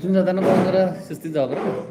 इथून जाताना पण जरा शिस्तीत जावं बरं.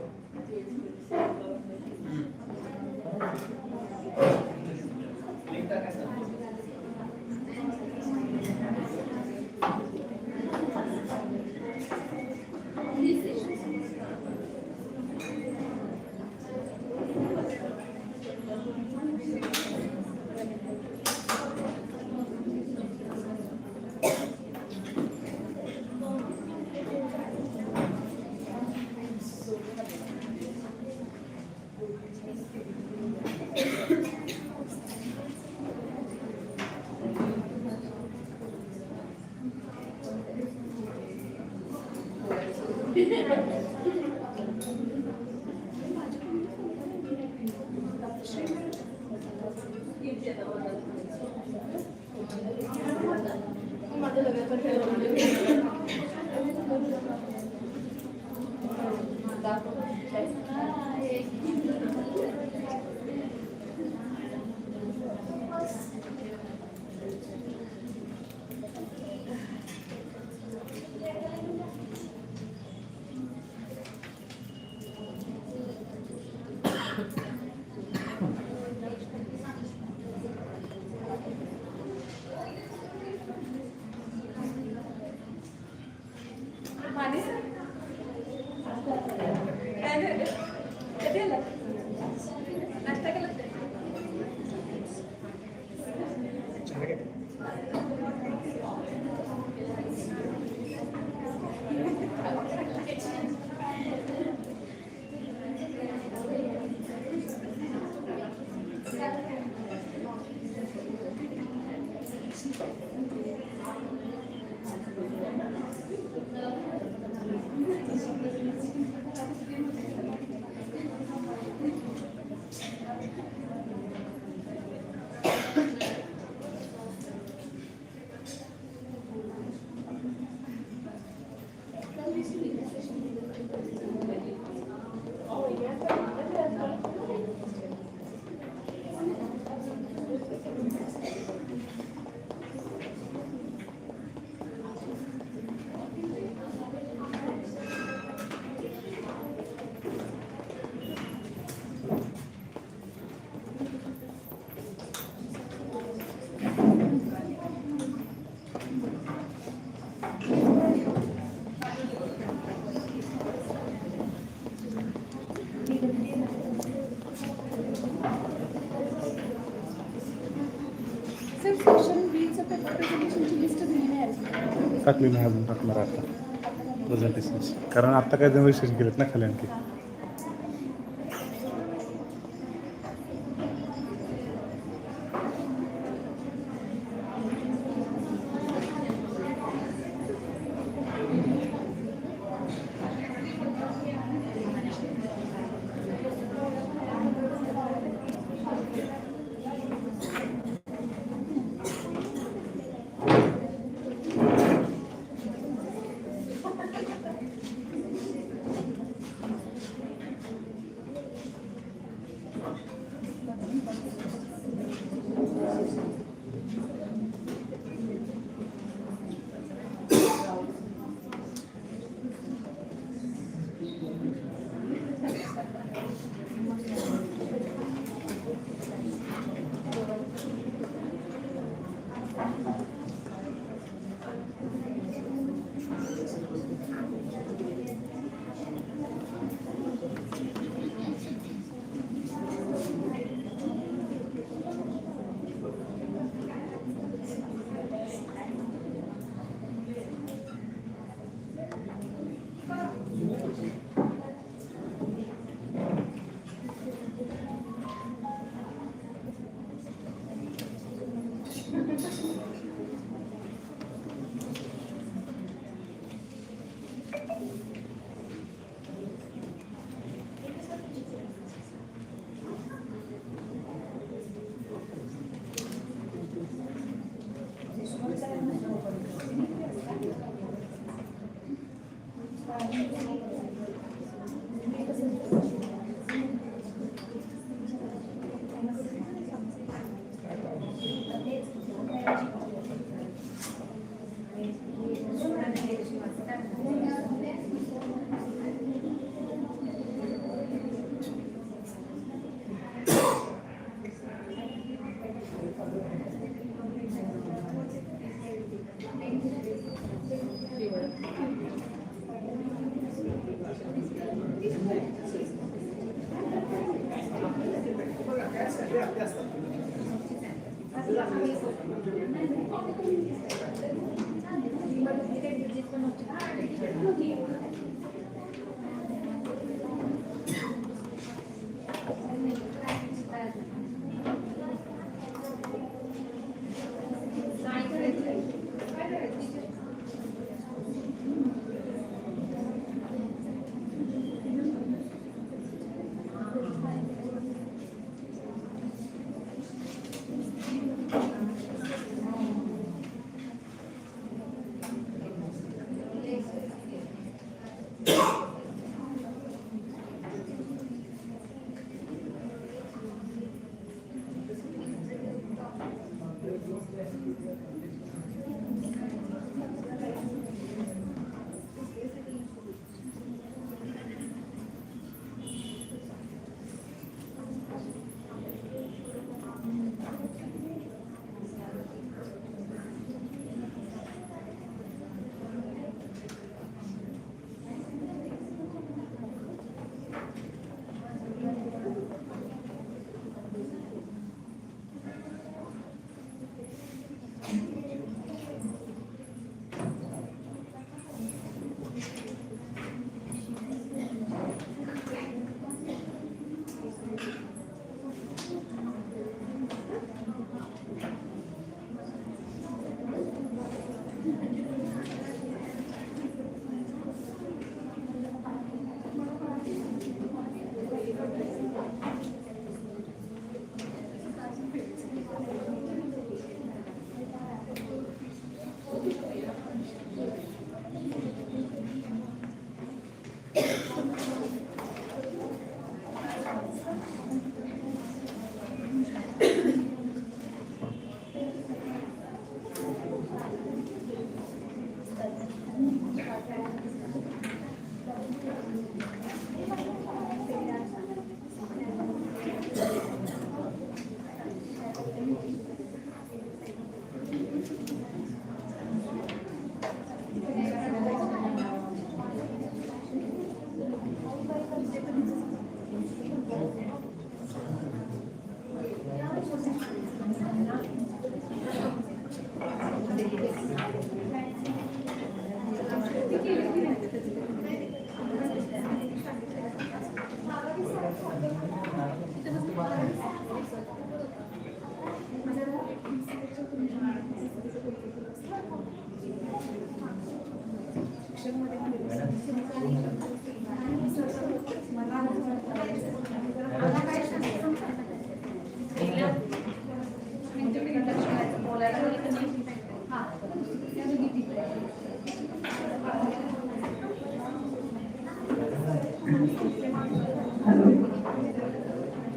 टाकली नाही अजून टाकणार आता प्रेझेंटेशन्स, कारण आता काय जण विशेष गेलेत ना खाली आणखी.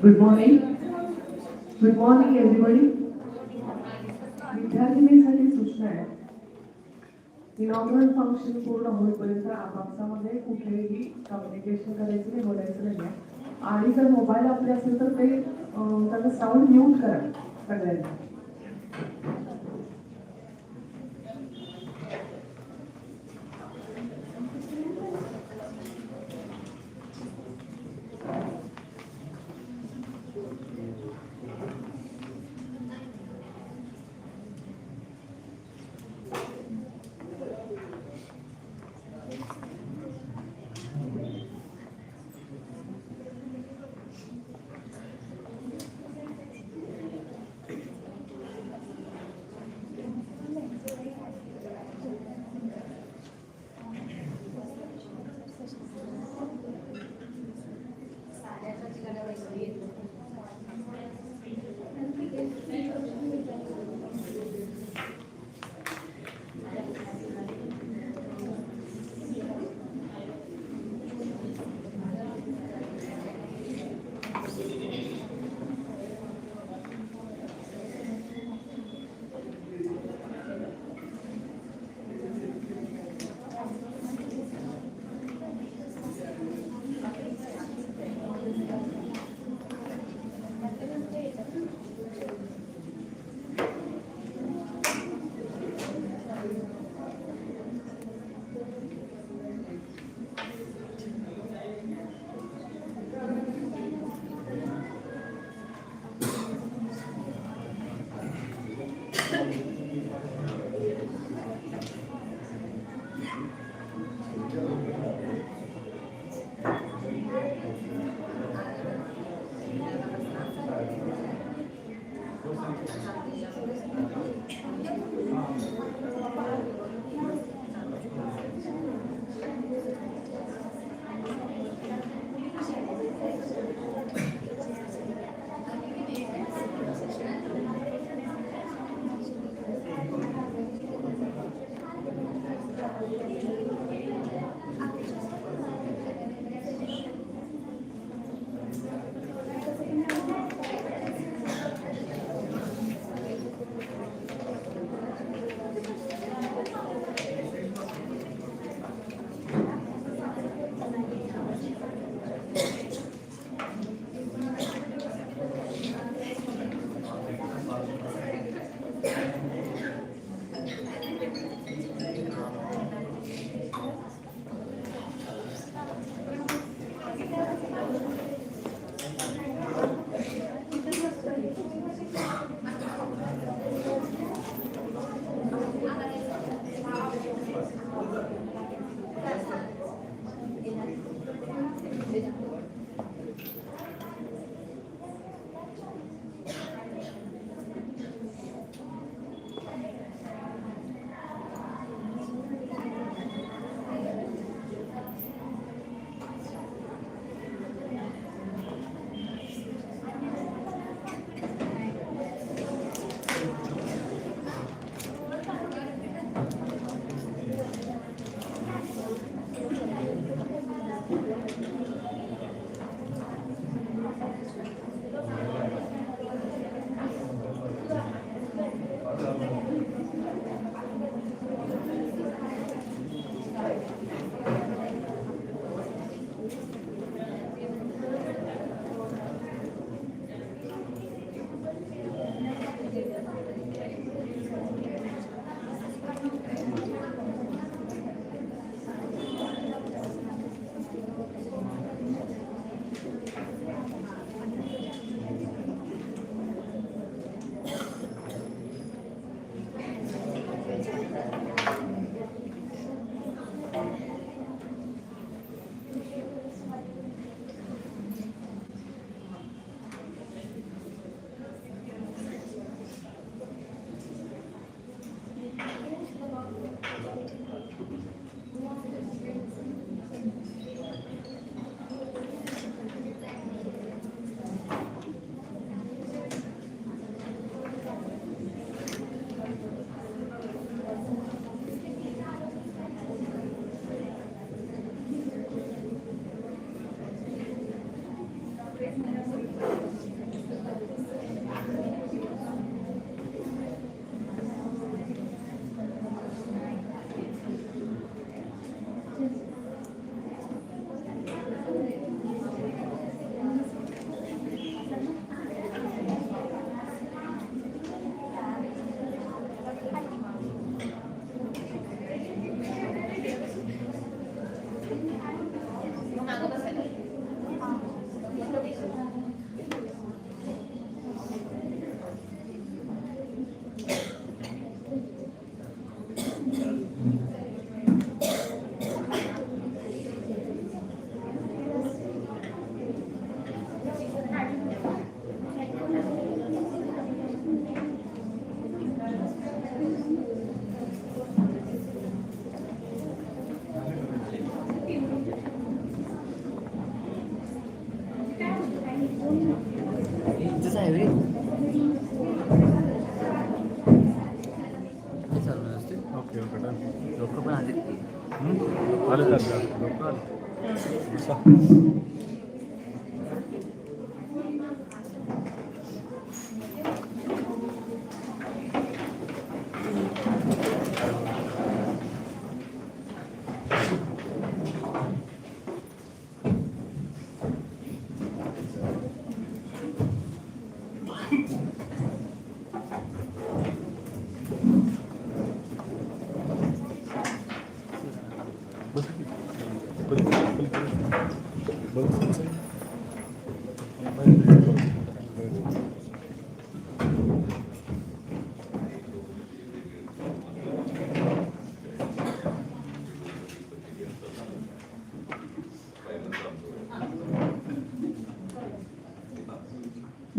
Good morning. Good morning, everybody. विद्यार्थिनींसाठी सूचना आहे. इनॉग्युरल फंक्शन पूर्ण होईपर्यंत आपापसामध्ये कुठेही कम्युनिकेशन करायचं नाही, बोलायचं नाही. आणि जर मोबाईल आपले असेल तर ते त्याचा साऊंड म्यूट करा सगळ्यांना.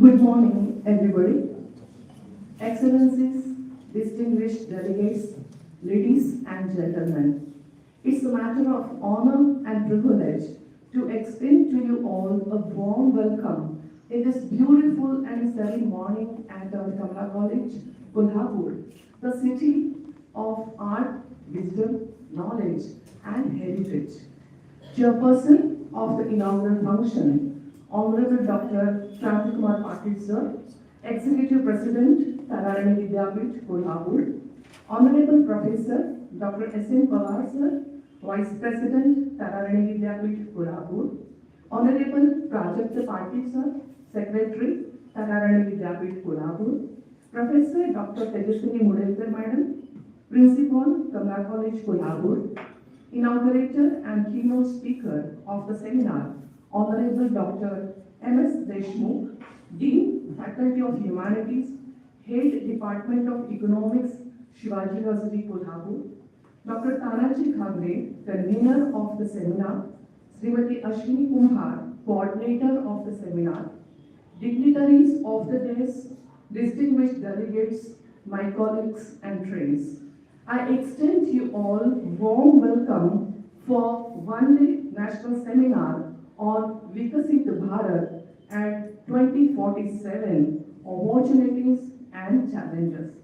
Good morning, everybody. Excellencies, distinguished delegates, ladies and gentlemen. It's a matter of honor and privilege to extend to you all a warm welcome in this beautiful and sunny morning at our Kamala College, Kolhapur, the city of art, wisdom, knowledge, and heritage. Chairperson of the inaugural function, Honorable Dr. Kumar Patil sir, Executive President, Tararani Vidyapeeth, Kolhapur, Honorable Professor Dr. S.N. Pawar sir, Vice President, Tararani Vidyapeeth, Kolhapur, Honorable Prajakta Patil sir, Secretary, Tararani Vidyapeeth, Kolhapur, Professor Dr. Tejaswini Mudalkar Madam, Principal, Kamala College, Kolhapur, Inaugurator and Keynote Speaker of the seminar, Honorable Dr. M.S. Deshmukh, Dean, Faculty of Humanities, Head Department of Economics, Shivaji University, Kolhapur, Dr. Tanaji Khagre, Convener of the seminar, Srimati Ashwini Kumhar, Coordinator of the seminar, dignitaries of the days, distinguished delegates, my colleagues and friends. I extend you all warm welcome for one-day national seminar on Viksit Bharat at 2047, opportunities and challenges.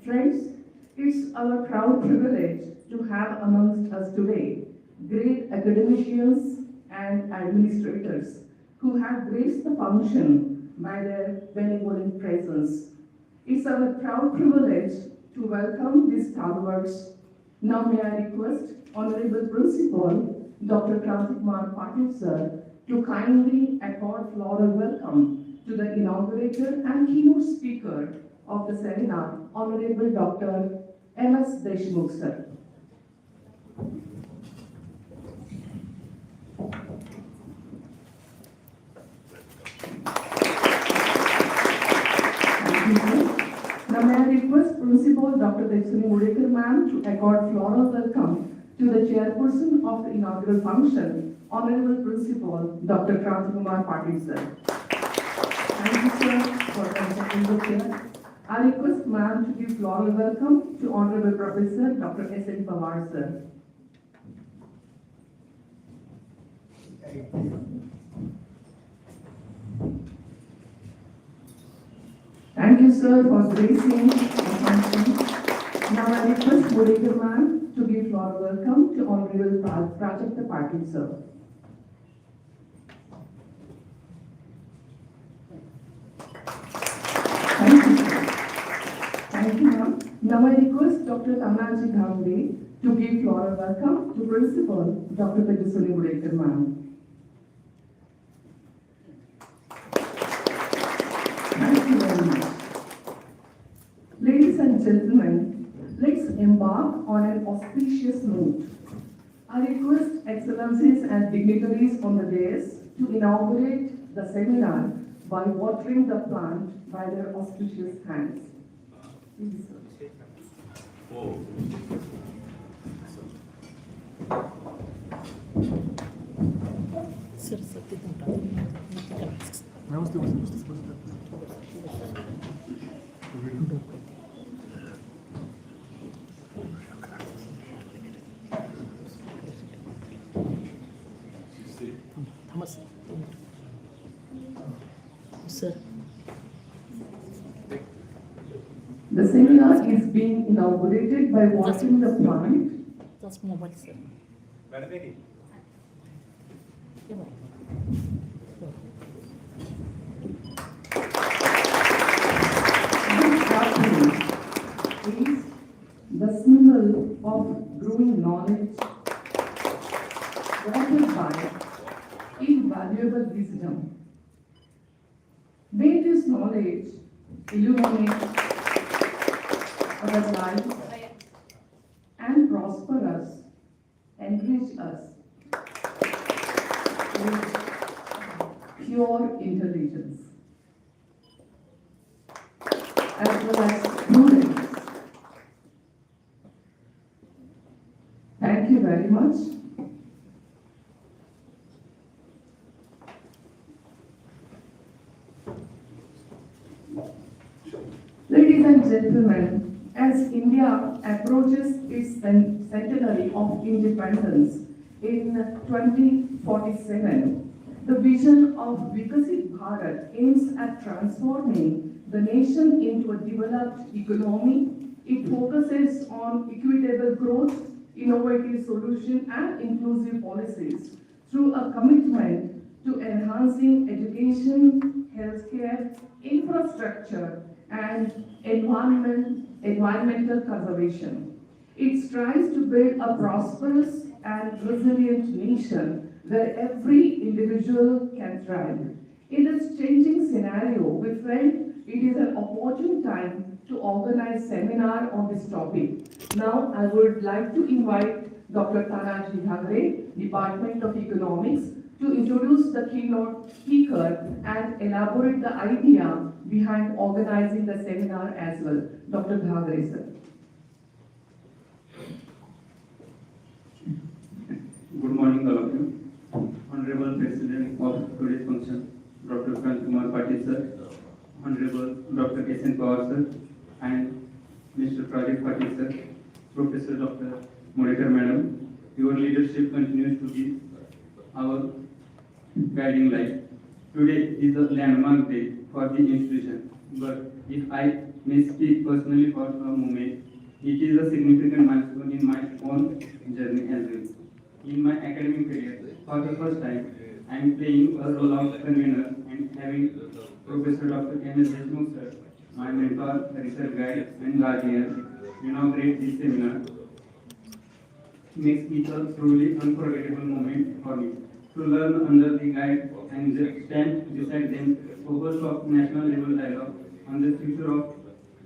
Friends, it's our proud privilege to have amongst us today great academicians and administrators who have graced the function by their benevolent presence. It's our proud privilege to welcome these stalwarts. Now may I request Honorable Principal Dr. Kumar Patil sir to kindly accord floral welcome to the inaugurator and keynote speaker of the seminar, Honorable Dr. M.S. Deshmukh sir. Now may I request Principal Dr. Tejaswini Mudalkar ma'am to accord floral welcome to the chairperson of the inaugural function, Honorable Principal Dr. Kumar Patil sir. Thank you sir for accepting the chair. I request ma'am to give floral welcome to Honorable Professor Dr. S.N. Pawar sir. Thank you, sir, for gracing the function. Now I request Mudalkar ma'am to give floral welcome to Honorable Prajakta Patil sir. Thank you, sir. Thank you, ma'am. Now I request Dr. Tanaji Khagre to give floral welcome to Principal Dr. Tejaswini Mudalkar ma'am. Thank you very much. Ladies and gentlemen, let's embark on an auspicious note. I request excellencies and dignitaries on the dais to inaugurate the seminar by watering the plant by their auspicious hands. Please, sir. Sir. The seminar is being inaugurated by watering the plant. Just mobile, sir. Is the symbol of growing knowledge, watered by invaluable wisdom. May this knowledge illuminate our lives and prosper us, enrich us with pure intelligence, as well as prudence. Thank you very much. gentlemen, as India approaches its centenary of independence in 2047, the vision of Viksit Bharat aims at transforming the nation into a developed economy. It focuses on equitable growth, innovative solutions, and inclusive policies through a commitment to enhancing education, healthcare, infrastructure, and environmental conservation. It strives to build a prosperous and resilient nation where every individual can thrive. In this changing scenario, we felt it is an opportune time to organize seminar on this topic. Now, I would like to invite Dr. Tararani Vidyapeeth, Department of Economics, to introduce the keynote speaker and elaborate the idea behind organizing the seminar as well. Dr. Vidyapeeth, sir. Good morning, all of you. Honorable President of today's function, Dr. Kumar Patil sir, Honorable Dr. S.N. Pawar sir, and Mr. Pradeep Patil sir, Professor Dr. Multidisciplinary madam, your leadership continues to be our guiding light. Today is a landmark day for the institution, but if I may speak personally for a moment, it is a significant milestone in my own journey as well. In my academic career, for the first time, I am playing a role of convener and having Professor Dr. Deshmukh sir, my mentor, research guide, and guardian, inaugurate this seminar makes it a truly unforgettable moment for me. To learn under the guide and stand beside them, focus of national level dialogue on the future of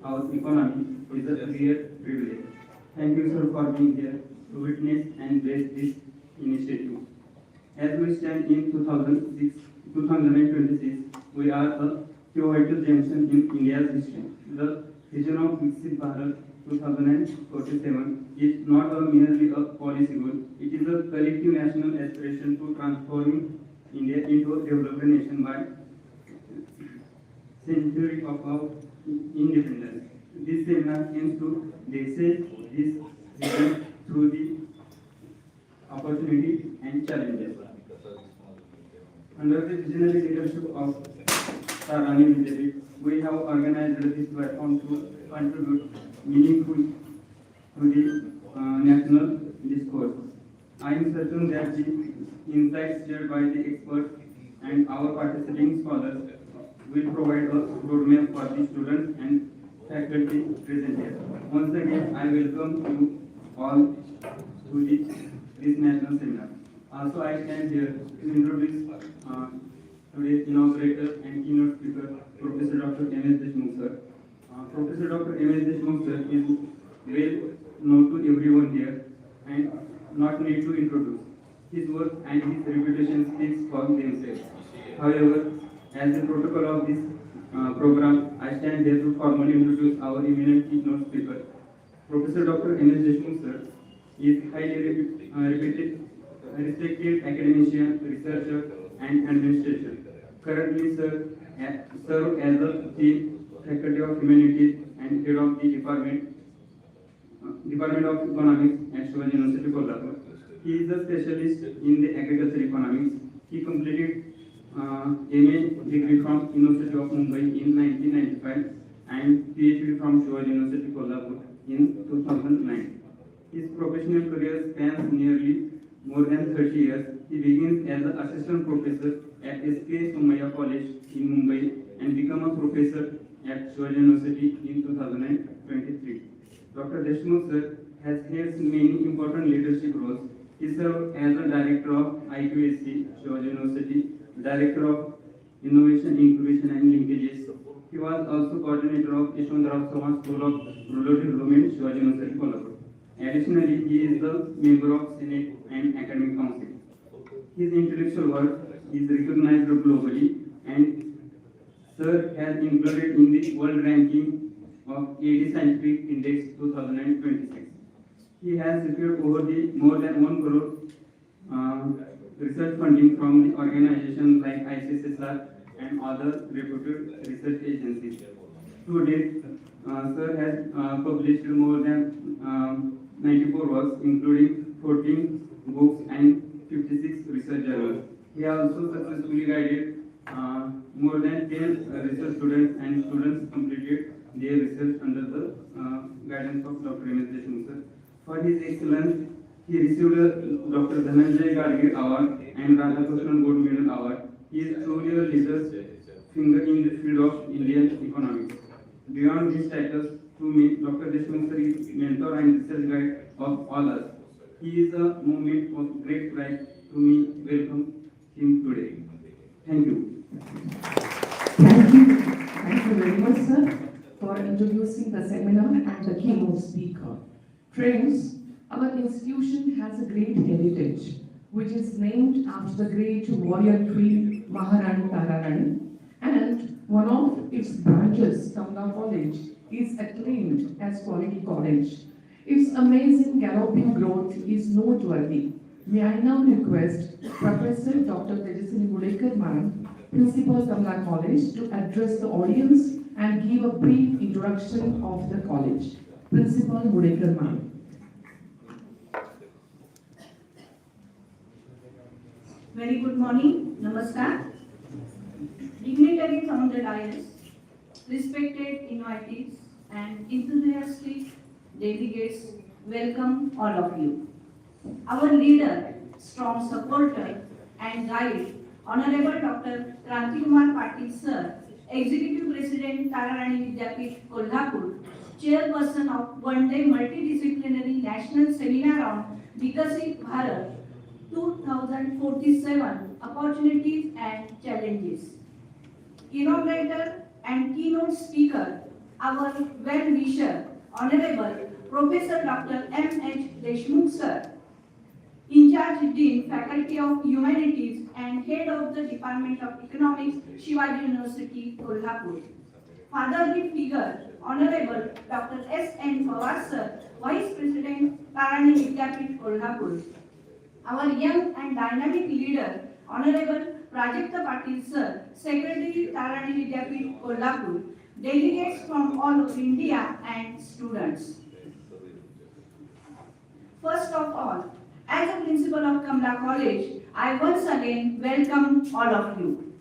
our economy is a real privilege. Thank you, sir, for being here to witness and bless this initiative. As we stand in 2026, we are a pivotal junction in India's history. The vision of Viksit Bharat 2047 is not merely a policy goal, it is a collective national aspiration to transforming India into a developed nation by century of our independence. This seminar aims to discuss this vision through the opportunity and challenges. Under the visionary leadership of Tararani Vidyapeeth, we have organized this platform to contribute meaningfully to the national discourse. I am certain that the insights shared by the experts and our participating scholars will provide a roadmap for the students and faculty present here. Once again, I welcome you all to this national seminar. Also, I stand here to introduce today's inaugurator and keynote speaker, Professor Dr. Deshmukh sir. Professor Dr. Deshmukh sir is well known to everyone here and not need to introduce. His work and his reputation speaks for themselves. However, as the protocol of this program, I stand here to formally introduce our eminent keynote speaker. Professor Dr. Deshmukh sir is highly respected academician, researcher, and administrator. Currently serve as the Chief Faculty of Humanities and Head of the Department of Economics at University Kolhapur. He is a specialist in the agriculture economics. He completed MA degree from University of Mumbai in 1995 and PhD from University Kolhapur in 2009. His professional career spans nearly more than 30 years. He begins as an assistant professor at S.K. Somaiya College in Mumbai and became a professor at University in 2023. Dr. Deshmukh sir has held many important leadership roles. He served as the director of IQSC, University, director of Innovation, Incubation and Linkages. He was also coordinator of Yeshwantrao Sawan School of Rural Development, University, Kolhapur. Additionally, he is the member of Senate and Academic Council. His intellectual work is recognized globally and Sir has included in the world ranking of AD Scientific Index 2026. He has secured more than 1 crore research funding from the organizations like ICSSR and other reputed research agencies. To date, Sir has published more than 94 works, including 14 books and 56 research journals. He also successfully guided more than 10 research students, and students completed their research under the guidance of Dr. M.S. Deshmukh sir. For his excellence, he received a Dr. Dhananjay Gargi Award and Radhakrishnan Gold Medal Award. He is truly a leader finger in the field of Indian economics. Beyond his status, to me, Dr. Deshmukh sir is mentor and research guide of all us. He is a moment of great pride to me. Welcome him today. Thank you. Thank you. Thank you very much, sir, for introducing the seminar and the keynote speaker. Friends, our institution has a great heritage, which is named after the great warrior queen Maharani Tararani, and one of its branches, Kamala College, is acclaimed as quality college. Its amazing galloping growth is noteworthy. May I now request Professor Dr. Tararani Vidyapeeth, Principal Kamala College, to address the audience and give a brief introduction of the college. Principal Vidyapeeth. Very good morning, Namaskar. Dignitaries on the dais, respected invitees and enthusiastic delegates, welcome all of you. Our leader, strong supporter and guide, Honorable Dr. Krantikumar Patil Sir, Executive President Tararani Vidyapeeth Kolhapur, Chairperson of one-day multidisciplinary national seminar on Viksit Bharat 2047 Opportunities and Challenges. Inaugurator and keynote speaker, our well-wisher, Honorable Professor Dr. M.H. Deshmukh Sir, in charge Dean, Faculty of Humanities and Head of the Department of Economics, Shivaji University, Kolhapur. Fatherly figure, Honorable Dr. S.N. Pawar Sir, Vice President, Tararani Vidyapeeth, Kolhapur. Our young and dynamic leader, Honorable Prajakta Patil Sir, Secretary, Tararani Vidyapeeth, Kolhapur. Delegates from all over India and students. First of all, as a principal of Kamala College, I once again welcome all of you.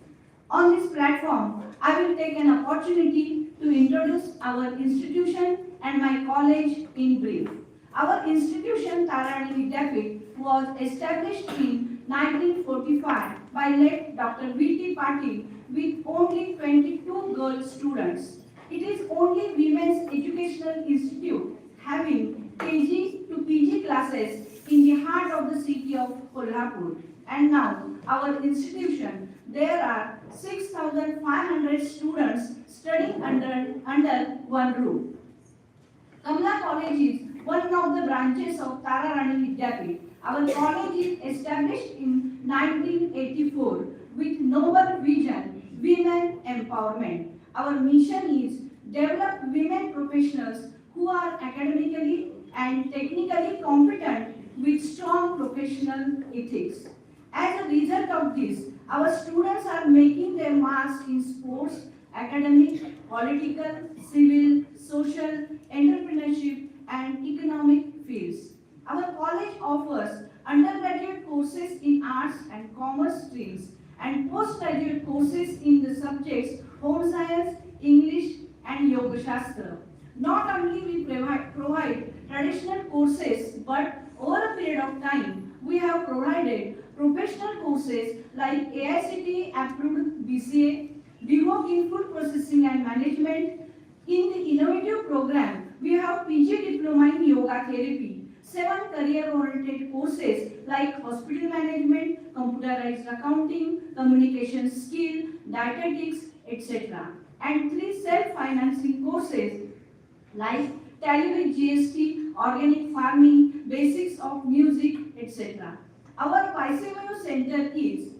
On this platform, I will take an opportunity to introduce our institution and my college in brief. Our institution, Tararani Vidyapeeth, was established in 1945 by late Dr. V.T. Patil with only 22 girl students. It is only women's educational institute having KG to PG classes in the heart of the city of Kolhapur. And now, our institution, there are 6,500 students studying under one roof. Kamala College is one of the branches of Tararani Vidyapeeth. Our college is established in 1984 with noble vision, women empowerment. Our mission is develop women professionals who are academically and technically competent with strong professional ethics. As a result of this, our students are making their marks in sports, academic, political, civil, social, entrepreneurship, and economic fields. Our college offers undergraduate courses in arts and commerce streams and postgraduate courses in the subjects home science, English, and Yoga Shastra. Not only we provide traditional courses, but over a period of time, we have provided professional courses like AICTE approved BCA, DVOC in Food Processing and Management. In the innovative program, we have PG Diploma in Yoga Therapy, 7 career-oriented courses like Hospital Management, Computerized Accounting, Communication Skill, Dietetics, etc. And 3 self-financing courses like Tally with GST, Organic Farming, Basics of Music, etc. Our YCMU Center is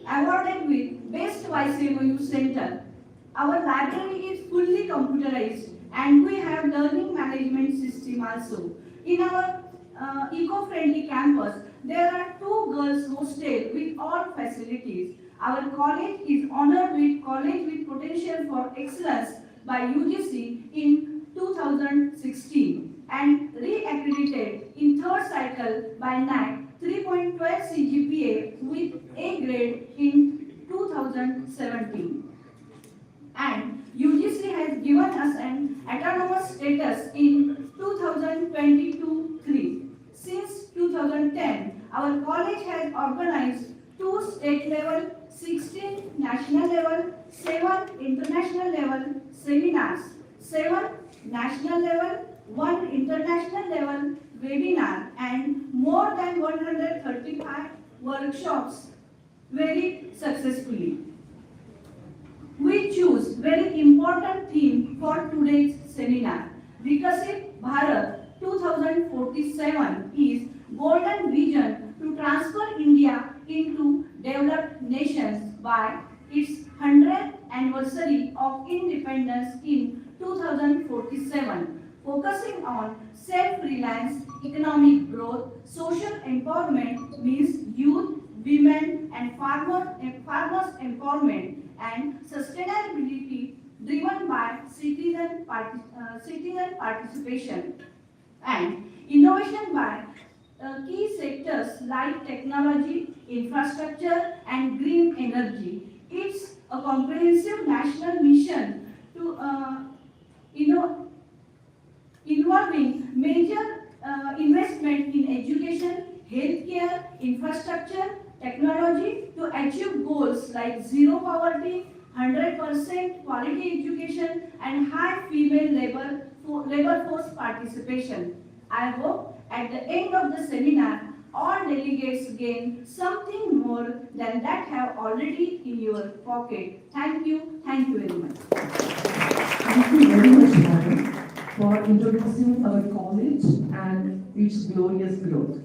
awarded with Best YCMU Center. Our library is fully computerized and we have learning management system also. In our eco-friendly campus, there are 2 girls hostel with all facilities. Our college is honored with College with Potential for Excellence by UGC in 2016 and re-accredited in third cycle by NAAC 3.12 CGPA with A grade in 2017. And UGC has given us an autonomous status in 2022-3. Since 2010, our college has organized 2 state level, 16 national level, 7 international level seminars, 7 national level, 1 international level webinar, and more than 135 workshops very successfully. We choose very important theme for today's seminar. Viksit Bharat 2047 is golden vision to transfer India into developed nations by its 100th anniversary of independence in 2047, focusing on self-reliance, economic growth, social empowerment means youth, women and farmers empowerment, and sustainability driven by citizen participation, and innovation by key sectors like technology, infrastructure and green energy. It's a comprehensive national mission to involving major investment in education, healthcare, infrastructure, technology to achieve goals like zero poverty, 100% quality education and high female labor force participation. I hope at the end of the seminar, all delegates gain something more than that have already in your pocket. Thank you very much. Thank you very much, Madam, for introducing our college and its glorious growth.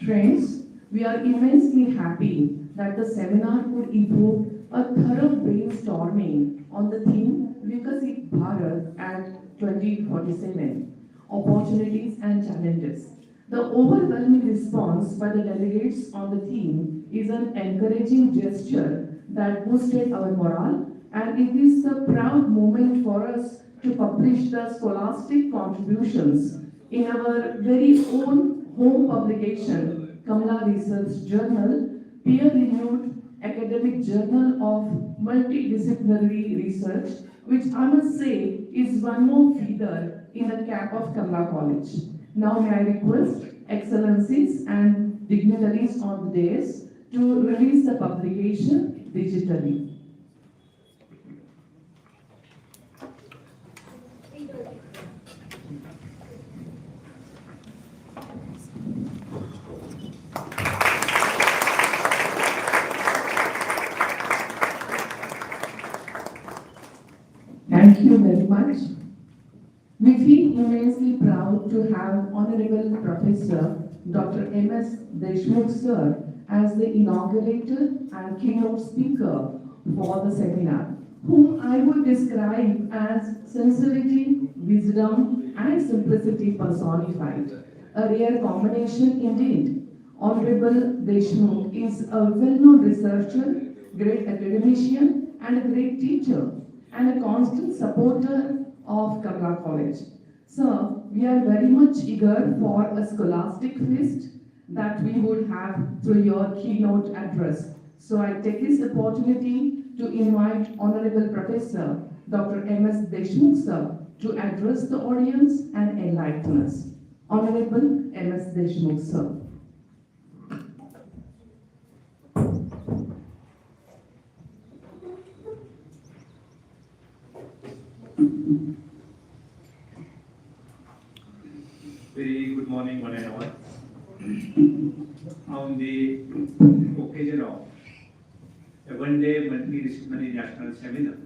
Friends, we are immensely happy that the seminar could evoke a thorough brainstorming on the theme Viksit Bharat at 2047, opportunities and challenges. The overwhelming response by the delegates on the theme is an encouraging gesture that boosted our morale, and it is a proud moment for us to publish the scholastic contributions in our very own home publication, Kamala Research Journal, peer-reviewed academic journal of multidisciplinary research, which I must say is one more feather in the cap of Kamala College. Now may I request Excellencies and dignitaries on the dais to release the publication digitally. Thank you very much. We feel immensely proud to have Honorable Professor Dr. M.S. Deshmukh Sir as the inaugurator and keynote speaker for the seminar, whom I would describe as sincerity, wisdom and simplicity personified. A rare combination indeed. Honorable Deshmukh is a well-known researcher, great academician and a great teacher, and a constant supporter of Kamala College. Sir, we are very much eager for a scholastic feast that we would have through your keynote address. So I take this opportunity to invite Honorable Professor Dr. M.S. Deshmukh Sir to address the audience and enlighten us. Honorable M.S. Deshmukh Sir. Very good morning, one and all. On the occasion of a one-day multidisciplinary national seminar,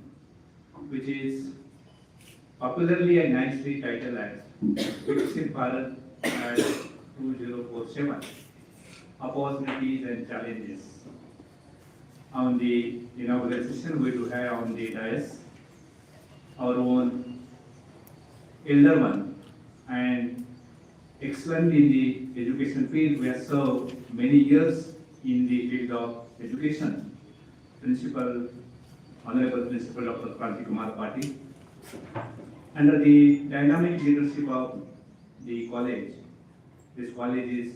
which is popularly and nicely titled as Viksit Bharat at 2047, Opportunities and Challenges. On the inaugural session, we do have on the dais our own elder one and excellent in the education field. We have served many years in the field of education. Honorable Principal Dr. Kamala Party, Under the dynamic leadership of the college, this college is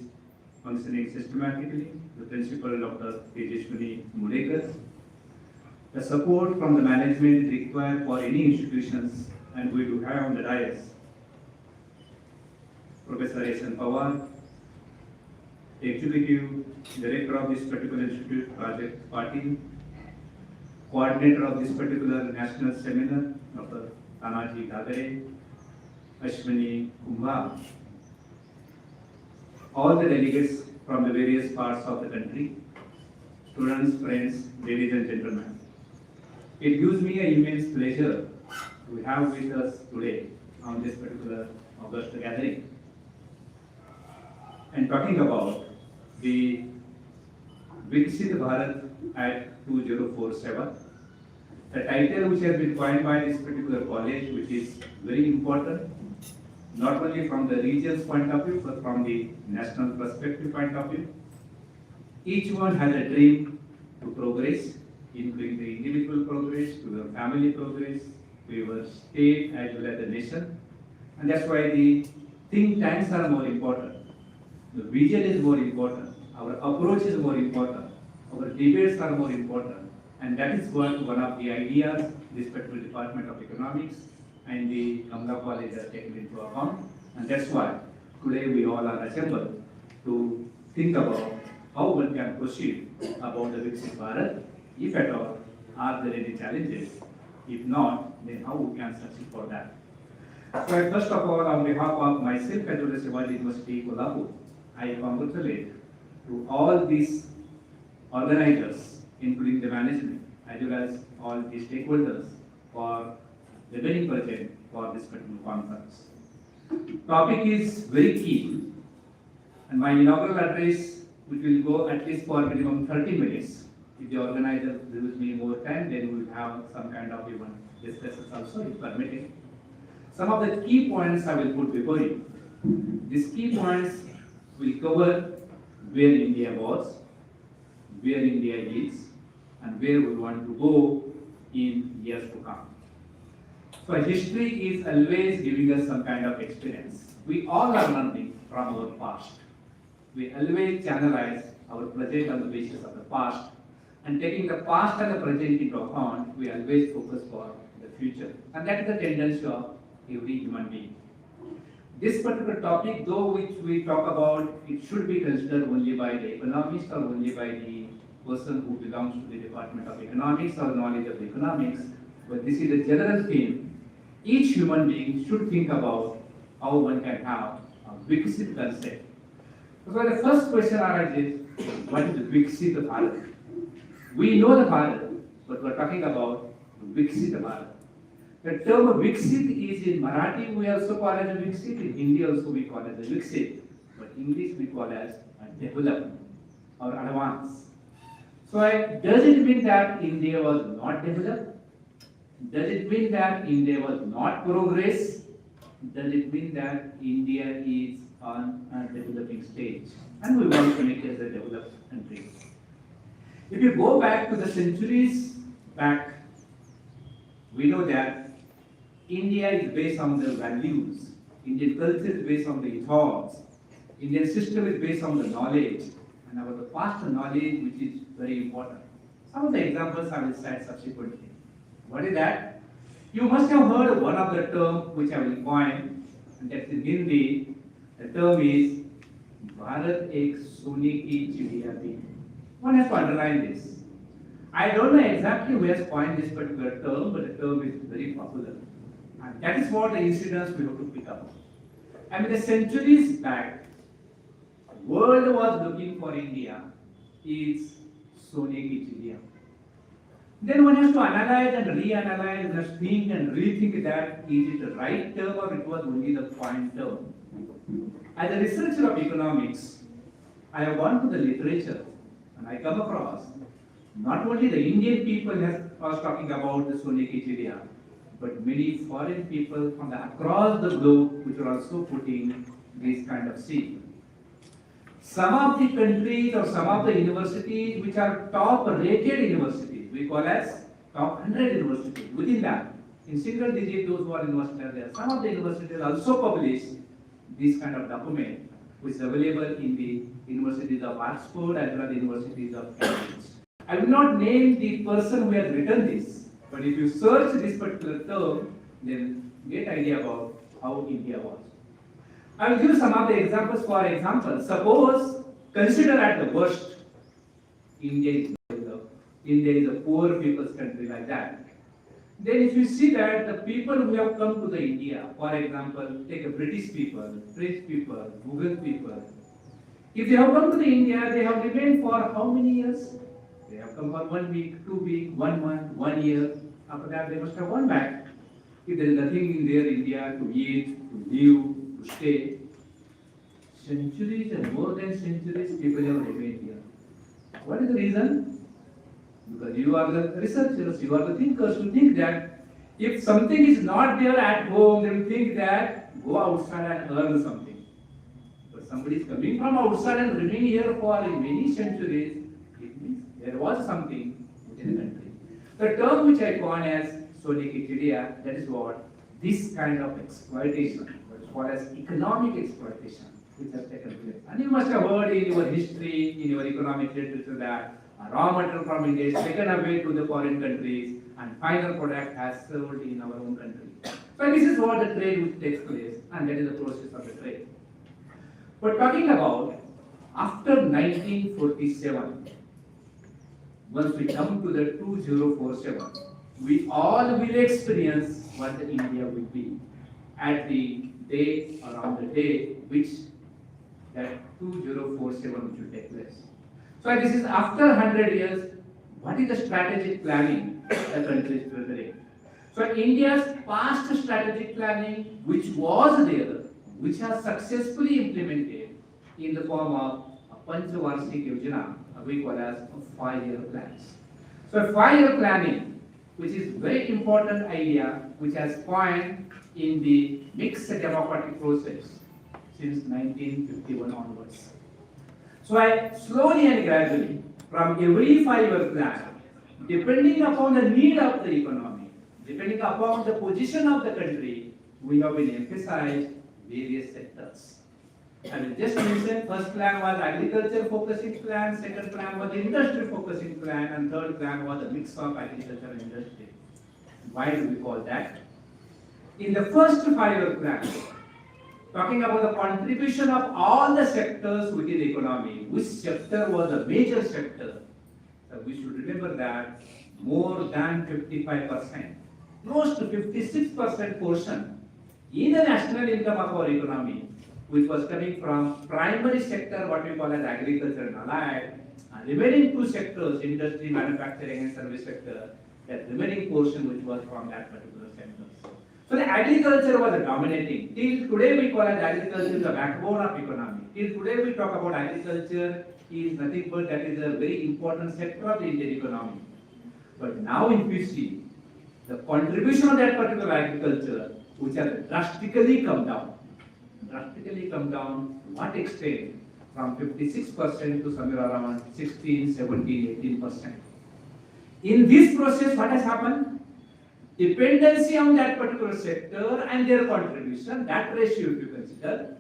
functioning systematically. The principal, Dr. Deshmukh, the support from the management is required for any institutions, and we do have on the dais Professor S.N. Pawar, the Executive Director of this particular institute, Project Party, Coordinator of this particular national seminar, Dr. Tararani Vidyapeeth, Kumbha, all the delegates from the various parts of the country, students, friends, ladies and gentlemen. It gives me an immense pleasure to have with us today on this particular August gathering. And talking about the Viksit Bharat at 2047, the title which has been coined by this particular college, which is very important, not only from the region's point of view, but from the national perspective point of view. Each one has a dream to progress, including the individual progress, to your family progress, to your state as well as the nation. And that's why the think tanks are more important. The vision is more important. Our approach is more important. Our debates are more important. And that is what one of the ideas this particular Department of Economics and the Kamala College has taken into account. And that's why today we all are assembled to think about how one can proceed about the Viksit Bharat, if at all, are there any challenges? If not, then how we can succeed for that. So first of all, on behalf of myself as well as Civil University Kolhapur, I congratulate to all these organizers, including the management, as well as all the stakeholders for remaining present for this particular conference. Topic is very key, and my inaugural address, which will go at least for minimum 30 minutes. If the organizer gives me more time, then we will have some kind of even discussions also, if permitted. Some of the key points I will put before you. These key points will cover where India was, where India is, and where we want to go in years to come. So history is always giving us some kind of experience. We all are learning from our past. We always channelize our present on the basis of the past, and taking the past and the present into account, we always focus for the future. And that is the tendency of every human being. This particular topic, though which we talk about, it should be considered only by the economist or only by the person who belongs to the Department of Economics or knowledge of economics, but this is a general theme. Each human being should think about how one can have a Viksit concept. So the first question arises, what is the Viksit Bharat? We know the Bharat, but we are talking about Viksit Bharat. The term Viksit is in Marathi, we also call it a Viksit, in Hindi also we call it a Viksit, but English we call it as a development or advance. So does it mean that India was not developed? Does it mean that India was not progress? Does it mean that India is on a developing stage and we want to make it as a developed country? If you go back to the centuries back, we know that India is based on the values, Indian culture is based on the ethos, Indian system is based on the knowledge, and our past knowledge, which is very important. Some of the examples I will cite subsequently. What is that? You must have heard one of the terms which I will coin, and that is in Hindi. The term is Bharat ek sone ki chidiya thi. One has to underline this. I don't know exactly who has coined this particular term, but the term is very popular. And that is what the incidents we have to pick up. I mean, the centuries back, the world was looking for India is sone ki chidiya. Then one has to analyze and reanalyze and think and rethink that is it the right term or it was only the point term. As a researcher of economics, I have gone to the literature and I come across not only the Indian people was talking about the sone ki chidiya, but many foreign people from across the globe which are also putting this kind of seed. Some of the countries or some of the universities which are top rated universities, we call as top 100 universities. Within that, In single digit, those who are universities are there. Some of the universities also publish this kind of document, which is available in the universities of Oxford as well as the universities of Cambridge. I will not name the person who has written this, but if you search this particular term, then get idea about how India was. I will give some of the examples. For example, suppose, consider at the worst, India is a poor people's country like that. Then if you see that the people who have come to the India, for example, take a British people, French people, Mughal people, if they have come to the India, they have remained for how many years? They have come for 1 week, 2 weeks, 1 month, 1 year. After that, they must have gone back. If there is nothing in their India to eat, to live, to stay, centuries and more than centuries, people have remained here. What is the reason? Because you are the researchers, you are the thinkers who think that if something is not there at home, they will think that go outside and earn something. But somebody is coming from outside and remaining here for many centuries, it means there was something within the country. The term which I coined as Sonic Equidea, that is what this kind of exploitation, what is called as economic exploitation, which has taken place. And you must have heard in your history, in your economic literature that raw material from India is taken away to the foreign countries and final product has sold in our own country. So this is what the trade which takes place, and that is the process of the trade. But talking about after 1947, once we come to the 2047, we all will experience what the India will be at the day, around the day which that 2047 which will take place. So this is after 100 years, what is the strategic planning the country is preparing? So India's past strategic planning, which was there, which has successfully implemented in the form of a Panchvarshik Yojana, we call as a 5-year plans. So 5-year planning, which is very important idea, which has coined in the mixed democratic process since 1951 onwards. So I slowly and gradually, from every 5-year plan, depending upon the need of the economy, depending upon the position of the country, we have been emphasized various sectors. I will just mention, first plan was agriculture focusing plan, second plan was industry focusing plan, and third plan was a mix of agriculture and industry. Why do we call that? In the first 5-year plan, talking about the contribution of all the sectors within the economy, which sector was a major sector? So we should remember that more than 55%, close to 56% portion in the national income of our economy, which was coming from primary sector, what we call as agriculture and allied, and remaining 2 sectors, industry, manufacturing and service sector, that remaining portion which was from that particular sector. So the agriculture was dominating. Till today we call as agriculture the backbone of economy. Till today we talk about agriculture is nothing but that is a very important sector of the Indian economy. But now if we see the contribution of that particular agriculture, which has drastically come down. To what extent? From 56% to somewhere around 16, 17, 18%. In this process, what has happened? Dependency on that particular sector and their contribution, that ratio if you consider,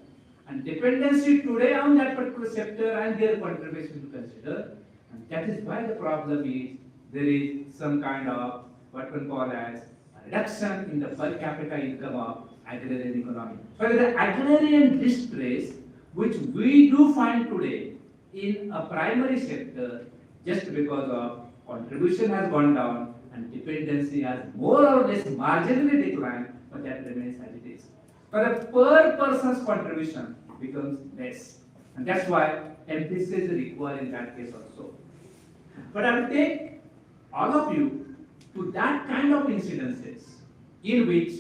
and dependency today on that particular sector and their contribution to consider, and that is why the problem is there is some kind of what we call as a reduction in the per capita income of agrarian economy. So the agrarian distress which we do find today in a primary sector just because of contribution has gone down and dependency has more or less marginally declined, but that remains as it is. But the per person's contribution becomes less, and that's why emphasis is required in that case also. But I will take all of you to that kind of incidences in which,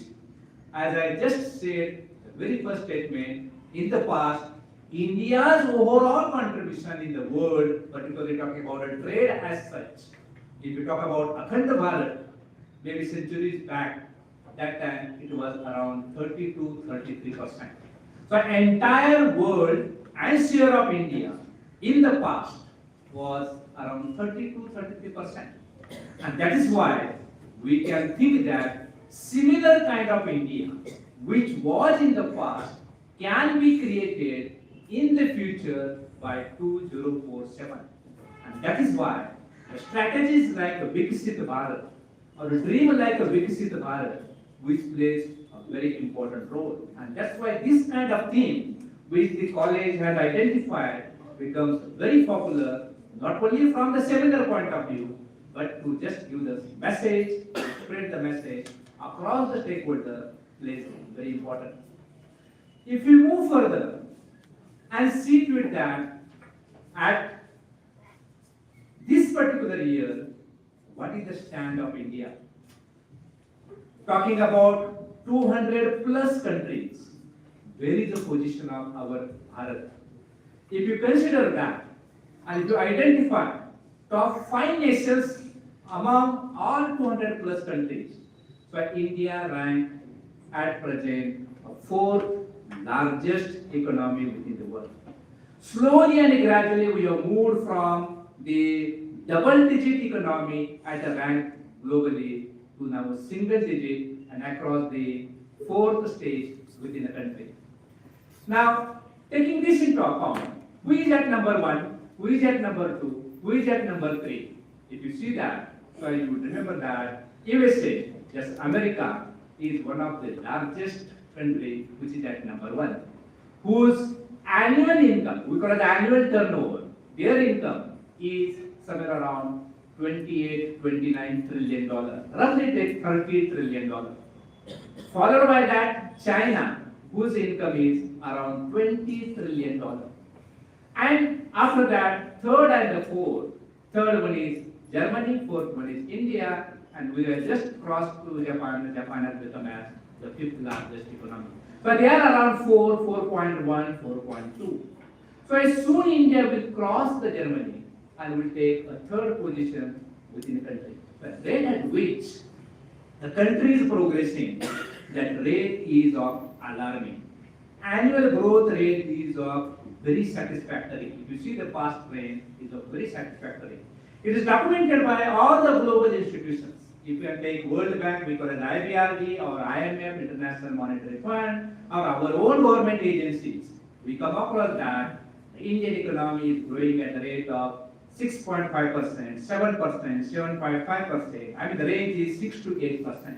as I just said, the very first statement, in the past, India's overall contribution in the world, particularly talking about a trade as such, if you talk about Akhanda Bharat, maybe centuries back, that time it was around 30 to 33%. So entire world and share of India in the past was around 30 to 33%. And that is why we can think that similar kind of India, which was in the past, can be created in the future by 2047. And that is why the strategies like a Viksit Bharat or a dream like a Viksit Bharat, which plays a very important role. And that's why this kind of theme, which the college has identified, becomes very popular, not only from the seminar point of view, but to just give the message, spread the message across the stakeholder plays very important. If we move further and see to it that at this particular year, what is the stand of India? Talking about 200 plus countries, where is the position of our Bharat? If you consider that, and if you identify top 5 nations among all 200 plus countries, so India ranked at present 4th largest economy within the world. Slowly and gradually we have moved from the double-digit economy at a rank globally to now a single-digit and across the 4th stage within the country. Now, taking this into account, who is at number 1, who is at number 2, who is at number 3? If you see that, so you would remember that USA, just America, is one of the largest country which is at number 1, whose annual income, we call it annual turnover, their income is somewhere around $28-29 trillion, roughly take $30 trillion. Followed by that, China, whose income is around $20 trillion. And after that, third and the fourth, third one is Germany, fourth one is India, and we have just crossed to Japan. Japan has become as the 5th largest economy. But they are around 4, 4.1, 4.2. So as soon India will cross the Germany and will take a 3rd position within the country. The rate at which the country is progressing, that rate is of alarming. Annual growth rate is of very satisfactory. If you see the past trend, is of very satisfactory. It is documented by all the global institutions. If you take World Bank, we call it IBRD or IMF, International Monetary Fund, or our own government agencies, we come across that the Indian economy is growing at the rate of 6.5%, 7%, 7.5%. I mean, the range is 6 to 8%.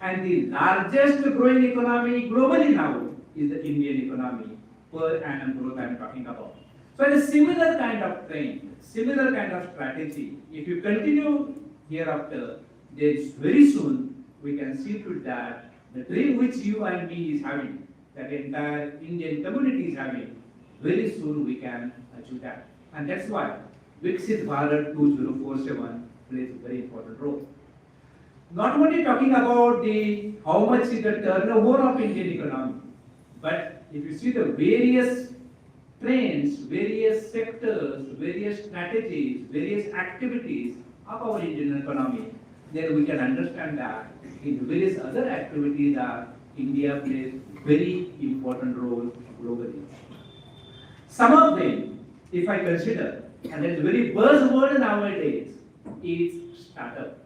And the largest growing economy globally now is the Indian economy, per annum growth I am talking about. So, a similar kind of trend, similar kind of strategy, if you continue hereafter, then very soon we can see to that the dream which you and me is having, that the entire Indian community is having, very soon we can achieve that. And that's why Viksit Bharat 2047 plays a very important role. Not only talking about the how much is the turnover of Indian economy, but if you see the various trends, various sectors, various strategies, various activities of our Indian economy, then we can understand that in various other activities that India plays very important role globally. Some of them, if I consider, and it's very buzzword nowadays, is startup.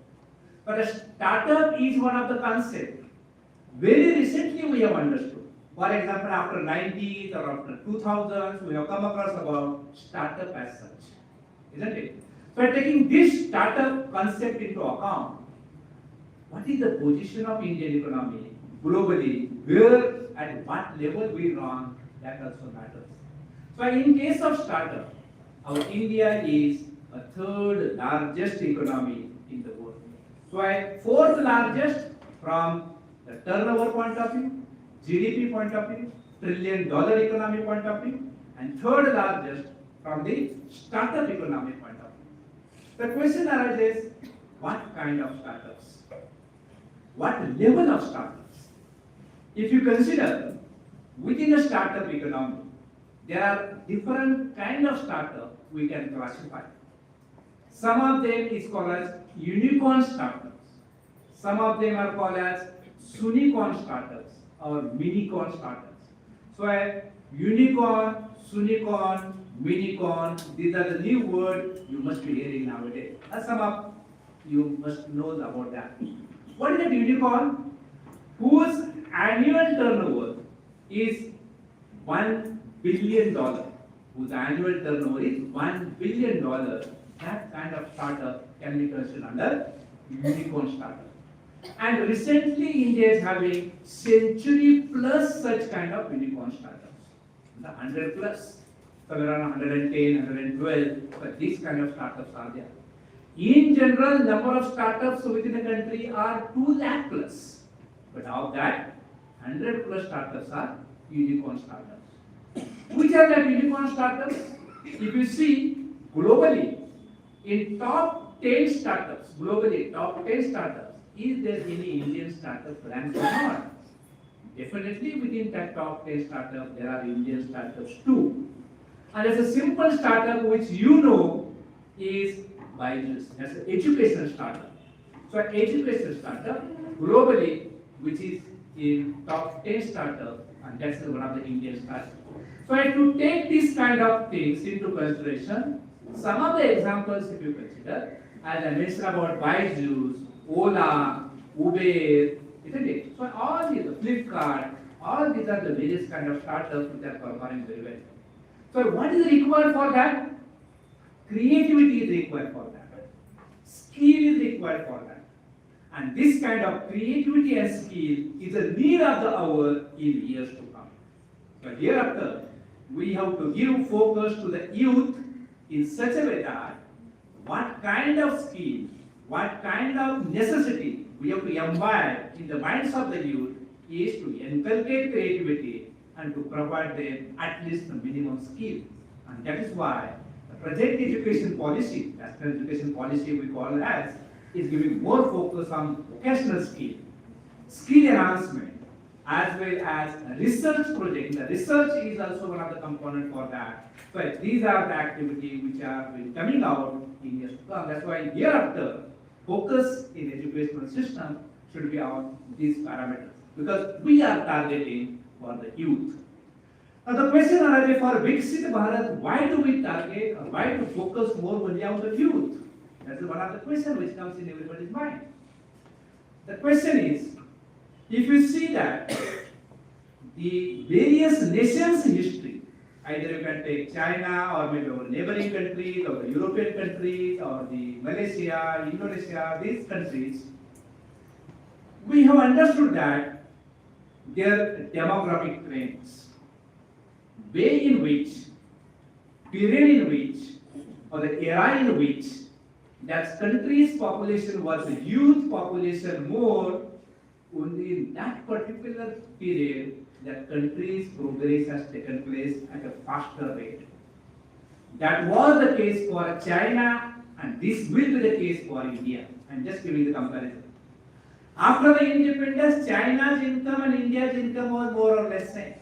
But a startup is one of the concepts. Very recently we have understood. For example, after 90s or after 2000s, we have come across about startup as such, isn't it? So taking this startup concept into account, what is the position of Indian economy globally, where at what level we run, that also matters. So in case of startup, our India is a 3rd largest economy in the world. So at 4th largest from the turnover point of view, GDP point of view, $1 trillion economy point of view, and 3rd largest from the startup economy point of view. The question arises, what kind of startups? What level of startups? If you consider within a startup economy, there are different kind of startup we can classify. Some of them is called as unicorn startups. Some of them are called as sunicorn startups or minicorn startups. So a unicorn, sunicorn, minicorn, these are the new words you must be hearing nowadays. And some of you must know about that. What is that unicorn? Whose annual turnover is $1 billion. Whose annual turnover is $1 billion. That kind of startup can be considered under unicorn startup. And recently India is having century plus such kind of unicorn startups. The 100 plus, somewhere around 110, 112, but these kind of startups are there. In general, number of startups within the country are 2 lakh plus. But of that, 100 plus startups are unicorn startups. Which are the unicorn startups? If you see globally, in top 10 startups, globally top 10 startups, is there any Indian startup ranked or not? Definitely within that top 10 startups, there are Indian startups too. And as a simple startup which you know is Byju's. That's an education startup. So an education startup globally, which is in top 10 startup, and that's one of the Indian startups. So if you take these kind of things into consideration, some of the examples if you consider, as I mentioned about Byju's, Ola, Uber, isn't it? So all these, Flipkart, all these are the various kind of startups which are performing very well. So what is required for that? Creativity is required for that. Skill is required for that. And this kind of creativity and skill is a need of the hour in years to come. So hereafter, we have to give focus to the youth in such a way that what kind of skill, what kind of necessity we have to imbibe in the minds of the youth is to inculcate creativity and to provide them at least the minimum skill. And that is why the present education policy, national education policy we call as, is giving more focus on vocational skill enhancement, as well as a research project. The research is also one of the components for that. So these are the activities which are coming out in years to come. That's why hereafter, focus in educational system should be on these parameters, because we are targeting for the youth. Now the question arises for Viksit Bharat, why do we target or why to focus more only on the youth? That is one of the questions which comes in everybody's mind. The question is, if you see that the various nations' history, either you can take China or maybe our neighboring countries or the European countries or the Malaysia, Indonesia, these countries, we have understood that their demographic trends, way in which, period in which, or the era in which that country's population was a youth population more, only in that particular period that country's progress has taken place at a faster rate. That was the case for China, and this will be the case for India. I'm just giving the comparison. After the independence, China's income and India's income was more or less same.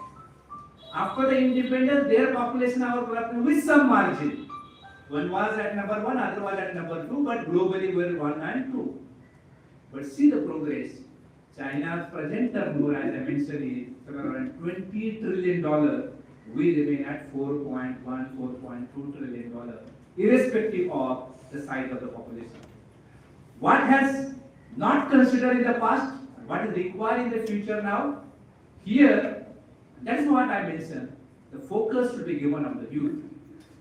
After the independence, their population overlapped with some margin. One was at number 1, other was at number 2, but globally we were 1 and 2. But see the progress. China's present turnover, as I mentioned, is around $20 trillion. We remain at $4.1, $4.2 trillion, irrespective of the size of the population. What has not considered in the past, what is required in the future now? Here, that is what I mentioned. The focus should be given on the youth.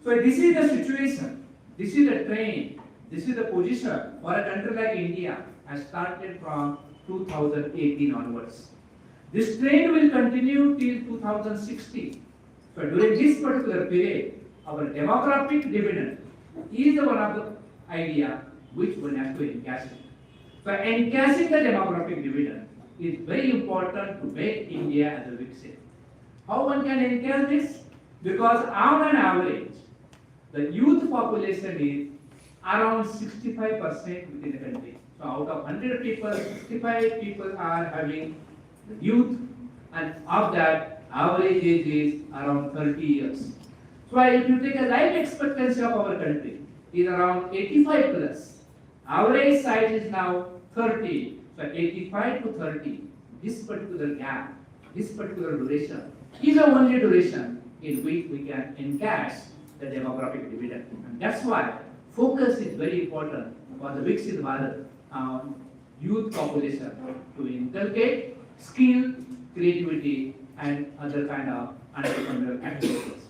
So this is the situation, this is the trend, this is the position for a country like India has started from 2018 onwards. This trend will continue till 2060. So during this particular period, our demographic dividend is one of the idea which one has to encash it. So encashing the demographic dividend is very important to make India as a Viksit. How one can encash this? Because on an average, the youth population is around 65% within the country. So out of 100 people, 65 people are having youth, and of that, average age is around 30 years. So if you take a life expectancy of our country is around 85 plus. Average size is now 30. So 85 to 30. This particular gap, this particular duration is the only duration in which we can encash the demographic dividend. And that's why focus is very important for the Viksit Bharat on youth population to inculcate skill, creativity, and other kind of entrepreneurial activities.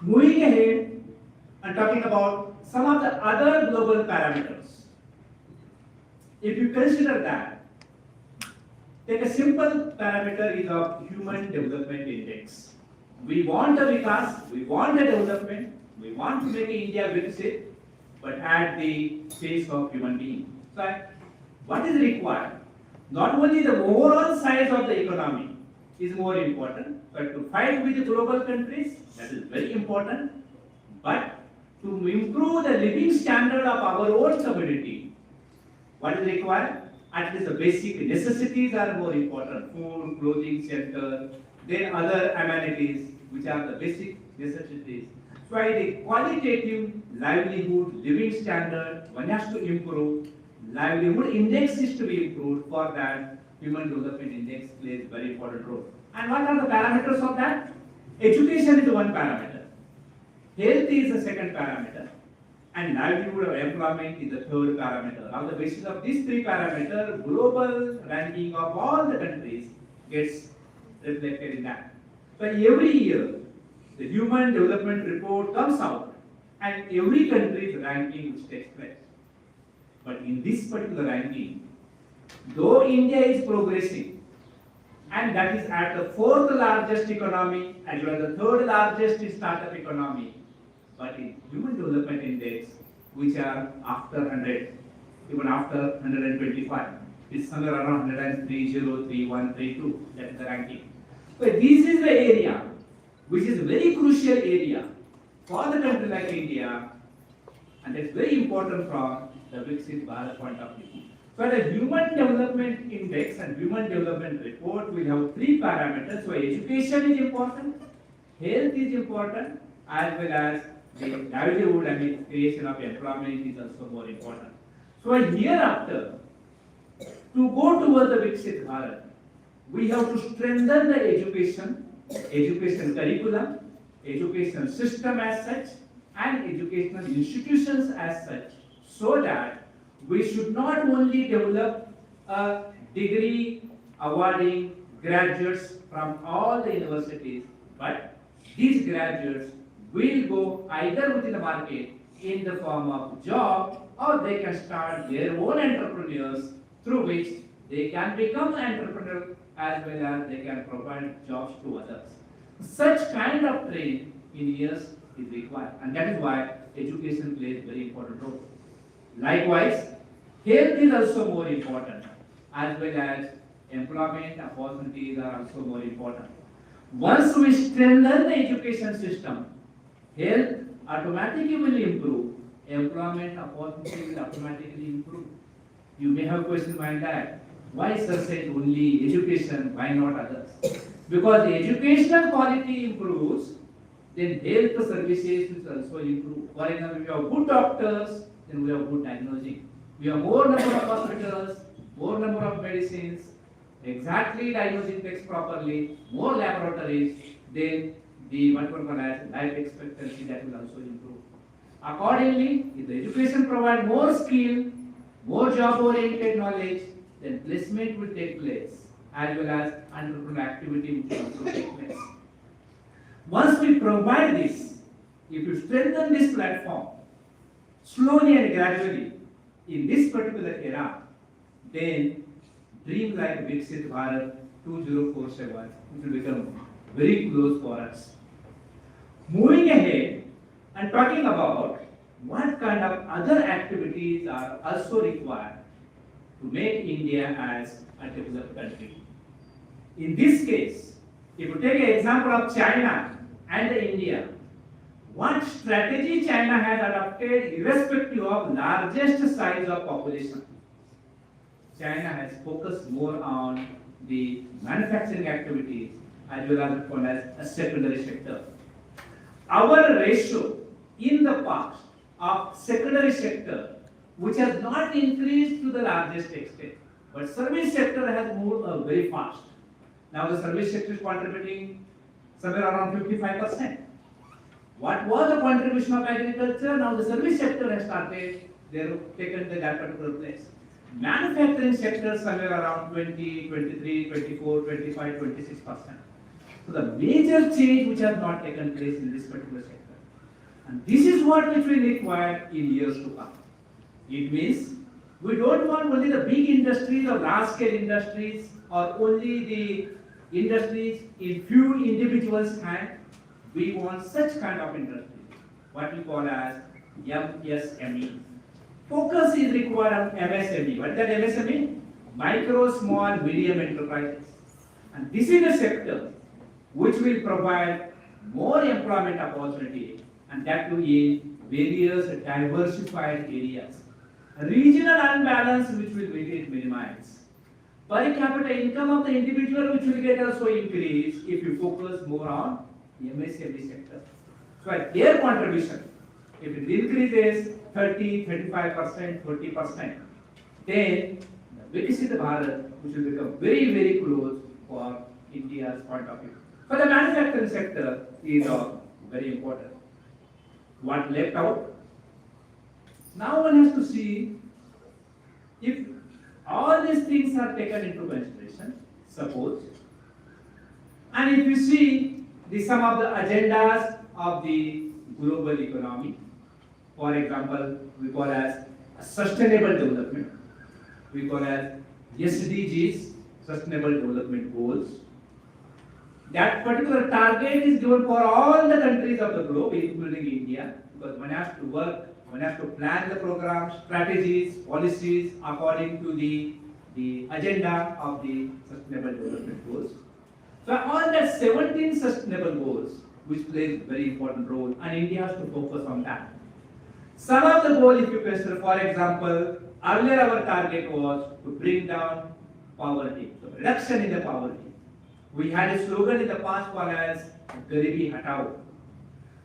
Moving ahead and talking about some of the other global parameters. If you consider that, take a simple parameter is of Human Development Index. We want a Vikas, we want a development, we want to make India Viksit, but at the pace of human being. So, what is required? Not only the overall size of the economy is more important, but to fight with the global countries, that is very important, but to improve the living standard of our own community, what is required? At least the basic necessities are more important, food, clothing, shelter, then other amenities, which are the basic necessities. So the qualitative livelihood, living standard, one has to improve. Livelihood index is to be improved. For that, Human Development Index plays very important role. And what are the parameters of that? Education is one parameter. Health is the second parameter. And livelihood or employment is the third parameter. On the basis of these three parameters, global ranking of all the countries gets reflected in that. So every year, the Human Development Report comes out, and every country's ranking which takes place. But in this particular ranking, though India is progressing, and that is at the fourth largest economy, as well as the third largest startup economy, but in Human Development Index, which are after 100, even after 125, is somewhere around 130, 31, 32, that is the ranking. So this is the area which is a very crucial area for the country like India, and it's very important from the Viksit Bharat point of view. So the Human Development Index and Human Development Report will have three parameters. So education is important, health is important, as well as the livelihood and the creation of employment is also more important. So hereafter, to go towards the Viksit Bharat, we have to strengthen the education curriculum, education system as such, and educational institutions as such, so that we should not only develop a degree awarding graduates from all the universities, but these graduates will go either within the market in the form of job, or they can start their own entrepreneurs through which they can become entrepreneur as well as they can provide jobs to others. Such kind of training in years is required, and that is why education plays very important role. Likewise, health is also more important, as well as employment opportunities are also more important. Once we strengthen the education system, health automatically will improve, employment opportunity will automatically improve. You may have questioned my that. Why sir said only education, why not others? Because the educational quality improves, then health services will also improve. For example, if we have good doctors, then we have good diagnosing. We have more number of hospitals, more number of medicines, exactly diagnosing tests properly, more laboratories, then the what we call as life expectancy, that will also improve. Accordingly, if the education provides more skill, more job-oriented knowledge, then placement will take place, as well as entrepreneurial activity will also take place. Once we provide this, if you strengthen this platform, slowly and gradually, in this particular era, then dream like Viksit Bharat 2047 will become very close for us. Moving ahead and talking about what kind of other activities are also required to make India as a developed country. In this case, if you take an example of China and India, what strategy China has adopted irrespective of largest size of population? China has focused more on the manufacturing activities as well as called as a secondary sector. Our ratio in the past of secondary sector, which has not increased to the largest extent, but service sector has moved very fast. Now the service sector is contributing somewhere around 55%. What was the contribution of agriculture? Now the service sector has started, they have taken that particular place. manufacturing sector somewhere around 20, 23, 24, 25, 26%. So the major change which has not taken place in this particular sector. And this is what which will require in years to come. It means we don't want only the big industries or large scale industries or only the industries in few individuals' hands. We want such kind of industries, what we call as MSME. Focus is required on MSME. What is that MSME? Micro, small, medium enterprises. And this is a sector which will provide more employment opportunity, and that too in various diversified areas. Regional unbalance which will get minimized. Per capita income of the individual which will get also increase if you focus more on the MSME sector. So at their contribution, if it increases 30, 35%, 40%, then the Viksit Bharat, which will become very, very close for India's point of view. For the manufacturing sector is very important. What left out? Now one has to see if all these things are taken into consideration, suppose, and if you see some of the agendas of the global economy, for example, we call as sustainable development, we call as SDGs, sustainable development goals. That particular target is given for all the countries of the globe, including India, because one has to work, one has to plan the programs, strategies, policies according to the agenda of the sustainable development goals. So all the 17 sustainable goals, which plays a very important role, and India has to focus on that. Some of the goals, if you consider, for example, earlier our target was to bring down poverty, so reduction in the poverty. We had a slogan in the past called as Garibi Hatao.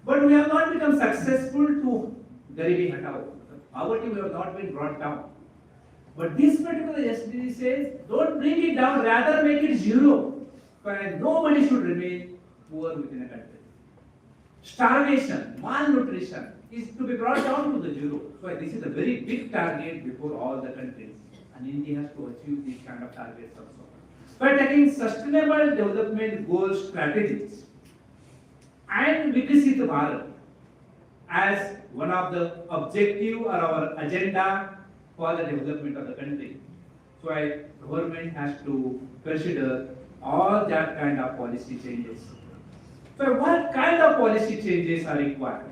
But we have not become successful to Garibi Hatao. Poverty we have not been brought down. But this particular SDG says, don't bring it down, rather make it zero. Because nobody should remain poor within a country. Starvation, malnutrition is to be brought down to the zero. So this is a very big target before all the countries. And India has to achieve these kind of targets also. By taking sustainable development goal strategies and Viksit Bharat as one of the objective or our agenda for the development of the country. So government has to consider all that kind of policy changes. So what kind of policy changes are required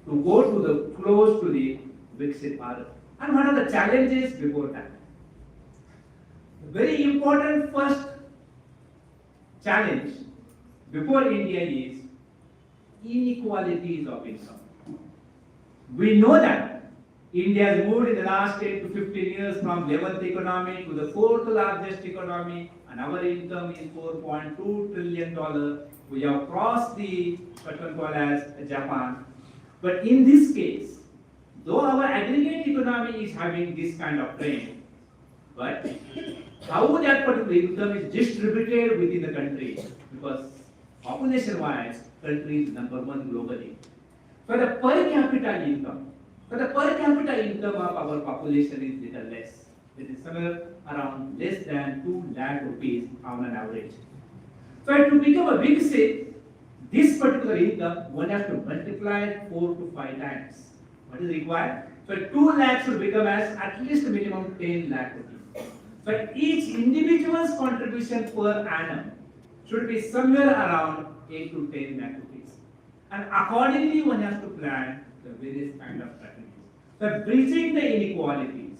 to go to the close to the Viksit Bharat? And what are the challenges before that? Very important first challenge before India is inequalities of income. We know that India has moved in the last 10 to 15 years from 11th economy to the 4th largest economy, and our income is $4.2 trillion. We have crossed the what we call as Japan. But in this case, though our aggregate economy is having this kind of trend, but how that particular income is distributed within the country, because population-wise, country is number one globally. For the per capita income, of our population is little less. It is somewhere around less than 2 lakh rupees on an average. So to become a big state, this particular income, one has to multiply it 4 to 5 times. What is required? So 2 lakhs should become as at least minimum 10 lakh rupees. So each individual's contribution per annum should be somewhere around 8 to 10 lakh rupees. And accordingly, one has to plan the various kind of strategies. So bridging the inequalities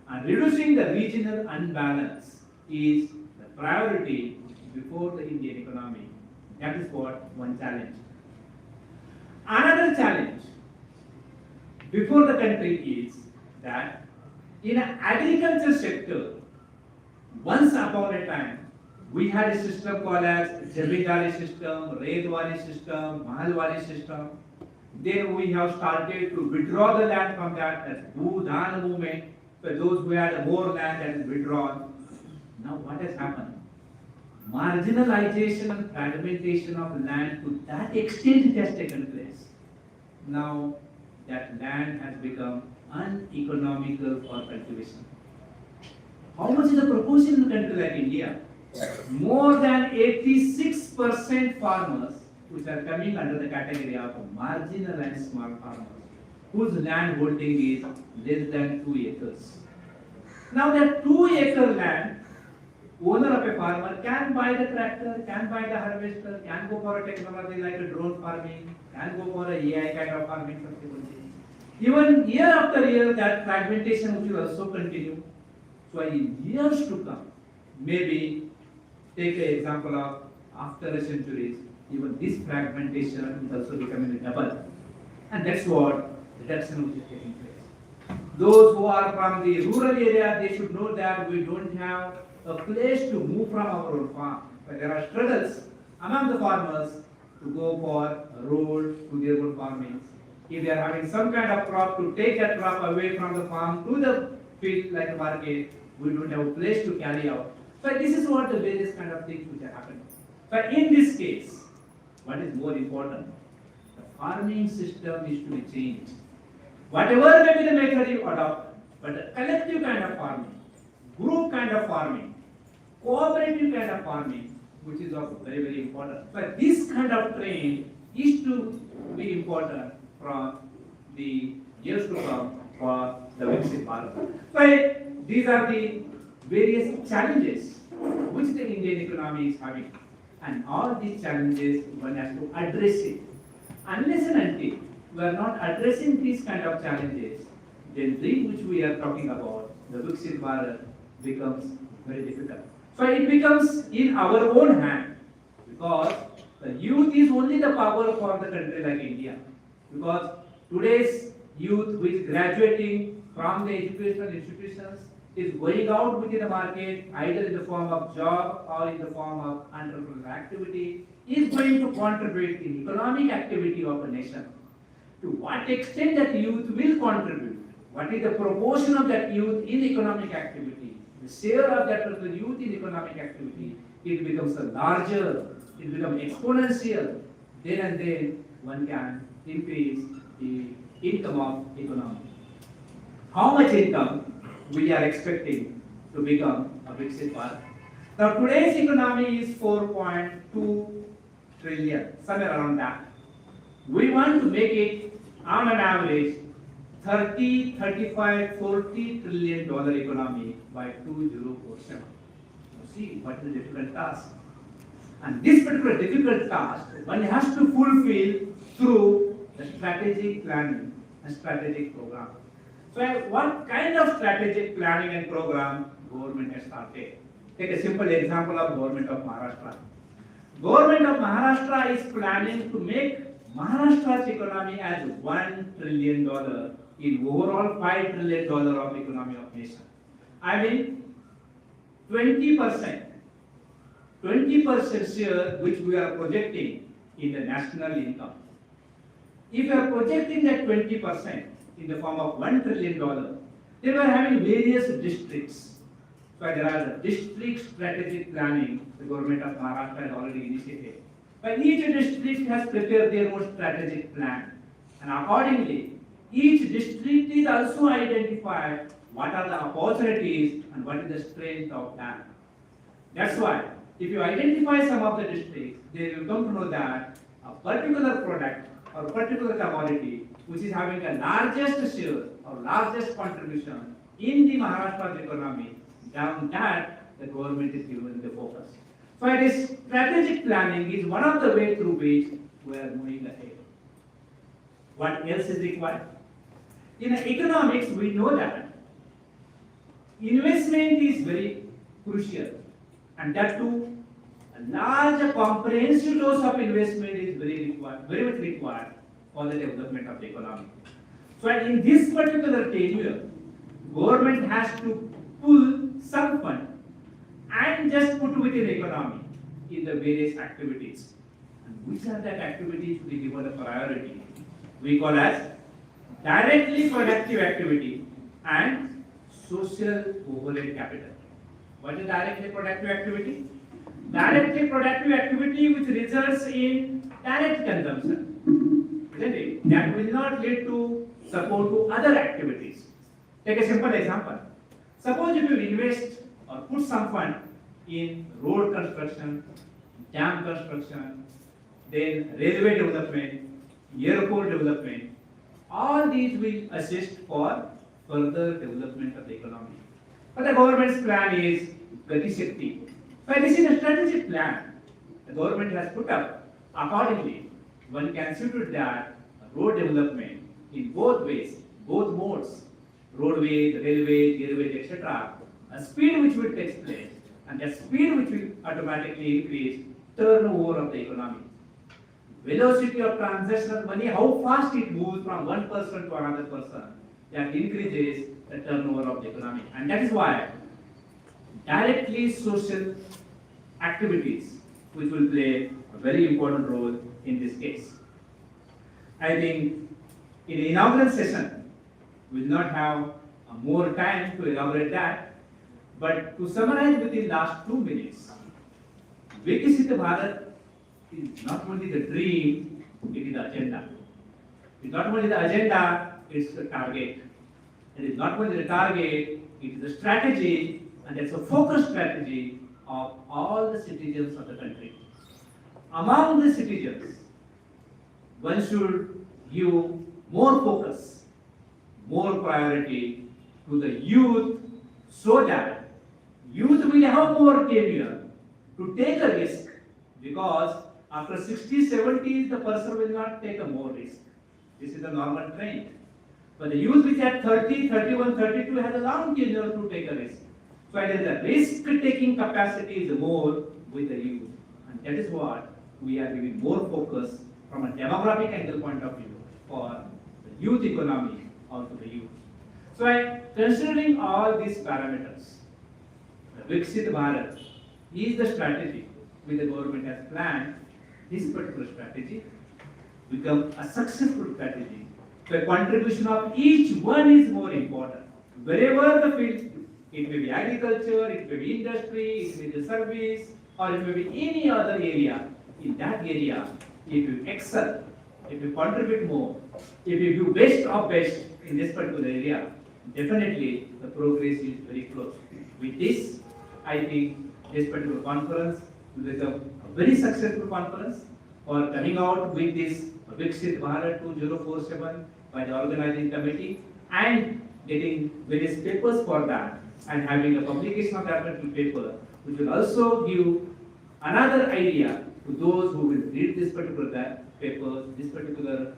and reducing the regional unbalance is the priority before the Indian economy. That is what one challenge. Another challenge before the country is that in an agriculture sector, once upon a time, we had a system called as Zamindari system, Redwari system, Mahalwari system. Then we have started to withdraw the land from that as Bhudan movement. So those who had more land and withdrawn. Now what has happened? Marginalization and fragmentation of land to that extent it has taken place. Now that land has become uneconomical for cultivation. How much is the proportion in a country like India? More than 86% farmers which are coming under the category of marginal and small farmers, whose land holding is less than 2 acres. Now that 2-acre land, owner of a farmer can buy the tractor, can buy the harvester, can go for a technology like a drone farming, can go for a AI kind of farming subsequently. Even year after year, that fragmentation will also continue. So in years to come, maybe take an example of after a centuries, even this fragmentation is also becoming double. And that's what reduction which is taking place. Those who are from the rural area, they should know that we don't have a place to move from our own farm. But there are struggles among the farmers to go for a road to their own farming. If they are having some kind of crop, to take that crop away from the farm to the field like a market, we don't have a place to carry out. But this is what the various kind of things which are happening. But in this case, what is more important? The farming system is to be changed. Whatever may be the method you adopt, but the collective kind of farming, group kind of farming, cooperative kind of farming, which is also very, very important. But this kind of trend is to be important from the years to come for the Viksit Bharat. But these are the various challenges which the Indian economy is having. And all these challenges, one has to address it. Unless and until we are not addressing these kind of challenges, then dream which we are talking about, the Viksit Bharat, becomes very difficult. So it becomes in our own hand, because the youth is only the power for the country like India. Because today's youth who is graduating from the educational institutions is going out within the market, either in the form of job or in the form of entrepreneurial activity, is going to contribute in economic activity of a nation. To what extent that youth will contribute? What is the proportion of that youth in economic activity? The share of that of the youth in economic activity, it becomes a larger, it becomes exponential. Then and then one can increase the income of economy. How much income we are expecting to become a Viksit Bharat? Now today's economy is 4.2 trillion, somewhere around that. We want to make it on an average 30, 35, 40 trillion dollar economy by 2047. See what is the difficult task. And this particular difficult task one has to fulfill through the strategic planning and strategic program. So what kind of strategic planning and program government has started? Take a simple example of government of Maharashtra. Government of Maharashtra is planning to make Maharashtra's economy as $1 trillion in overall $5 trillion of economy of nation. I mean 20% share which we are projecting in the national income. If you are projecting that 20% in the form of $1 trillion, they were having various districts. So there are the district strategic planning the government of Maharashtra has already initiated. But each district has prepared their own strategic plan. And accordingly, each district is also identified what are the opportunities and what is the strength of that. That's why, if you identify some of the districts, they will come to know that a particular product or particular commodity which is having a largest share or largest contribution in the Maharashtra's economy, down that the government is given the focus. So this strategic planning is one of the ways through which we are moving ahead. What else is required? In economics, we know that investment is very crucial, and that too, a large comprehensive dose of investment is very much required for the development of the economy. So in this particular tenure, government has to pull some fund and just put within the economy in the various activities. And which are that activities to be given a priority? We call as directly productive activity and social overhead capital. What is directly productive activity? Directly productive activity which results in direct consumption, isn't it? That will not lead to support to other activities. Take a simple example. Suppose if you invest or put some fund in road construction, dam construction, then railway development, airport development. All these will assist for further development of the economy. But the government's plan is Gati Shakti. But this is a strategic plan the government has put up. Accordingly, one can consider that road development in both ways, both modes, roadways, railways, airways, etc., a speed which will take place, and that speed which will automatically increase turnover of the economy. Velocity of transaction of money, how fast it moves from one person to another person, that increases the turnover of the economy. And that is why directly social activities which will play a very important role in this case. I think in the inaugural session, we will not have more time to elaborate that, but to summarize within last 2 minutes, Viksit Bharat is not only the dream, it is the agenda. It is not only the agenda, it is the target. It is not only the target, it is the strategy, and it's a focused strategy of all the citizens of the country. Among the citizens, one should give more focus, more priority to the youth, so that youth will have more tenure to take a risk, because after 60, 70, the person will not take a more risk. This is the normal trend. But the youth which at 30, 31, 32 has a long tenure to take a risk. So the risk-taking capacity is more with the youth. And that is what we are giving more focus from a demographic angle point of view for the youth economy, also the youth. So considering all these parameters, the Viksit Bharat is the strategy which the government has planned. This particular strategy become a successful strategy. So a contribution of each one is more important. Wherever the field, it may be agriculture, it may be industry, it may be service, or it may be any other area. In that area, if you excel, if you contribute more, if you do best of best in this particular area, definitely the progress is very close. With this, I think this particular conference will become a very successful conference for coming out with this Viksit Bharat 2047 by the organizing committee and getting various papers for that and having a publication of that particular paper, which will also give another idea to those who will read this particular paper, this particular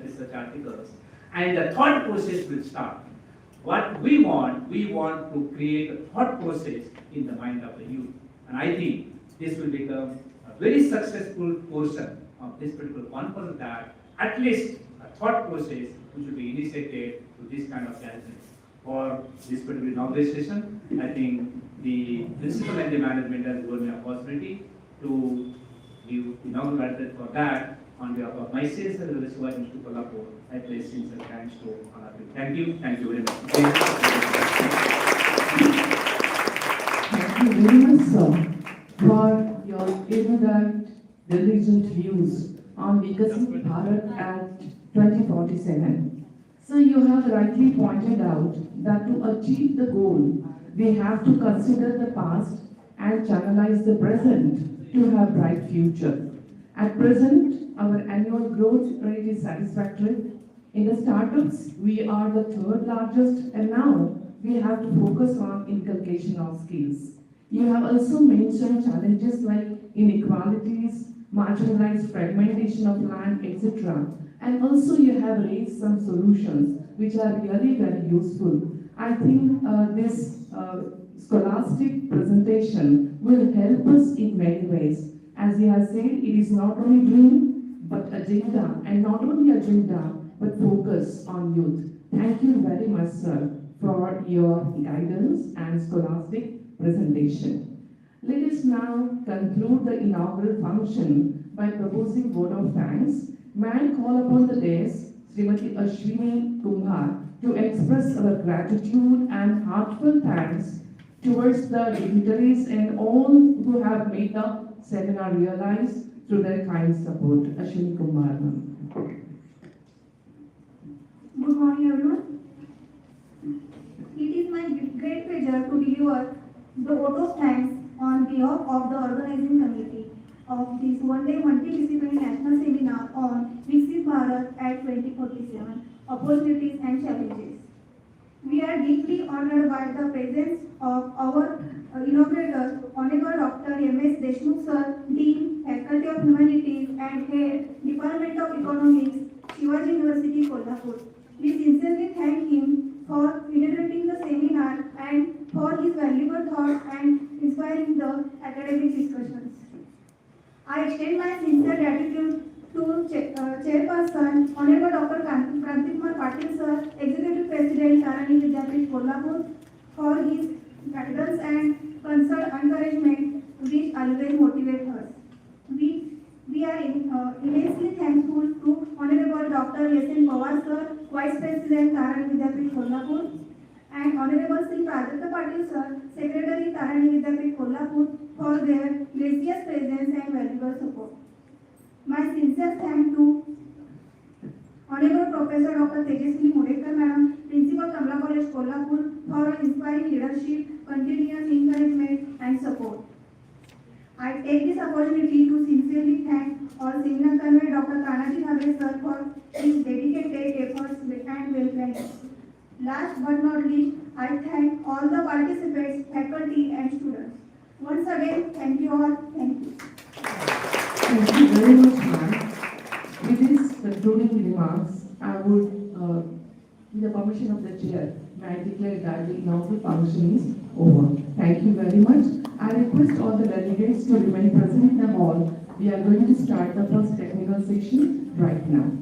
research articles, and the thought process will start. What we want to create a thought process in the mind of the youth. And I think this will become a very successful portion of this particular conference, that at least a thought process which will be initiated to this kind of gatherings. For this particular inauguration, I think the principal and the management has given me an opportunity to give inaugurated for that. On behalf of myself as well as Mr. Kolhapur, I place sincere thanks to all of you. Thank you very much. Thank you very much, sir, for your erudite, diligent views on Viksit Bharat at 2047. So you have rightly pointed out that to achieve the goal, we have to consider the past and channelize the present to have bright future. At present, our annual growth rate is satisfactory. In the startups, we are the third largest, and now we have to focus on inculcation of skills. You have also mentioned challenges like inequalities, marginalized fragmentation of land, etc. And also you have raised some solutions which are really very useful. I think this scholastic presentation will help us in many ways. As he has said, it is not only dream, but agenda, and not only agenda, but focus on youth. Thank you very much, sir, for your guidance and scholastic presentation. Let us now conclude the inaugural function by proposing vote of thanks. May I call upon the dais, Srimati Ashwini Kumar, to express our gratitude and heartfelt thanks towards the dignitaries and all who have made the seminar realize through their kind support. Ashwini Kumar. Good morning, everyone. It is my great pleasure to deliver the vote of thanks on behalf of the organizing committee of this one-day multidisciplinary national seminar on Viksit Bharat at 2047, Opportunities and Challenges. We are deeply honored by the presence of our inaugurator, Honorable Dr. M.S. Deshmukh Sir, Dean, Faculty of Humanities and Head, Department of Economics, Shivaji University, Kolhapur. We sincerely thank him for inaugurating the seminar and for his valuable thoughts and inspiring the academic discussions. I extend my sincere gratitude to Chairperson, Honorable Dr. Kumar Patil Sir, Executive President, Tararani Vidyapeeth, Kolhapur, for his guidance and concern encouragement which always motivate us. We are immensely thankful to Honorable Dr. S.N. Pawar Sir, Vice President, Tararani Vidyapeeth, Kolhapur, and Honorable Sri Prajakta Patil Sir, Secretary, Tararani Vidyapeeth, Kolhapur, for their gracious presence and valuable support. My sincere thanks to Honorable Professor Dr. Tejaswini Mudekar Madam, Principal Kamala College, Kolhapur, for her inspiring leadership, continuous encouragement and support. I take this opportunity to sincerely thank all seminar convener Dr. Tararani Vidyapeeth Sir for his dedicated efforts and well-planned. Last but not least, I thank all the participants, faculty and students. Once again, thank you all. Thank you. Thank you very much, ma'am. With these concluding remarks, I would, with the permission of the chair, may I declare that the inaugural function is over. Thank you very much. I request all the delegates to remain present in the hall. We are going to start the first technical session right now.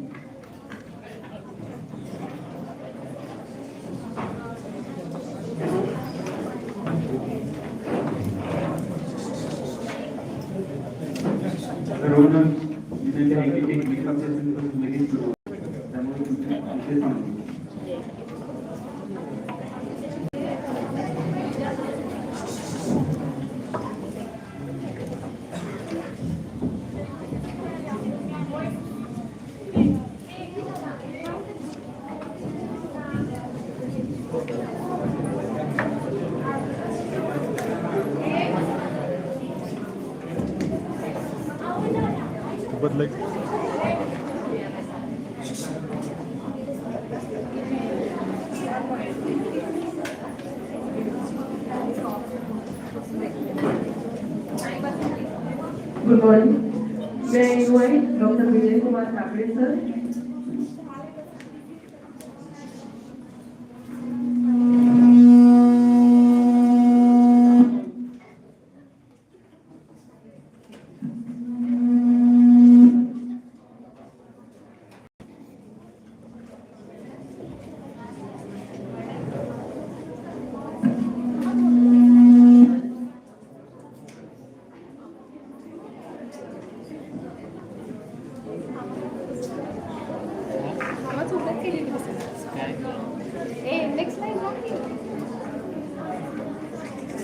But like Good morning. May I invite Dr. Kumar Patil Sir.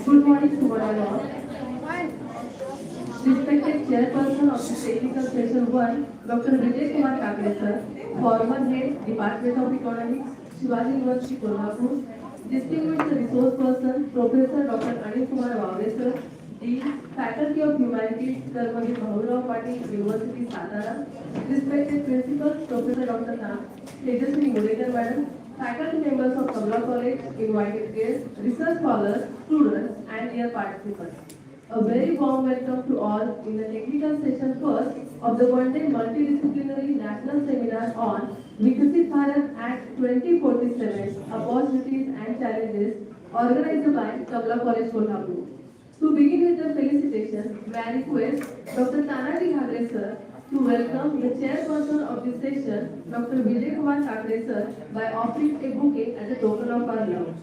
Good morning to one all. Respected Chairperson of the Technical Session 1, Dr. Kumar Patil Sir, former Head, Department of Economics, Shivaji University, Kolhapur, distinguished resource person, Professor Dr. Kumar Sir, Dean, Faculty of Humanities, Bharat, University, Satara, respected Principal, Professor Dr. Tejaswini Mudekar Madam, faculty members of Kamala College, invited guests, research scholars, students, and their participants. A very warm welcome to all in the technical session first of the one-day multidisciplinary national seminar on Viksit Bharat at 2047, Opportunities and Challenges, organized by Kamala College, Kolhapur. To begin with the felicitation, may I request Dr. Tararani Vidyapeeth Sir to welcome the chairperson of this session, Dr. Kumar Patil Sir, by offering a bouquet as a token of our love.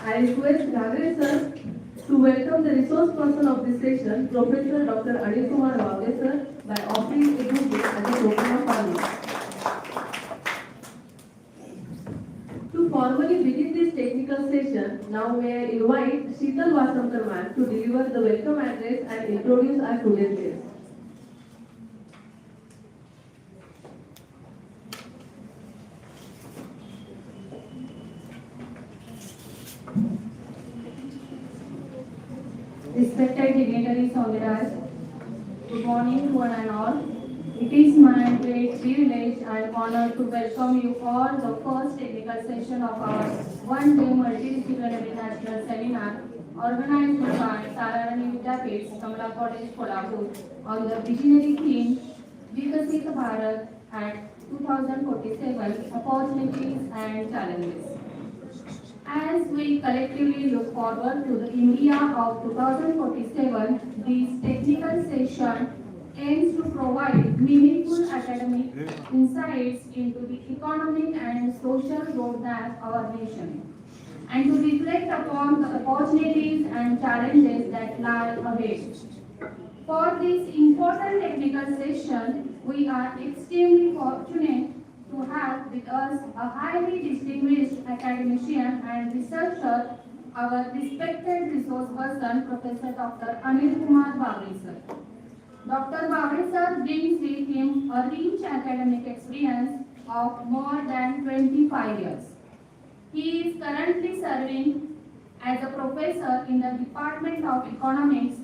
I request Vidyapeeth Sir to welcome the resource person of this session, Professor Dr. Kumar Sir, by offering a bouquet as a token of our love. To formally begin this technical session, now may I invite Sheetal Vasamkar ma'am to deliver the welcome address and introduce our today's guests. respected dignitaries on the dais, good morning to one and all. It is my great privilege and honor to welcome you all the first technical session of our one-day multidisciplinary national seminar organized by Tararani Vidyapeeth, Kamala College, Kolhapur on the visionary theme Viksit Bharat at 2047 Opportunities and Challenges. As we collectively look forward to the India of 2047, this technical session aims to provide meaningful academic insights into the economic and social roadmap of our nation, and to reflect upon the opportunities and challenges that lie ahead. For this important technical session, we are extremely fortunate to have with us a highly distinguished academician and researcher, our respected resource person, Professor Dr. Anil Kumar Bhavre sir. Dr. Bhavre sir brings with him a rich academic experience of more than 25 years. He is currently serving as a professor in the Department of Economics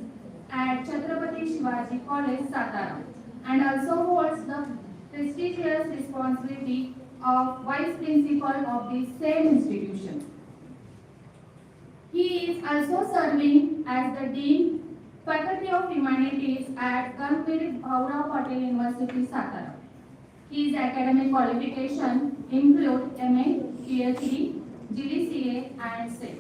at Chhatrapati Shivaji College, Satara, and also holds the prestigious responsibility of Vice Principal of the same institution. He is also serving as the Dean, Faculty of Humanities at Bharat Patel University, Satara. His academic qualifications include MA, PhD, GDCA, and SET.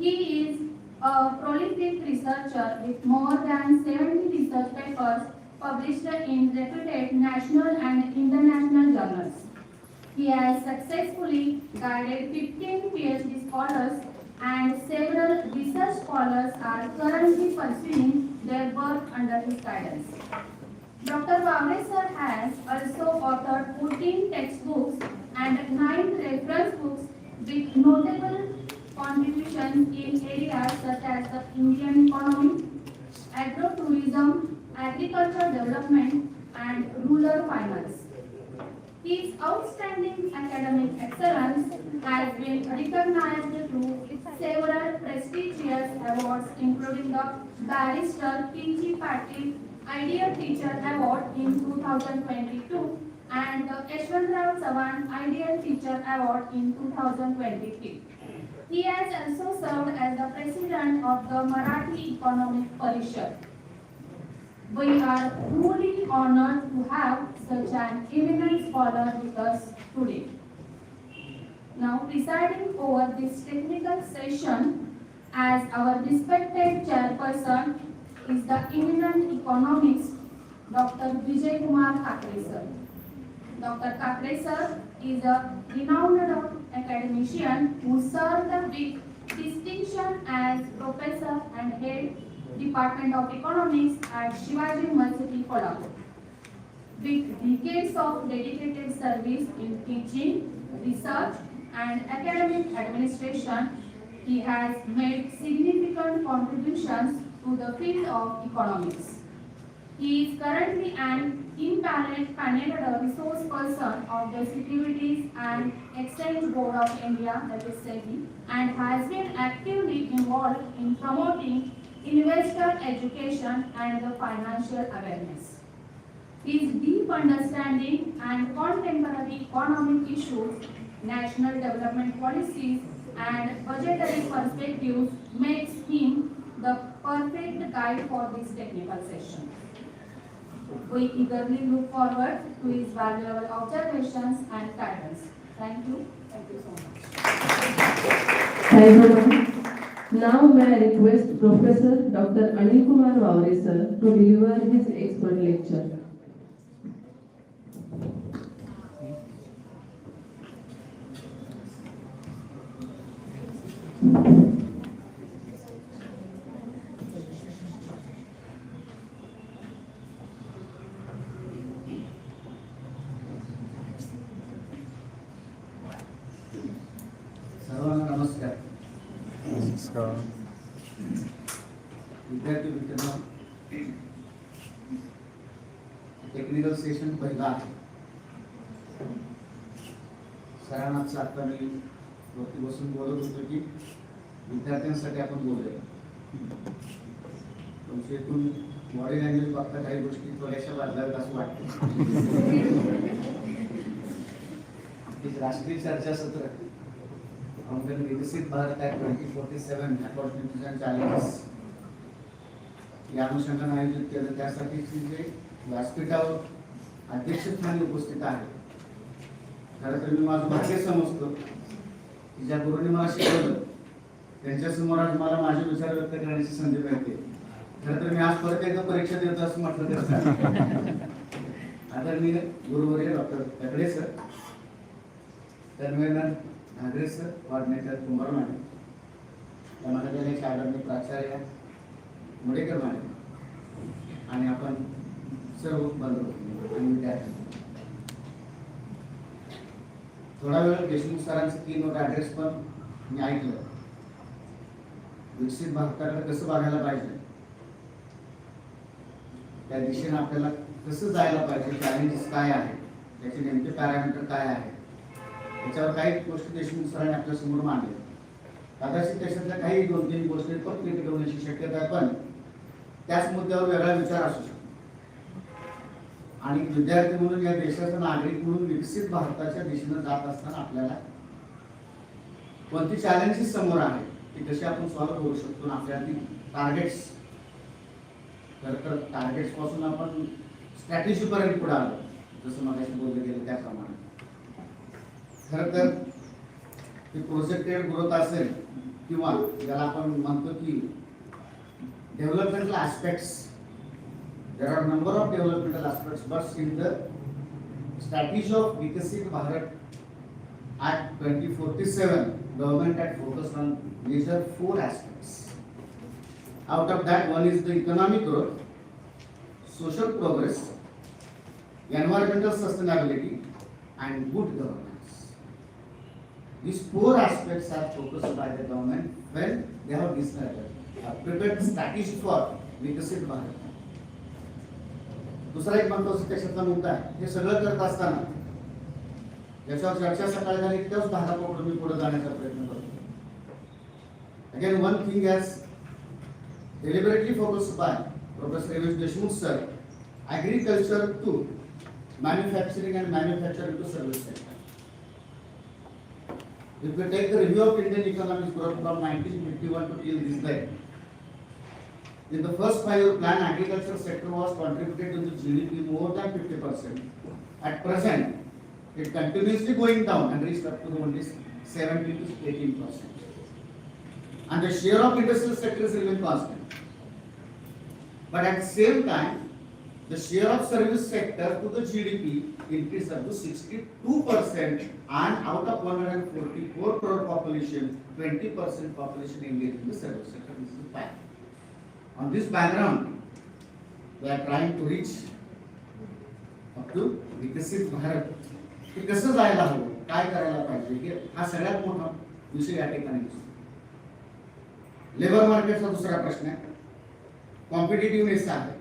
He is a prolific researcher with more than 70 research papers published in reputed national and international journals. He has successfully guided 15 PhD scholars, and several research scholars are currently pursuing their work under his guidance. Dr. Bhavre sir has also authored 14 textbooks and 9 reference books with notable contributions in areas such as the Indian economy, agro-tourism, agricultural development, and rural finance. His outstanding academic excellence has been recognized through several prestigious awards, including the Barrister P.G. Patil Ideal Teacher Award in 2022 and the Yashwantrao Chavan Ideal Teacher Award in 2023. He has also served as the President of the Marathi Economic Parishad. We are truly honored to have such an eminent scholar with us today. Now, presiding over this technical session as our respected chairperson is the eminent economist, Dr. Vijay Kumar Kakre sir. Dr. Kakre sir is a renowned academician who served with distinction as professor and head Department of Economics at Shivaji University, Kolhapur. With decades of dedicated service in teaching, research, and academic administration, he has made significant contributions to the field of economics. He is currently an impaneled resource person of the Securities and Exchange Board of India, that is SEBI, and has been actively involved in promoting investor education and the financial awareness. His deep understanding and contemporary economic issues, national development policies, and budgetary perspectives makes him the perfect guide for this technical session. We eagerly look forward to his valuable observations and guidance. Thank you. Thank you so much. Thank you, ma'am. Now may I request Professor Dr. Anil Kumar Bhavre sir to deliver his expert lecture. सर्वांना नमस्कार. नमस्कार. विद्यार्थी मित्रांनो, technical session पहिला आहे. सरांनाच आता मी वरती बसून बोलत होतो की विद्यार्थ्यांसाठी आपण बोलूया. तुमच्यातून बॉडी लँग्वेज बघता काही गोष्टी थोड्याशा बदलाव्यात असं वाटतं. राष्ट्रीय चर्चासत्र आपण विकसित Bharat act 2047 opportunities and challenges या अनुषंगाने आयोजित केलं. त्यासाठी जे व्यासपीठावर अध्यक्षस्थानी उपस्थित आहे, खरं तर मी माझं भाग्य समजतो की ज्या गुरुंनी मला शिकवलं त्यांच्यासमोर आज मला माझे विचार व्यक्त करण्याची संधी मिळते. खरं तर मी आज परत एकदा परीक्षा देतो असं म्हटलं तर चालेल. आदरणीय गुरुवर्य doctor तगडे sir, तन्मयनाथ Nagare sir, coordinator कुंभार मॅडम, त्या महाविद्यालयाचे आदरणीय प्राचार्य मुडेकर मॅडम आणि आपण सर्व बंधू आणि विद्यार्थी, थोडा वेळ देशमुख सरांचं कीनोट ॲड्रेस पण मी ऐकलं. विकसित भारताकडे कसं बघायला पाहिजे, त्या दिशेने आपल्याला कसं जायला पाहिजे, चॅलेंजेस काय आहे, त्याचे नेमके पॅरामीटर काय आहे, त्याच्यावर काही गोष्टी देशमुख सरांनी आपल्या समोर मांडल्या. कदाचित त्याच्यातल्या काही 2-3 गोष्टी पण क्रिटिक होण्याची शक्यता आहे, पण त्याच मुद्द्यावर वेगळा विचार असू शकतो. आणि विद्यार्थी म्हणून या देशाचा नागरिक म्हणून विकसित भारताच्या दिशेने जात असताना आपल्याला कोणती चॅलेंजेस समोर आहे ती कशी आपण सॉल्व्ह करू शकतो. आपल्या टार्गेट्स, तर टार्गेट्स पासून आपण स्ट्रॅटेजी पर्यंत पुढे आलो, जसं मगाशी बोलले गेलं त्याप्रमाणे. खरं तर ती प्रोजेक्टेड ग्रोथ असेल किंवा ज्याला आपण म्हणतो की developmental aspects, there are number of developmental aspects, but in the strategy of Viksit Bharat Act 2047, government had focused on major 4 aspects. Out of that, one is the economic growth, social progress, environmental sustainability, and good governance. These 4 aspects are focused by the government when they have prepared strategy for Viksit Bharat. दुसरा एक महत्वाचा त्याच्यातला मुद्दा आहे, हे सगळं करत असताना याच्यावर चर्चा सकाळी झाली की त्याच धागा पकडून मी पुढे जाण्याचा प्रयत्न करतो. Again one thing has deliberately focused by Professor Deshmukh sir, agriculture to manufacturing and manufacturing to service sector. If we take the review of Indian economic growth from 1951 to till this day, in the first 5-year plan, agriculture sector was contributed to the GDP more than 50%. At present, it continuously going down and reached up to only 17 to 18%. And the share of industrial sectors remain constant. But at the same time, the share of service sector to the GDP increased up to 62%, and out of 144 crore population, 20% population engaged in the service sector. This is a fact. On this background, we are trying to reach up to विकसित भारत. हे कसं जायला हवं, काय करायला पाहिजे, हा सगळ्यात मोठा विषय या ठिकाणी दिसतो. लेबर मार्केटचा दुसरा प्रश्न आहे, कॉम्पिटिटिव्हनेस आहे,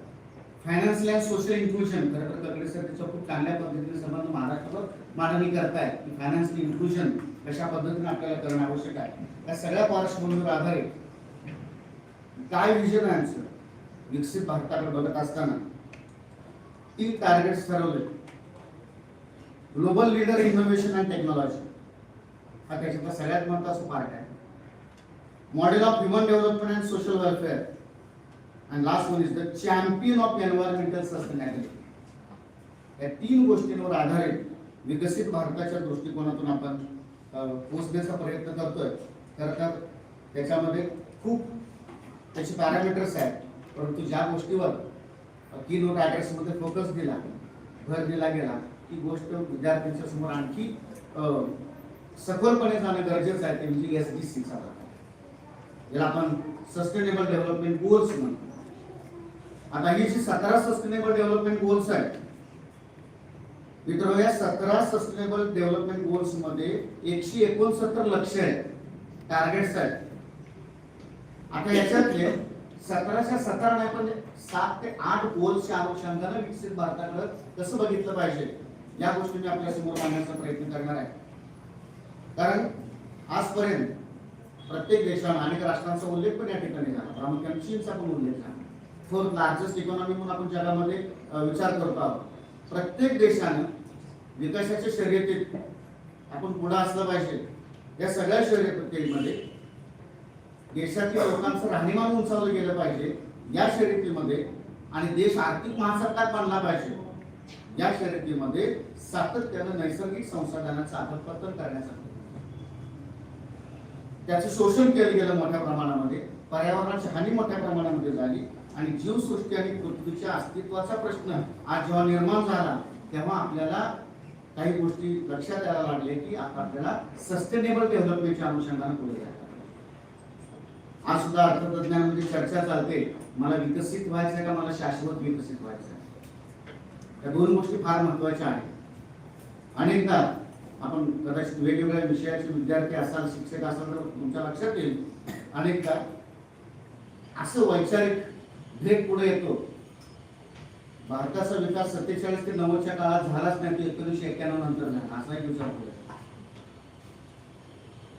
फायनान्शियल अँड सोशल इन्क्लुजन. खरं तर तगडे सर त्याचा खूप चांगल्या पद्धतीने संबंध महाराष्ट्रावर मांडणी करतायत की फायनान्शियल इन्क्लुजन कशा पद्धतीने आपल्याला करणं आवश्यक आहे. या सगळ्या पार्श्वभूमीवर आधारित काय विजन आहे आमचं विकसित भारताकडे बघत असताना 3 टार्गेट्स ठरवले. Global leader innovation and technology हा त्याच्यातला सगळ्यात महत्त्वाचा पार्ट आहे. Model of human development and social welfare, and last one is the champion of environmental sustainability. या 3 गोष्टींवर आधारित विकसित भारताच्या दृष्टिकोनातून आपण पोहोचण्याचा प्रयत्न करतोय. खरं तर त्याच्यामध्ये खूप त्याचे पॅरामीटर्स आहेत, परंतु ज्या गोष्टीवर कीनोट ॲड्रेसमध्ये फोकस दिला, भर दिला गेला, ती गोष्ट विद्यार्थ्यांच्या समोर आणखी सखोलपणे जाणं गरजेचं आहे. ते म्हणजे SDC चा, ज्याला आपण सस्टेनेबल डेव्हलपमेंट गोल्स म्हणतो. आता ही जी 17 सस्टेनेबल डेव्हलपमेंट गोल्स आहेत मित्रांनो, या 17 सस्टेनेबल डेव्हलपमेंट गोल्स मध्ये 169 लक्ष्य आहेत, टार्गेट्स आहेत. आता याच्यातले 17च्या 17 नाही पण 7 ते 8 गोल्सच्या अनुषंगाने विकसित भारताकडे कसं बघितलं पाहिजे या गोष्टी मी आपल्या समोर मांडण्याचा प्रयत्न करणार आहे. कारण आजपर्यंत प्रत्येक देशाने अनेक राष्ट्रांचा उल्लेख पण या ठिकाणी झाला, प्रामुख्याने चीनचा पण उल्लेख झाला. फोर्थ लार्जेस्ट इकॉनॉमी म्हणून आपण जगामध्ये विचार करतो आहोत. प्रत्येक देशानं विकासाच्या शर्यतीत आपण पुढे असलं पाहिजे. या सगळ्या शर्यतीमध्ये देशातील लोकांचं राहणीमान उंचावलं गेलं पाहिजे या शर्यतीमध्ये, आणि देश आर्थिक महासत्ताक बनला पाहिजे या शर्यतीमध्ये सातत्यानं नैसर्गिक संसाधनांचं अधःपतन करण्यासाठी त्याचं शोषण केलं गेलं मोठ्या प्रमाणामध्ये, पर्यावरणाची हानी मोठ्या प्रमाणामध्ये झाली, आणि जीवसृष्टी आणि पृथ्वीच्या अस्तित्वाचा प्रश्न आज जेव्हा निर्माण झाला तेव्हा आपल्याला काही गोष्टी लक्षात यायला लागले की आता आपल्याला सस्टेनेबल डेव्हलपमेंटच्या अनुषंगाने पुढे जायचं. आज सुद्धा अर्थतज्ञांमध्ये चर्चा चालते, मला विकसित व्हायचं का मला शाश्वत विकसित व्हायचं. या दोन गोष्टी फार महत्वाच्या आहेत. अनेकदा आपण कदाचित वेगवेगळ्या विषयाचे विद्यार्थी असाल, शिक्षक असाल तर तुमच्या लक्षात येईल, अनेकदा असं वैचारिक ब्रेक पुढे येतो, भारताचा विकास 47 ते 90च्या काळात झालाच नाही, 1991 नंतर झाला, असा एक विचार पुढे.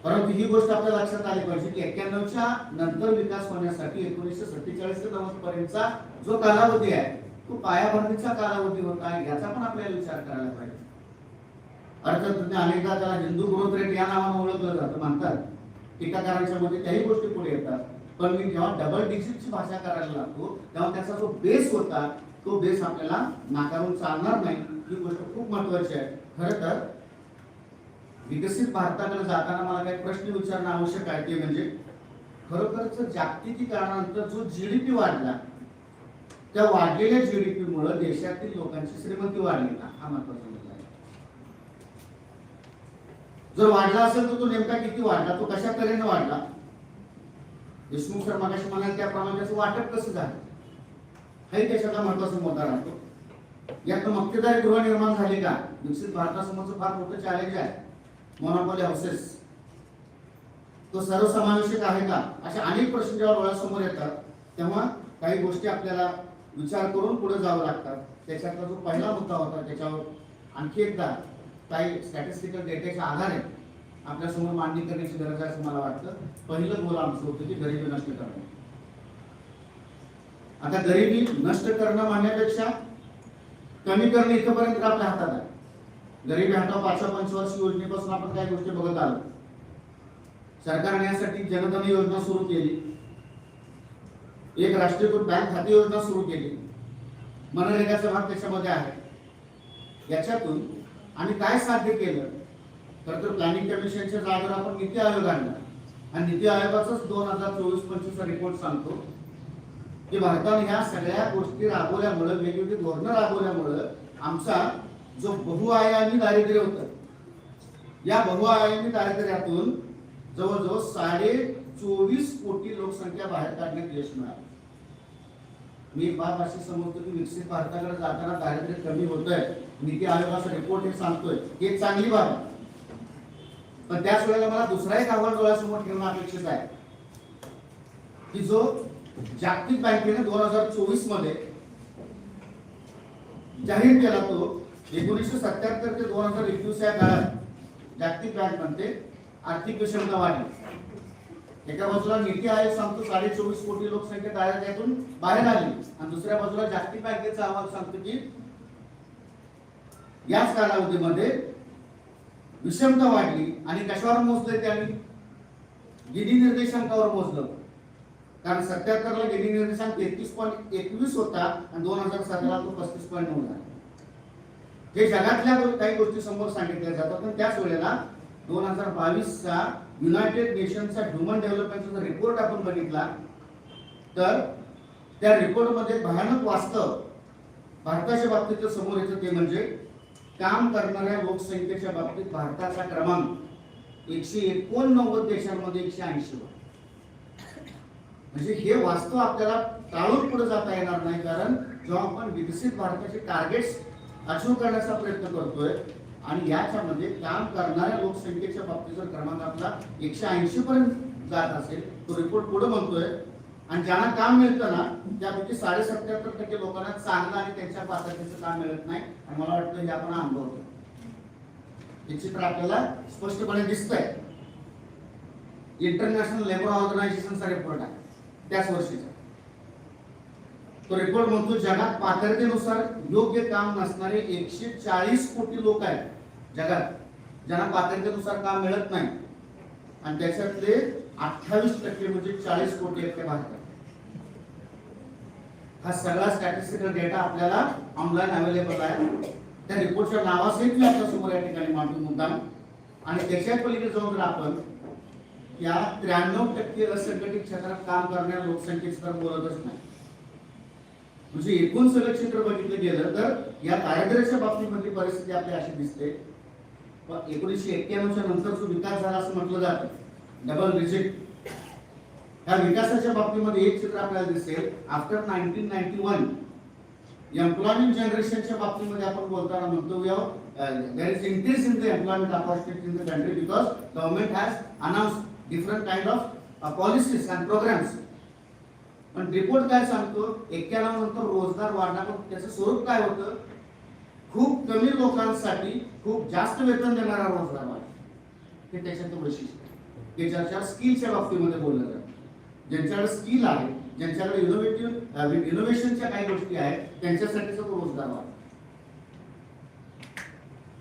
परंतु ही गोष्ट आपल्या लक्षात आली पाहिजे की 91च्या नंतर विकास होण्यासाठी 1947 ते 90 पर्यंतचा जो कालावधी आहे तो पायाभरणीचा कालावधी होता, याचा पण आपल्याला विचार करायला पाहिजे. अर्थतज्ञ अनेकदा त्याला हिंदू ग्रोथ रेट या नावाने ओळखलं जातं, म्हणतात. टीकाकारांच्या मध्ये काही गोष्टी पुढे येतात, पण मी जेव्हा डबल डिजिटची भाषा करायला लागतो तेव्हा त्याचा जो बेस होता तो बेस आपल्याला नाकारून चालणार नाही. ही गोष्ट खूप महत्वाची आहे. खरं तर विकसित भारताकडे जाताना मला काही प्रश्न विचारणं आवश्यक आहे, ते म्हणजे खरोखरच जागतिकीकरणानंतर जो जीडीपी वाढला त्या वाढलेल्या जीडीपी मुळे देशातील लोकांची श्रीमंती वाढली का, हा महत्वाचा मुद्दा आहे. जर वाढला असेल तर तो नेमका किती वाढला, तो कशा तऱ्हेने वाढला. देशमुख सर मगाशी म्हणाले त्याप्रमाणे त्याचं वाटप कसं झालं, हाही देशाचा महत्वाचा मुद्दा राहतो. यात मक्तेदारी गृहनिर्माण झाली का, विकसित भारतासमोरचं फार मोठं चॅलेंज आहे. मोनोपॉली हाऊसेस तो सर्वसमावेशक आहे का, अशा अनेक प्रश्न जेव्हा डोळ्यासमोर येतात तेव्हा काही गोष्टी आपल्याला विचार करून पुढे जावं लागतात. त्याच्यातला जो पहिला मुद्दा होता त्याच्यावर आणखी एकदा काही स्टॅटिस्टिकल डेटाच्या आधारे आपल्या समोर मांडणी करण्याची गरज आहे असं मला वाटतं. पहिलं गोल आमचं होतं की गरिबी नष्ट करणं. आता गरिबी नष्ट करणं म्हणण्यापेक्षा कमी करणं इथपर्यंत आपल्या हातात आहे. गरिबी हटाव 5व्या पंचवार्षिक योजनेपासून आपण काही गोष्टी बघत आलो. सरकारने यासाठी जनधन योजना सुरू केली, एक राष्ट्रीयकृत बँक खाते योजना सुरू केली, मनरेगाचा भाग त्याच्यामध्ये आहे. याच्यातून आम्ही काय साध्य केलं, तर प्लॅनिंग कमिशनच्या जागेवर आपण नीती आयोग आणला, आणि नीती आयोगाचाच 2024-25 रिपोर्ट सांगतो की भारताने ह्या सगळ्या गोष्टी राबवल्यामुळे, वेगवेगळी धोरणं राबवल्यामुळे आमचा जो बहुआयामी दारिद्र्य होतं, या बहुआयामी दारिद्र्यातून जवळजवळ 24.5 कोटी लोकसंख्या बाहेर काढण्यात यश मिळालं. मी एक बाब अशी समजतो की विकसित भारताकडे जाताना दारिद्र्य कमी होतंय, नीती आयोगाचा रिपोर्ट हे सांगतोय, ही एक चांगली बाब आहे. पण त्याच वेळेला मला दुसरा एक आव्हान डोळ्यासमोर ठेवणं अपेक्षित आहे की जो जागतिक बँकेने 2024 मध्ये जाहीर केला, तो 1977 ते 2021 या काळात जागतिक बँक म्हणते आर्थिक विषमता वाढली. एका बाजूला नीती आयोग सांगतो 24.5 कोटी लोकसंख्या दारिद्र्यातून बाहेर आली, आणि दुसऱ्या बाजूला जागतिक बँकेचा अहवाल सांगतो की याच कालावधीमध्ये विषमता वाढली. आणि कशावर मोजलंय त्यांनी, गिनी निर्देशांकावर मोजलं. कारण 77 ला गिनी निर्देशांक 33.21 होता आणि 2017 तो 35.9 झाला. हे जगातल्या काही गोष्टी समोर सांगितल्या जातात. पण त्याच वेळेला 2022चा युनायटेड नेशनचा ह्युमन डेव्हलपमेंटचा रिपोर्ट आपण बघितला तर त्या रिपोर्टमध्ये भयानक वास्तव भारताच्या बाबतीत समोर येतं, ते म्हणजे काम करणाऱ्या लोकसंख्येच्या बाबतीत भारताचा क्रमांक 189 देशांमध्ये 180 वर. म्हणजे हे वास्तव आपल्याला टाळून पुढे जाता येणार नाही. कारण जेव्हा आपण विकसित भारताचे टार्गेट्स अचीव करण्याचा प्रयत्न करतोय आणि याच्यामध्ये काम करणाऱ्या लोकसंख्येच्या बाबतीत जर क्रमांक आपला 180 पर्यंत जात असेल, तो रिपोर्ट पुढे म्हणतोय, आणि ज्यांना काम मिळतं ना त्यापैकी 77% लोकांना चांगलं आणि त्यांच्या पात्रतेचं काम मिळत नाही. आणि मला वाटतं हे आपण अनुभवतो. हे चित्र आपल्याला स्पष्टपणे दिसतंय. इंटरनॅशनल लेबर ऑर्गनायझेशनचा रिपोर्ट आहे त्याच वर्षीचा. तो रिपोर्ट म्हणतो जगात पात्रतेनुसार योग्य काम नसणारे 140 कोटी लोक आहेत जगात, ज्यांना पात्रतेनुसार काम मिळत नाही, आणि त्याच्यातले 28% म्हणजे 40 कोटी आहेत भारतात. हा सगळा स्टॅटिस्टिकल डेटा आपल्याला ऑनलाईन अवेलेबल आहे. त्या रिपोर्टच्या नावासहित मी आपल्या समोर या ठिकाणी मांडून मुद्दाम, आणि त्याच्या पलीकडे जाऊन जर आपण या 93% असंघटित क्षेत्रात काम करणाऱ्या लोकसंख्येची तर बोलतच नाही, म्हणजे एकूण सगळं क्षेत्र बघितलं गेलं तर या दारिद्र्याच्या बाबतीमधली परिस्थिती आपली अशी दिसते. 1991च्या नंतर जो विकास झाला असं म्हटलं जातं, डबल डिजिट, या विकासाच्या बाबतीमध्ये एक चित्र आपल्याला दिसेल. आफ्टर 1991 एम्प्लॉयमेंट जनरेशनच्या बाबतीमध्ये आपण बोलताना म्हणतो there is increase in the employment opportunity in the country because government has announced different kind of policies and programmes. पण रिपोर्ट काय सांगतो, 91 नंतर रोजगार वाढला, पण त्याचं स्वरूप काय होतं, खूप कमी लोकांसाठी खूप जास्त वेतन देणारा रोजगार वाढला. हे त्याच्यातलं वैशिष्ट्य की ज्याच्या स्किलच्या बाबतीमध्ये बोललं जातं, ज्यांच्याकडे स्किल आहे, ज्यांच्याकडे इनोव्हेशनच्या काही गोष्टी आहेत, त्यांच्यासाठीचा तो रोजगार वाढला.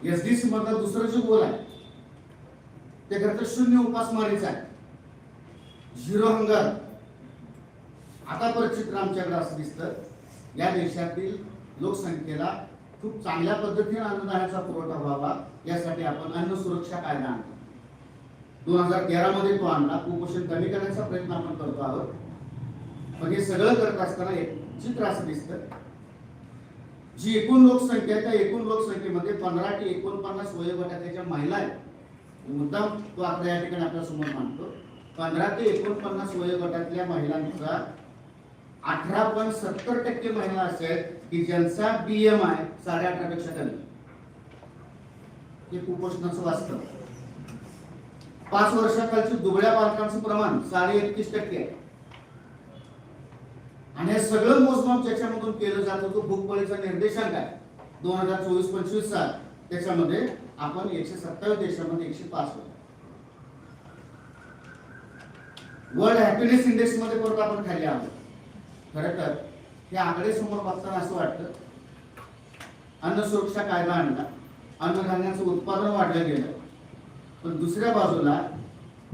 एसडीसी मधलं दुसरं जे गोल आहे ते खरं तर शून्य उपासमारीचं आहे, झिरो हंगर. आता परिचित्र आमच्याकडे असं दिसतं, या देशातील लोकसंख्येला खूप चांगल्या पद्धतीने अन्नधान्याचा पुरवठा व्हावा यासाठी आपण अन्न सुरक्षा कायदा आणतो. 2013 मध्ये तो आणला. कुपोषण कमी करण्याचा प्रयत्न आपण करतो आहोत. पण हे सगळं करत असताना एक चित्र असं दिसतं, जी एकूण लोकसंख्या, त्या एकूण लोकसंख्येमध्ये 15 ते 49 वयोगटाच्या ज्या महिला आहेत, मुद्दाम तो आकडा या ठिकाणी आपल्या समोर मांडतो. 15 ते 49 वयोगटातल्या महिलांचा 18.70% महिला असे आहेत की ज्यांचा BMI 18.5 पेक्षा कमी. हे कुपोषणाचं वास्तव. 5 वर्षाखालच्या दुबळ्या बालकांचं प्रमाण 31.5% आहे. आणि हे सगळं मोजमाप ज्याच्यामधून केलं जात होतं, भूकबळीचा निर्देशांक आहे 2024-25 साल, त्याच्यामध्ये आपण 127 देशामध्ये 105 होतो. वर्ल्ड हॅपीनेस इंडेक्स मध्ये परत आपण खाली आहोत. खरं तर हे आकडे समोर बघताना असं वाटतं, अन्न सुरक्षा कायदा आणला, अन्नधान्याचं उत्पादन वाढलं गेलं, पण दुसऱ्या बाजूला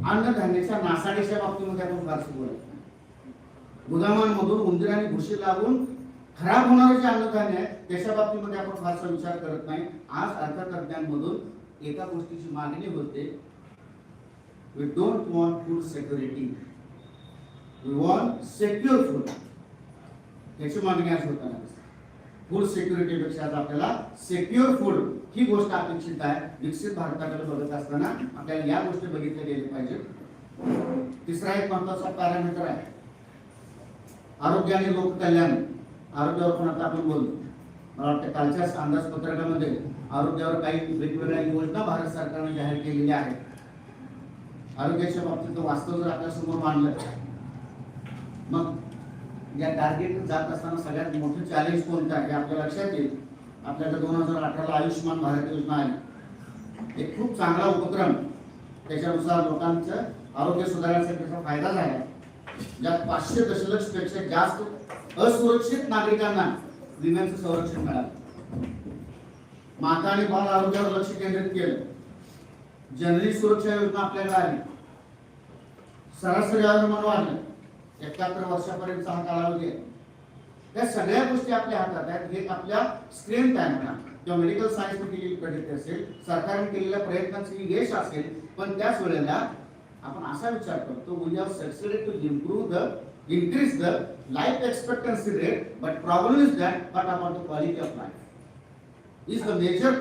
अन्नधान्याच्या नासाडीच्या बाबतीमध्ये आपण फारसं बोलत नाही. गोदामांमधून उंदीर आणि घुशी लागून खराब होणारे जे अन्नधान्य आहे त्याच्या बाबतीमध्ये आपण फारसा विचार करत नाही. आज अर्थतज्ञांमधून एका गोष्टीची मागणी होते, we don't want food security, we want secure food. याची मागणी आज होताना फूड सिक्युरिटी पेक्षा आज आपल्याला सेक्युअर फूड ही गोष्ट अपेक्षित आहे. विकसित भारताकडे बघत असताना आपल्याला या गोष्टी बघितल्या गेल्या पाहिजेत. तिसरा एक महत्त्वाचा पॅरामीटर आहे आरोग्य आणि लोककल्याण. आरोग्यावर पण आता आपण बोलतो. मला वाटतं कालच्याच अंदाजपत्रकामध्ये आरोग्यावर काही वेगवेगळ्या योजना भारत सरकारने जाहीर केलेल्या आहेत. आरोग्याच्या बाबतीत वास्तव जर आपल्या समोर मांडलं, मग या टार्गेट जात असताना सगळ्यात मोठं चॅलेंज कोणतं आहे हे आपल्या लक्षात येईल. आपल्याकडे 2018 आयुष्यमान भारत योजना आहे, एक खूप चांगला उपक्रम. त्याच्यानुसार लोकांचं आरोग्य सुधारण्यासाठी त्याचा फायदा झाला. ज्यात 500 दशलक्ष पेक्षा जास्त असुरक्षित नागरिकांना विम्याचं संरक्षण मिळालं. माता आणि बाल आरोग्यावर लक्ष केंद्रित केलं. जननी सुरक्षा योजना आपल्याकडे आली. सरासरी आयुर्मान वाढलं. 71 वर्षापर्यंतचा हा कालावधी आहे. त्या सगळ्या गोष्टी आपल्या हातात आहेत. हे आपल्या स्ट्रेंथ आहे म्हणा, किंवा मेडिकल सायन्सने केलेली प्रगती असेल, सरकारने केलेल्या प्रयत्नांचे यश असेल. पण त्याच वेळेला आपण असा विचार करतो, we have succeeded to increase the life expectancy rate, but problem is that what about the quality of life is the major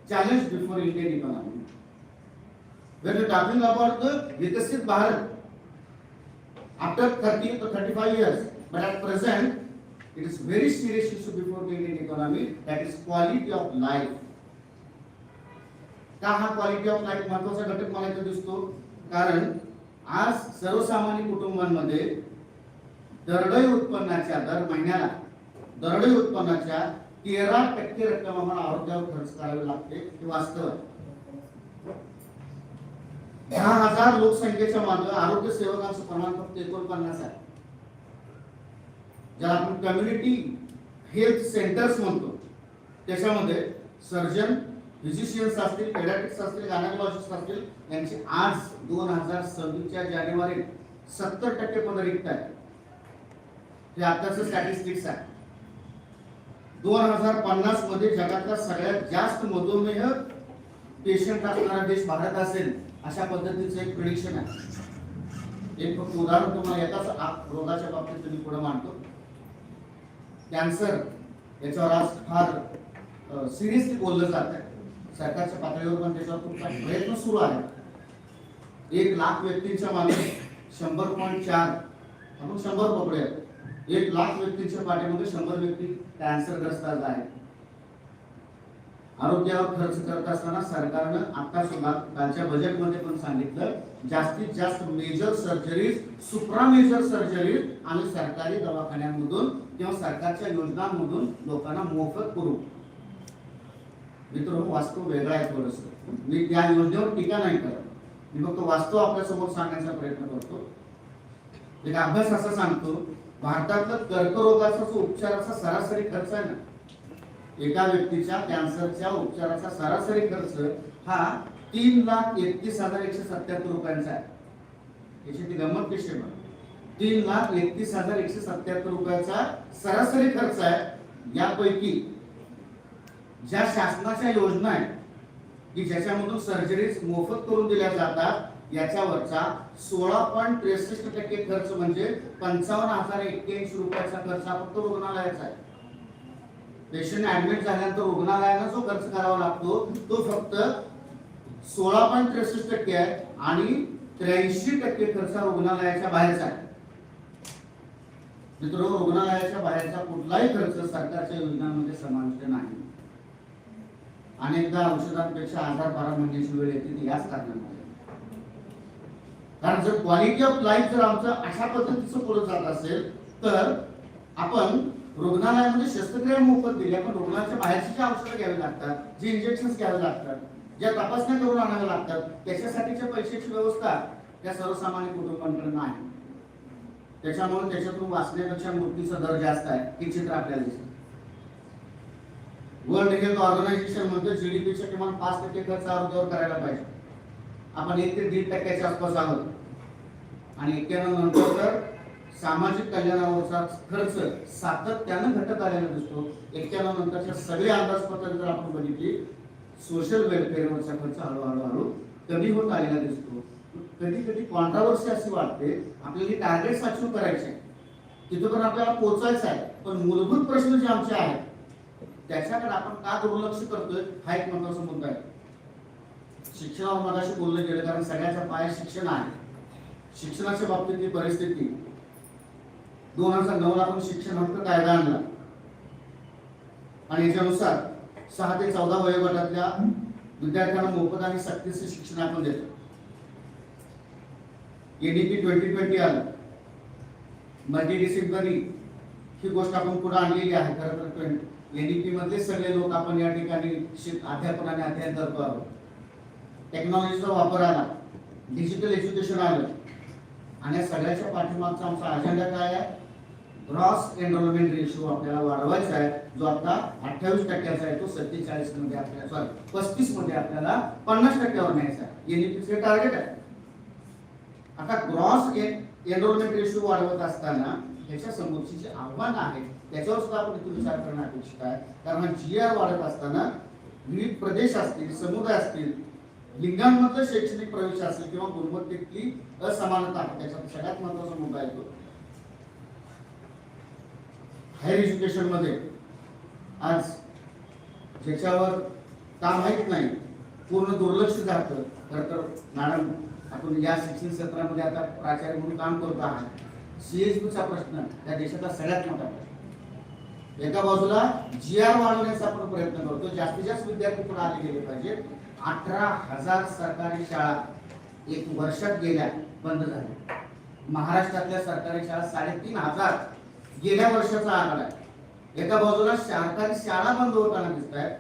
challenge before Indian economy. When we're talking about the Viksit Bharat after 30 to 35 years, but at present it is very serious issue before the Indian economy, that is quality of life. का हा quality of life महत्त्वाचा घटक मला इथे दिसतो? कारण आज सर्वसामान्य कुटुंबांमध्ये दरडोई उत्पन्नाच्या दर महिन्याला दरडोई उत्पन्नाच्या 13% रक्कम आम्हाला आरोग्यावर खर्च करावी लागते. हे वास्तव आहे. 10,000 लोकसंख्येच्या मागे आरोग्य सेवकांचं प्रमाण फक्त 49 आहे. ज्याला आपण कम्युनिटी हेल्थ सेंटर्स म्हणतो, त्याच्यामध्ये सर्जन, फिजिशियन्स असतील, पेडियाट्रिक्स असतील, गायनेकॉलॉजिस्ट असतील, यांची आज 2026च्या जानेवारीत 70% पद रिक्त आहे. हे आताच स्टॅटिस्टिक्स आहे. 2050 मध्ये जगातला सगळ्यात जास्त मधुमेह पेशंट असणारा देश भारत असेल, अशा पद्धतीचं एक प्रेडिक्शन आहे. एक फक्त उदाहरण तुम्हाला एकाच रोगाच्या बाबतीत तुम्ही पुढे मांडतो. कॅन्सर, याच्यावर आज फार सिरियसली बोललं जात आहे. सरकारच्या पातळीवर पण त्याच्यावर खूप प्रयत्न सुरू आहे. 1 लाख व्यक्तींच्या मागे 100.4, आपण 100 पकडूया, 1 लाख व्यक्तींच्या पाठीमध्ये 100 व्यक्ती कॅन्सरग्रस्त आहेत. आरोग्यावर खर्च करत असताना सरकारनं आता सुद्धा कालच्या बजेटमध्ये पण सांगितलं, जास्तीत जास्त मेजर सर्जरीज, सुप्रा मेजर सर्जरीज आणि सरकारी दवाखान्यांमधून किंवा सरकारच्या योजनांमधून लोकांना मोफत करू. मित्रांनो, वास्तव वेगळा आहे. थोडस मी त्या योजनेवर टीका नाही करत, मी फक्त वास्तव आपल्या समोर सांगण्याचा प्रयत्न करतो. एक अभ्यास असा सांगतो, भारतातलं कर्करोगाचा जो उपचाराचा सरासरी खर्च आहे ना, एका व्यक्तीच्या कॅन्सरच्या उपचाराचा सरासरी खर्च हा 3,31,177 रुपयांचा आहे. याची ती गंमत कशी आहे? 3,31,177 रुपयाचा सरासरी खर्च आहे. यापैकी ज्या शासनाच्या योजना आहेत की ज्याच्यामधून सर्जरीज मोफत करून दिल्या जातात, याच्यावरचा 16.63% खर्च म्हणजे 55,081 रुपयाचा खर्च हा फक्त रुग्णालयाचा आहे. पेशंट ऍडमिट झाल्यानंतर रुग्णालयानं जो खर्च करावा लागतो तो फक्त 16.63% आहे आणि 83% खर्च रुग्णालयाच्या बाहेरचा आहे. मित्रांनो, रुग्णालयाच्या बाहेरचा कुठलाही खर्च सरकारच्या योजनांमध्ये समाविष्ट नाही. अनेकदा औषधांपेक्षा आजार बरा म्हणण्याची वेळ येते याच कारणामुळे. कारण जर क्वालिटी ऑफ लाईफ जर आमचं अशा पद्धतीचं पुढे जात असेल तर आपण रुग्णालयामध्ये शस्त्रक्रिया मोफत दिल्या, पण रुग्णाच्या बाहेरची जी औषधं घ्यावी लागतात, जे इंजेक्शन्स घ्यावे लागतात, ज्या तपासण्या करून आणाव्या लागतात, त्याच्यासाठीच्या पैशाची व्यवस्था त्या सर्वसामान्य कुटुंबांकडे नाही. त्याच्यामुळे त्याच्यातून वाचण्यापेक्षा मृत्यूचा दर जास्त आहे. हे चित्र आपल्याला दिसतं. वर्ल्ड हेल्थ ऑर्गनायझेशन मध्ये जीडीपीच्या किमान 5% खर्च आरोग्यावर करायला पाहिजे. आपण 1 ते 1.5% आसपास आहोत. आणि 91 नंतर तर सामाजिक कल्याणावरचा खर्च सातत्यानं घटत आलेला दिसतो. 91 नंतरच्या सगळे अंदाजपत्रक जर आपण बघितली, सोशल वेलफेअरवरचा खर्च हळूहळू कमी होत आलेला दिसतो. कधी कधी कॉन्ट्रावर्सी अशी वाटते, आपल्याला टार्गेट्स अचीव्ह करायचे, तिथं पण आपल्याला पोहोचायचं आहे, पण मूलभूत प्रश्न जे आमचे आहेत त्याच्याकडे आपण का दुर्लक्ष करतोय हा एक महत्त्वाचा मुद्दा आहे. शिक्षणावर मगाशी बोललं गेलं, कारण सगळ्याच्या पाया शिक्षण आहे. शिक्षणाच्या बाबतीतली परिस्थिती 2009 ला आपण शिक्षण हक्क कायदा आणला आणि याच्यानुसार 6 ते 14 वयोगटातल्या विद्यार्थ्यांना मोफत आणि सक्तीचे शिक्षण आपण देतो. NEP 2020 आलं, मल्टीडिसिप्लिनरी ही गोष्ट आपण पुढे आणलेली आहे. खरं तर NEP मधले सगळे लोक आपण या ठिकाणी अध्यापन आणि अध्ययन करतो आहोत. टेक्नॉलॉजीचा वापर आला, डिजिटल एज्युकेशन आलं आणि या सगळ्याच्या पाठीमागचा आमचा अजेंडा काय आहे? ग्रॉस एनरोलमेंट रेशो आपल्याला वाढवायचा आहे, जो आता 28% आहे, तो 47 मध्ये आपल्याला 35 मध्ये आपल्याला 50% न्यायचा आहे. NEPचे टार्गेट आहे. आता ग्रॉस एनरोलमेंट रेशो वाढवत असताना याच्या समोरची जे आव्हान आहे त्याच्यावर सुद्धा आपण इथे विचार करणं अपेक्षित आहे. कारण GR वाढत असताना विविध प्रदेश असतील, समुदाय असतील, लिंगांमधलं शैक्षणिक प्रवेश असेल किंवा गुणवत्तेतली असमानता आहे, त्याच्यात सगळ्यात महत्त्वाचा मुद्दा येतो. हायर एज्युकेशन मध्ये आज ज्याच्यावर का माहित नाही, पूर्ण दुर्लक्ष जातं. तर मॅडम, आपण या शिक्षण क्षेत्रामध्ये आता प्राचार्य म्हणून काम करतो आहात. CHPचा प्रश्न त्या देशाचा सगळ्यात मोठा प्रश्न. एका बाजूला GR वाढवण्याचा आपण प्रयत्न करतो, जास्तीत जास्त विद्यार्थी पुढे आले गेले पाहिजे. 18,000 सरकारी शाळा 1 वर्षात गेल्या बंद झाल्या. महाराष्ट्रातल्या सरकारी शाळा 3,500 गेल्या वर्षाचा आकडा आहे. एका बाजूला सरकारी शाळा बंद होताना दिसत आहेत.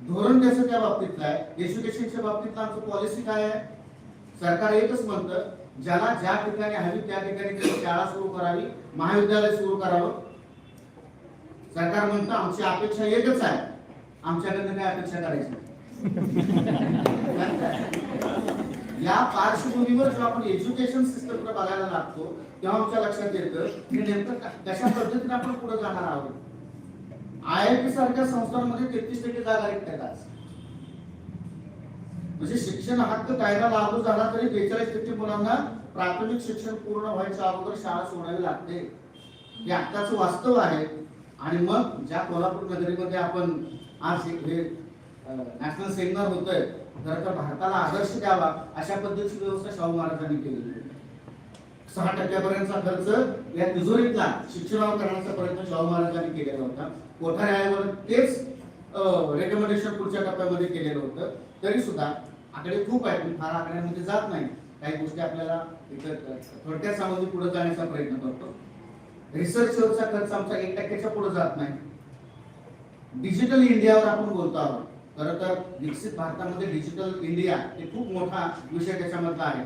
धोरण त्याचं त्या बाबतीतलं आहे. एज्युकेशनच्या बाबतीतलं आमचं पॉलिसी काय आहे? सरकार एकच म्हणतं, ज्याला ज्या ठिकाणी हवी त्या ठिकाणी शाळा सुरू करावी, महाविद्यालय सुरू करावं. सरकार म्हणतं आमची अपेक्षा एकच आहे, आमच्याकडनं काय अपेक्षा करायची. या पार्श्वभूमीवर जेव्हा आपण एज्युकेशन सिस्टमकडे बघायला लागतो तेव्हा आमच्या लक्षात येतं की नेमकं कशा पद्धतीने आपण पुढे जाणार आहोत. IIT सारख्या संस्थांमध्ये 33% जागा रिक्त आज. म्हणजे शिक्षण हक्क कायदा लागू झाला तरी 42% मुलांना प्राथमिक शिक्षण पूर्ण व्हायच्या अगोदर शाळा सोडावी लागते. हे आत्ताचं वास्तव आहे. आणि मग ज्या कोल्हापूर नगरीमध्ये आपण आज हे नॅशनल सेमिनार होतोय, तर भारताला आदर्श द्यावा अशा पद्धतीची व्यवस्था शाहू महाराजांनी केलेली आहे. 6% पर्यंतचा खर्च या तिजोरीतला शिक्षणावर करण्याचा प्रयत्न शाहू महाराजांनी केलेला होता. कोठारी आयोगावर तेच रेकमेंडेशन पुढच्या टप्प्यामध्ये केलेलं होतं. तरी सुद्धा आकडे खूप आहेत, मी फार आकड्यांमध्ये जात नाही. काही गोष्टी आपल्याला थोडक्यात सांगून पुढे जाण्याचा प्रयत्न करतो. रिसर्चचा खर्च आमचा 1% पुढे जात नाही. डिजिटल इंडियावर आपण बोलतो आहोत. खरं तर विकसित भारतामध्ये डिजिटल इंडिया हे खूप मोठा विषय त्याच्यामधला आहे.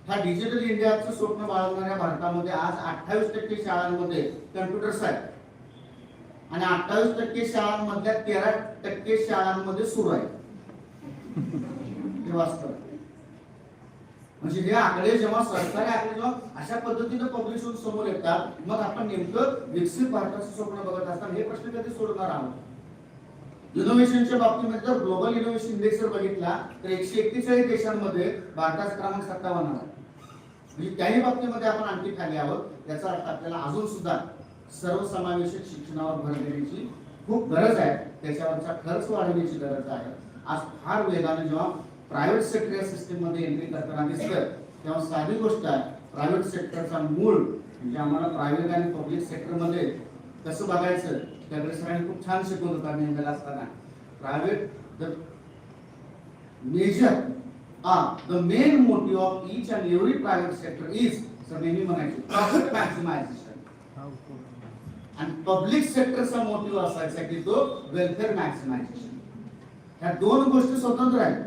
हा डिजिटल इंडियाचं स्वप्न बाळगणाऱ्या भारतामध्ये आज 28% शाळांमध्ये कम्प्युटर्स आहेत आणि 28% शाळांमधल्या 13% शाळांमध्ये सुरू आहे. हे वास्तव. म्हणजे हे आकडे जेव्हा सरकारी आकडे जेव्हा अशा पद्धतीने पब्लिश होऊन समोर येतात, मग आपण नेमकं विकसित भारताचं स्वप्न बघत असताना हे प्रश्न कधी सोडणार आहोत. इनोव्हेशनच्या बाबतीमध्ये जर ग्लोबल इनोव्हेशन इंडेक्स बघितला तर 141 देशांमध्ये भारताचा क्रमांक 57 आहे. म्हणजे त्याही बाबतीमध्ये आपण आणखी खाली आहोत. याचा अर्थ आपल्याला अजून सुद्धा सर्वसमावेशक शिक्षणावर भर देण्याची खूप गरज आहे. त्याच्यावरचा खर्च वाढवण्याची गरज आहे. आज फार वेगाने जेव्हा प्रायव्हेट सेक्टर या सिस्टीम मध्ये एंट्री करताना दिसतं तेव्हा साधी गोष्ट आहे, प्रायव्हेट सेक्टरचा मूळ म्हणजे आम्हाला प्रायव्हेट आणि पब्लिक सेक्टर मध्ये कसं बघायचं त्याकडे सरांनी खूप छान शिकवलं होतं. आम्ही एमएला असताना private the main motive of each and every private sector is नेहमी म्हणायचे प्रॉफिट मॅक्सिमायझेशन आणि पब्लिक सेक्टरचा मोटिव्ह असायचा की तो वेलफेअर मॅक्सिमायझेशन. ह्या दोन गोष्टी स्वतंत्र आहेत.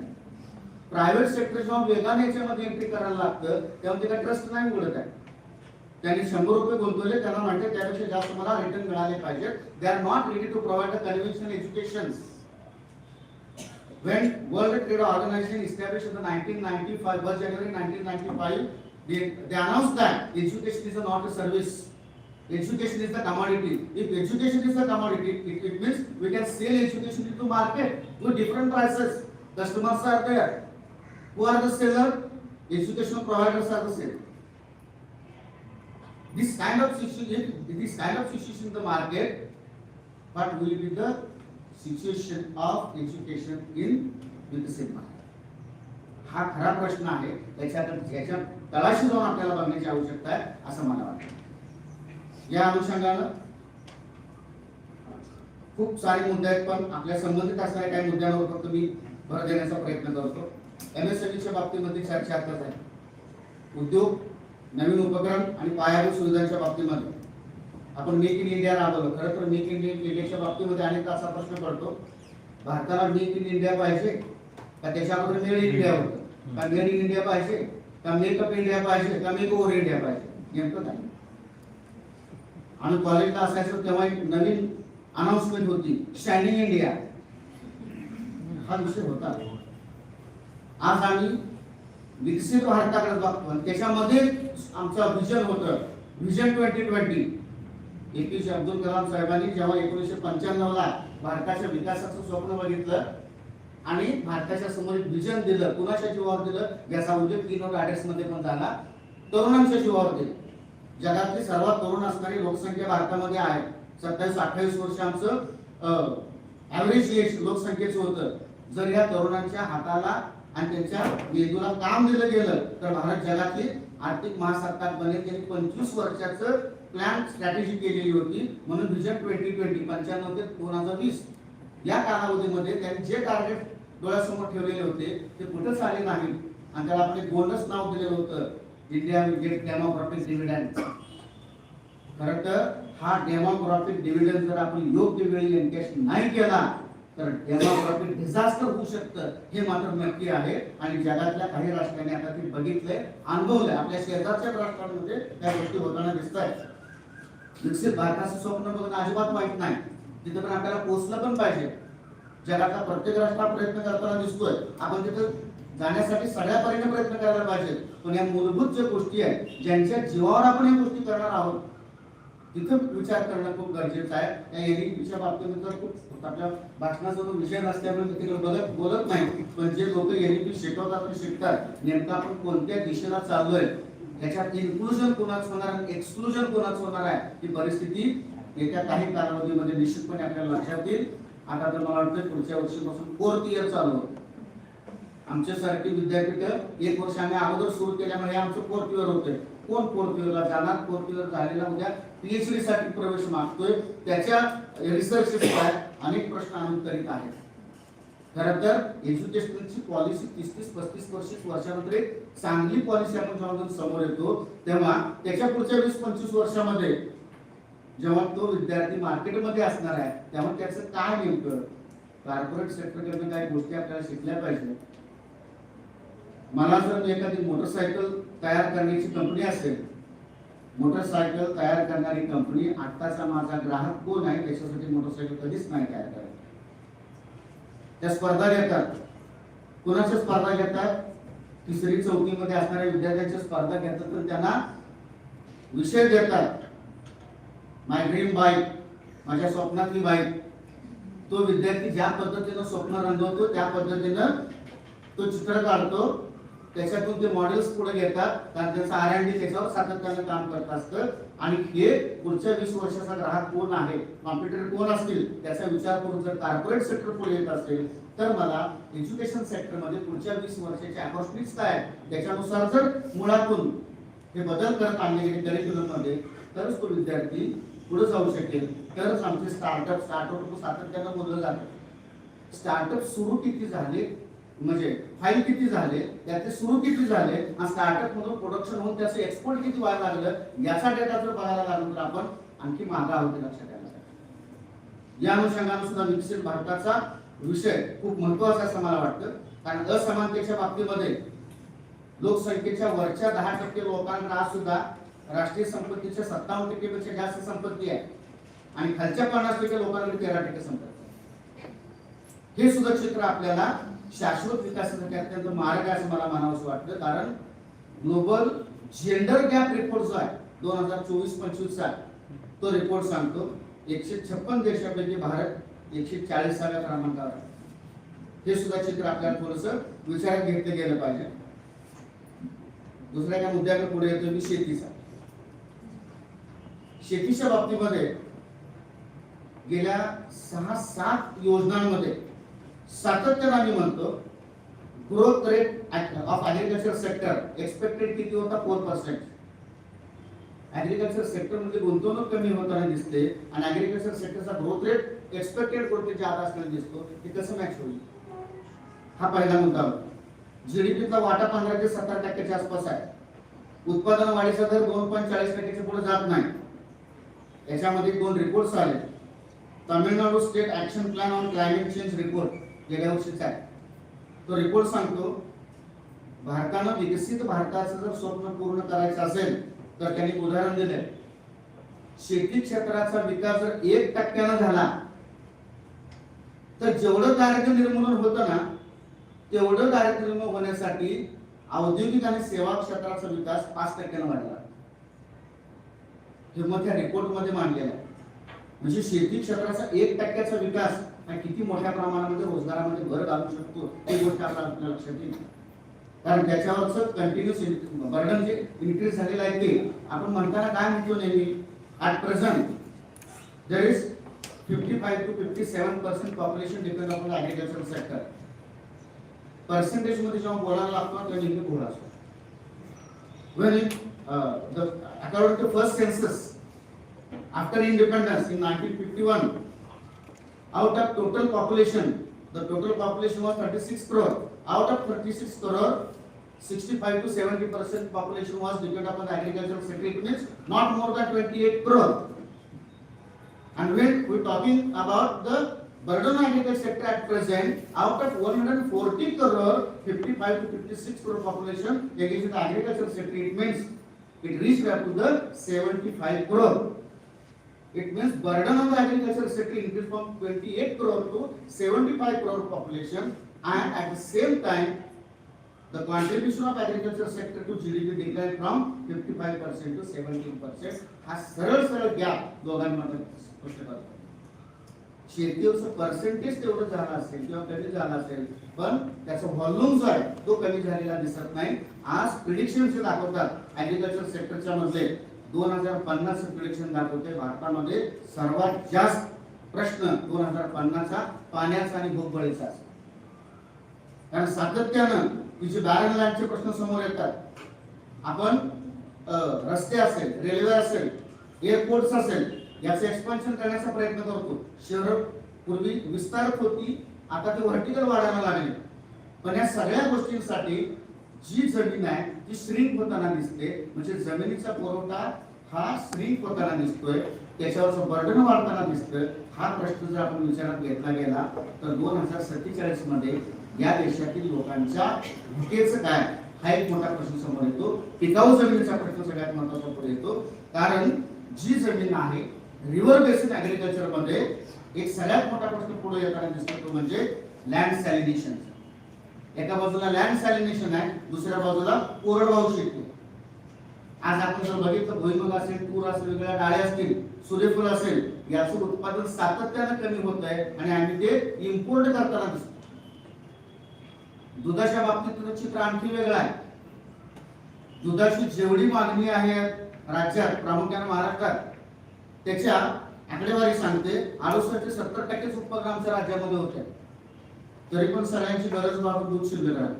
प्रायव्हेट सेक्टर जेव्हा वेगाने याच्यामध्ये एंट्री करायला लागतं तेव्हा ते काय ट्रस्ट नाही उघडत आहे. त्यांनी 100 रुपये गुंतवले, त्यांना म्हणते त्यापेक्षा जास्त मला रिटर्न मिळाले पाहिजे. They are not ready to provide a conventional education. When World Trade Organization established in the 1995, 1 January 1995, they announced that education is not a service. Education is the commodity. If education is the commodity, it means we can sell education into market with different prices. Customers are there. Who are the seller? Educational providers are the seller. This kind of situation in the market, but will be the situation of education in विकसित भारत. हा खरा प्रश्न आहे. त्याच्या तळाशी जाऊन आपल्याला बघण्याची आवश्यकता आहे असं मला वाटतं. या अनुषंगानं खूप सारे मुद्दे आहेत, पण आपल्या संबंधित असणाऱ्या काही मुद्द्यांवर फक्त मी भर देण्याचा प्रयत्न करतो. MSMEच्या बाबतीमध्ये चर्चा आताच आहे. उद्योग, नवीन उपक्रम आणि पायाभूत सुविधांच्या बाबतीमध्ये आपण मेक इन इंडिया राबवलं. खरं तर मेक इन इंडियाच्या बाबतीमध्ये अनेक असा प्रश्न पडतो, भारताला मेक इन इंडिया पाहिजे का त्याच्याबरोबर मेड इन इंडिया होतं, का मेड इन इंडिया पाहिजे का मेकअप इंडिया पाहिजे का मेक ओव्हर इंडिया पाहिजे, नेमकं काय. आणि कॉलेजला असायचं तेव्हा एक नवीन अनाउन्समेंट होती, शायनिंग इंडिया हा विषय होता. आज आम्ही विकसित भारताकडे बघतो. त्याच्यामध्ये आमचं विजन होतं विजन 2020. APJ अब्दुल कलाम साहेबांनी जेव्हा 1995ला भारताच्या विकासाचं स्वप्न बघितलं आणि भारताच्या समोर एक विजन दिलं, कुणाच्या जीवावर दिलं याचा उल्लेख Keynote ॲड्रेस मध्ये पण झाला. तरुणांच्या जीवावर दिलं. जगातली सर्वात तरुण असणारी लोकसंख्या भारतामध्ये आहे. 27-28 वर्ष आमचं ॲव्हरेज एज लोकसंख्येचं होतं. जर या तरुणांच्या हाताला आणि त्यांच्या मेंदूला काम दिलं गेलं तर भारत जगातली आर्थिक महासत्ता बनेल. त्यांनी 25 वर्षाचं प्लॅन स्ट्रॅटेजी केलेली होती. म्हणून विजन 2020 95 ते 2020 या कालावधीमध्ये त्यांनी जे टार्गेट डोळ्यासमोर ठेवलेले होते ते कुठंच आले नाही. आणि त्याला आपण एक गोल्डच नाव दिलेलं होतं, India will get demographic dividend. खरं तर हा डेमोग्राफिक डिव्हिडंड जर आपण योग्य वेळी एनकॅश नाही केला तर डेमोग्राफिक डिझास्टर होऊ शकतं हे मात्र नक्की आहे. आणि जगातल्या काही राष्ट्रांनी आता ते बघितलंय, अनुभवलंय. आपल्या शेजारच्या राष्ट्रांमध्ये त्या गोष्टी होताना दिसत आहेत. विकसित भारताचं स्वप्न बघणं अजिबात वाईट नाही, तिथे पण आपल्याला पोहोचलं पण पाहिजे. जगातला प्रत्येक राष्ट्र प्रयत्न करताना दिसतोय, आपण तिथे जाण्यासाठी सगळ्या परीने प्रयत्न करायला पाहिजे. पण या मूलभूत ज्या गोष्टी आहेत, ज्यांच्या जीवावर आपण या गोष्टी करणार आहोत, तिथे विचार करणं खूप गरजेचं आहे. या एनईपीच्या बाबतीत तर खूप आपल्या भाषणाचा जो विषय नसल्यामुळे तिकडे बोलत नाही, पण जे लोक एनईपी शिकवतात आणि शिकतात, नेमकं आपण कोणत्या दिशेला चाललोय, याच्यात इन्क्लुजन कोणाच होणार आणि एक्सक्लुजन कोणाच होणार आहे, ही परिस्थिती येत्या काही कालावधीमध्ये निश्चितपणे आपल्याला लक्षात येईल. आता तर मला वाटतं पुढच्या वर्षीपासून 4th इयर चालू होतं. आमच्यासारखी विद्यापीठ 1 वर्ष आम्ही अगोदर सुरू केल्यामुळे आमचं 4th इयर होते. कोण 4th इयरला जाणार? 4th इयर झालेला उद्या पीएचडी साठी प्रवेश मागतोय, त्याच्या रिसर्च अनेक प्रश्न अनुत्तरित आहेत. खरं तर एज्युकेशनची पॉलिसी 30-35 वर्षानंतर एक चांगली पॉलिसी आपण जेव्हा समोर येतो, तेव्हा त्याच्या पुढच्या 20-25 वर्षामध्ये जेव्हा तो विद्यार्थी मार्केटमध्ये असणार आहे, तेव्हा त्याचं काय नेमकं कॉर्पोरेट सेक्टरकडून काही गोष्टी आपल्याला शिकल्या पाहिजे. मला जर एखादी मोटरसायकल तयार करण्याची कंपनी असेल, मोटरसायकल तयार करणारी कंपनी आत्ताचा माझा ग्राहक कोण आहे त्याच्यासाठी मोटरसायकल कधीच नाही तयार करत. त्या स्पर्धा घेतात. कोणाच्या स्पर्धा घेतात? 3री-4थी मध्ये असणाऱ्या विद्यार्थ्यांच्या स्पर्धा घेतात, तर त्यांना विषय देतात. माय ड्रीम बाईक, माझ्या स्वप्नातली बाईक. तो विद्यार्थी ज्या पद्धतीनं स्वप्न रंगवतो त्या पद्धतीनं तो चित्र काढतो, त्याच्यातून ते मॉडेल्स पुढे घेतात, कारण त्याचं R&D त्याच्यावर सातत्यानं काम करत असतं. आणि हे पुढच्या 20 वर्षाचा ग्राहक कोण आहे, कॉम्प्युटर कोण असतील, त्याचा विचार करून जर कॉर्पोरेट सेक्टर पुढे येत असेल, तर मला एज्युकेशन सेक्टरमध्ये पुढच्या 20 वर्षाचे अपॉर्च्युनिटीज काय, त्याच्यानुसार जर मुळातून हे बदल करत आणले गेले करिक्युलम मध्ये, तरच तो विद्यार्थी पुढे जाऊ शकेल. तरच आमचे स्टार्टअप सातत्यानं बोललं जातं. स्टार्टअप सुरू किती झाले, म्हणजे फाईल किती झाले, त्याचे सुरू किती झाले, आणि स्टार्टअप मधून प्रोडक्शन होऊन त्याचं एक्सपोर्ट किती व्हायला लागलं, याचा डेटा जर बघायला लागलो तर आपण आणखी मागे आहोत लक्षात यायला. या अनुषंगाने सुद्धा विकसित भारताचा विषय खूप महत्वाचा असं मला वाटतं. कारण असमानतेच्या बाबतीमध्ये लोकसंख्येच्या वरच्या 10% लोकांना आज सुद्धा राष्ट्रीय संपत्तीच्या 57% जास्त संपत्ती आहे, आणि खालच्या 50% लोकांकडे 13% संपत्ती. हे सुद्धा चित्र आपल्याला शाश्वत विकासासाठी अत्यंत मार्ग आहे असं मला म्हणावंसं वाटतं. कारण ग्लोबल जेंडर गॅप रिपोर्ट जो आहे 2024-25 चा, तो रिपोर्ट सांगतो 156 देशांपैकी भारत 140व्या क्रमांकावर आहे. हे सुद्धा चित्र आपल्याला थोडंसं विचारात घेतलं गेलं पाहिजे. दुसऱ्या एका मुद्द्याकडे पुढे येतो मी शेतीचा. शेतीच्या बाबतीमध्ये गेल्या 6-7 योजनांमध्ये सातत्याने आम्ही म्हणतो growth rate of agriculture sector expected किती होता? 4%. ऍग्रिकल्चर सेक्टर मध्ये गुंतवणूक कमी होताना दिसते, आणि ऍग्रिकल्चर सेक्टरचा growth rate expected growth rate जास्त असताना दिसतो. हे कसं मॅच होईल? हा पहिला मुद्दा होता. जीडीपीचा वाटा 15 ते 17% आसपास आहे. उत्पादन वाढीचा दर 2.40% पुढे जात नाही. याच्यामध्ये 2 रिपोर्ट्स आले. Tamil Nadu state action plan on climate change report गेल्या वर्षीचा आहे. तो रिपोर्ट सांगतो भारतानं विकसित भारताचं जर स्वप्न पूर्ण करायचं असेल तर त्यांनी उदाहरण दिले, शेती क्षेत्राचा विकास जर 1% झाला तर जेवढं दारिद्र्य निर्मूलन होतं ना, तेवढं दारिद्र्य निर्मूलन होण्यासाठी औद्योगिक आणि सेवा क्षेत्राचा विकास 5% वाढला. हे मग त्या रिपोर्ट मध्ये मांडलेलं आहे. म्हणजे शेती क्षेत्राचा 1% विकास हा किती मोठ्या प्रमाणामध्ये रोजगारामध्ये भर घालू शकतो ही गोष्ट आपल्या लक्षात येईल. कारण त्याच्यावरच कंटिन्युअस बर्डन जे इन्क्रीज झालेलं आहे ते आपण म्हणताना काय म्हणतो नेहमी, at present there is 55 to 57% population depend upon agriculture sector. Percentage मध्ये जेव्हा बोलायला लागतो तेव्हा नेहमी बोला असतो. when according to first census after independence in 1951, out of total population, the total population was 36 crore. Out of 36 crore, 65 to 70% population was dependent upon the agricultural sector. It means not more than 28 crore. And when we are talking about the burden of agriculture sector at present, out of 140 crore, 55 to 56 crore population engaged in the agricultural sector, it means it reached up to the 75 crore. It means burden on the agriculture sector increased from 28 crore to 75 crore population, and at the same time, the contribution of agriculture sector to GDP declined from 55% to 17%. हा सरळ gap दोघांमध्ये स्पष्ट करतो. शेतीचं percentage तेवढं झालं असेल किंवा कमी झालं असेल, पण त्याचा व्हॉल्यूम जो आहे तो कमी झालेला दिसत नाही. आज प्रिडिक्शन जे दाखवतात ऍग्रिकल्चर सेक्टरच्या मध्ये 2050 प्रिडिक्शन दाखवते भारतामध्ये सर्वात जास्त प्रश्न 2050 पाण्याचा आणि भूगर्भाचा असेल. कारण सातत्यानं जे बॅरन लँडचे प्रश्न समोर येतात. आपण रस्ते असेल, रेल्वे असेल, एअरपोर्ट्स असेल, याचे एक्सपान्शन करण्याचा प्रयत्न करतो. शहर पूर्वी विस्तारत होती, आता ते व्हर्टिकल वाढायला लागले. पण या सगळ्या गोष्टींसाठी जी जमीन आहे ती श्रिंक होताना दिसते. म्हणजे जमिनीचा पुरवठा हा श्रिंक होताना दिसतोय, त्याच्यावरचं बर्डन वाढताना दिसतोय. हा प्रश्न जर आपण विचारात घेतला गेला तर 2047 मध्ये या देशातील लोकांच्या भुकेचं काय हा एक मोठा प्रश्न समोर येतो. टिकाऊ जमिनीचा प्रश्न सगळ्यात महत्त्वाचा पुढे येतो. कारण जी जमीन आहे रिव्हर बेसिन ऍग्रिकल्चर मध्ये एक सगळ्यात मोठा प्रश्न पुढे येताना दिसतो, तो म्हणजे लँड सॅलिनेशन. एका बाजूला लँड सॅलिनेशन आहे, दुसऱ्या बाजूला कोरडवाहू शेती. आज आपण जर बघितलं भुईमुग असेल, तूर असेल, वेगवेगळ्या डाळ्या असतील, सूर्यफूल असेल, याचं उत्पादन सातत्यानं कमी होत आहे आणि आम्ही ते इम्पोर्ट करताना दिसतो. दुधाच्या बाबतीत चित्र आणखी वेगळं आहे. दुधाची जेवढी मागणी आहे राज्यात, प्रामुख्याने महाराष्ट्रात, त्याच्या आकडेवारी सांगते 68 ते 70% उत्पादन आमच्या राज्यामध्ये होते. तरी पण सगळ्यांची गरज भागून दूध शिल्लक आहे.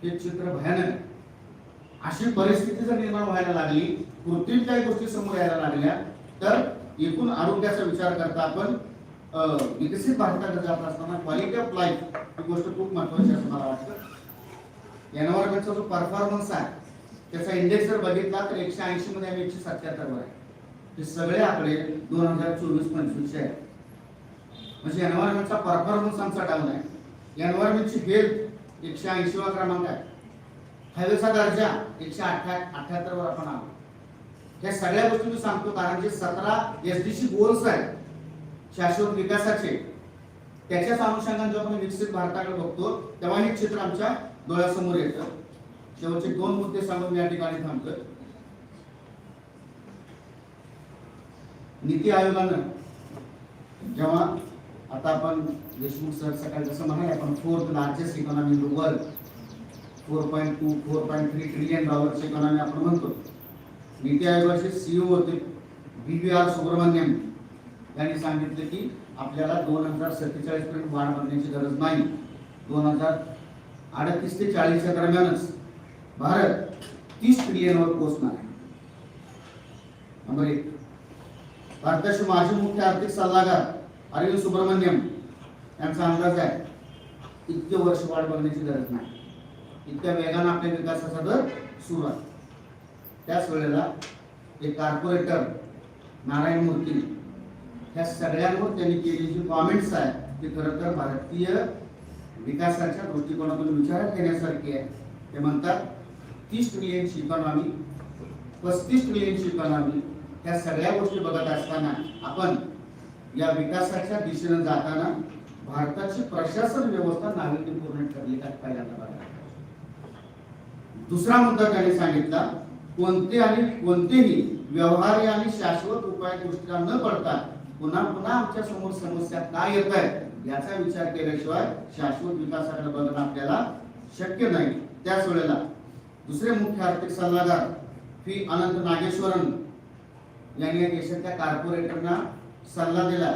हे चित्र भयानक आहे. अशी परिस्थिती जर निर्माण व्हायला लागली, कृत्रिम काही गोष्टी समोर यायला लागल्या, तर एकूण आरोग्याचा विचार करता आपण विकसित भारताकडे जात असताना क्वालिटी ऑफ लाईफ ही गोष्ट खूप महत्वाची असं मला वाटतं. एन्व्हायरमेंटचा जो परफॉर्मन्स आहे त्याचा इंडेक्स जर बघितला तर 180 मध्ये आम्ही 177 वर आहे. हे सगळे आकडे 2024-25 आहे. म्हणजे एन्व्हायरमेंटचा परफॉर्मन्स आमचा डाऊन आहे. एन्व्हायरमेंटची हेल्थ 180 वा क्रमांक आहे. हवेचा दर्जा 178 वर आपण आलो. या सगळ्या गोष्टी मी सांगतो कारण जे 17 SDG गोल्स आहेत शाश्वत विकासाचे, त्याच्याच अनुषंगाने जेव्हा आपण विकसित भारताकडे बघतो तेव्हा हे चित्र आमच्या डोळ्यासमोर येतं. शेवटचे 2 मुद्दे सांगून या ठिकाणी थांबतोय. नीती आयोगानं जेव्हा आता आपण देशमुख सर सकाळी जसं म्हणाले आपण 4th largest economy in the world, 4.3 trillion डॉलरची इकॉनॉमी आपण म्हणतो. नीती आयोगाचे CEO होते BVR सुब्रमण्यम यांनी सांगितले की आपल्याला 2047 पर्यंत वाढ करण्याची गरज नाही. 2038 ते 40 दरम्यानच भारत 30 ट्रिलियनवर पोहोचणार आहे. नंबर 1. भारताचे माजी मुख्य आर्थिक सल्लागार अरविंद सुब्रमण्यम यांचा अंदाज आहे इतके वर्ष वाढ बघण्याची गरज नाही, इतक्या वेगाने आपल्या विकासाचा दर सुरू आहे. त्याच वेळेला एक कॉर्पोरेटर नारायण मूर्ती ह्या सगळ्यांवर त्यांनी केलेली जी कॉमेंट्स आहेत ते खरं तर भारतीय विकासाच्या दृष्टिकोनातून विचारात घेण्यासारखी आहे. ते म्हणतात 30 ट्रिलियनची इकॉनॉमी, 35 ट्रिलियनची इकॉनॉमी, ह्या सगळ्या गोष्टी बघत असताना आपण या विकासाच्या दिशेने जाताना भारताची प्रशासन व्यवस्था नाविन्यपूर्ण ठरली का पहिल्यांदा बघा. दुसरा मुद्दा त्यांनी सांगितला कोणतेही व्यवहार्य आणि शाश्वत उपाय दृष्टीला न पडता पुन्हा पुन्हा आमच्या समोर समस्या काय येत आहेत याचा विचार केल्याशिवाय शाश्वत विकासाकडे बघणं आपल्याला शक्य नाही. त्याच वेळेला दुसरे मुख्य आर्थिक सल्लागार पी अनंत नागेश्वरन यांनी या देशातल्या कॉर्पोरेटरना सल्ला दिला,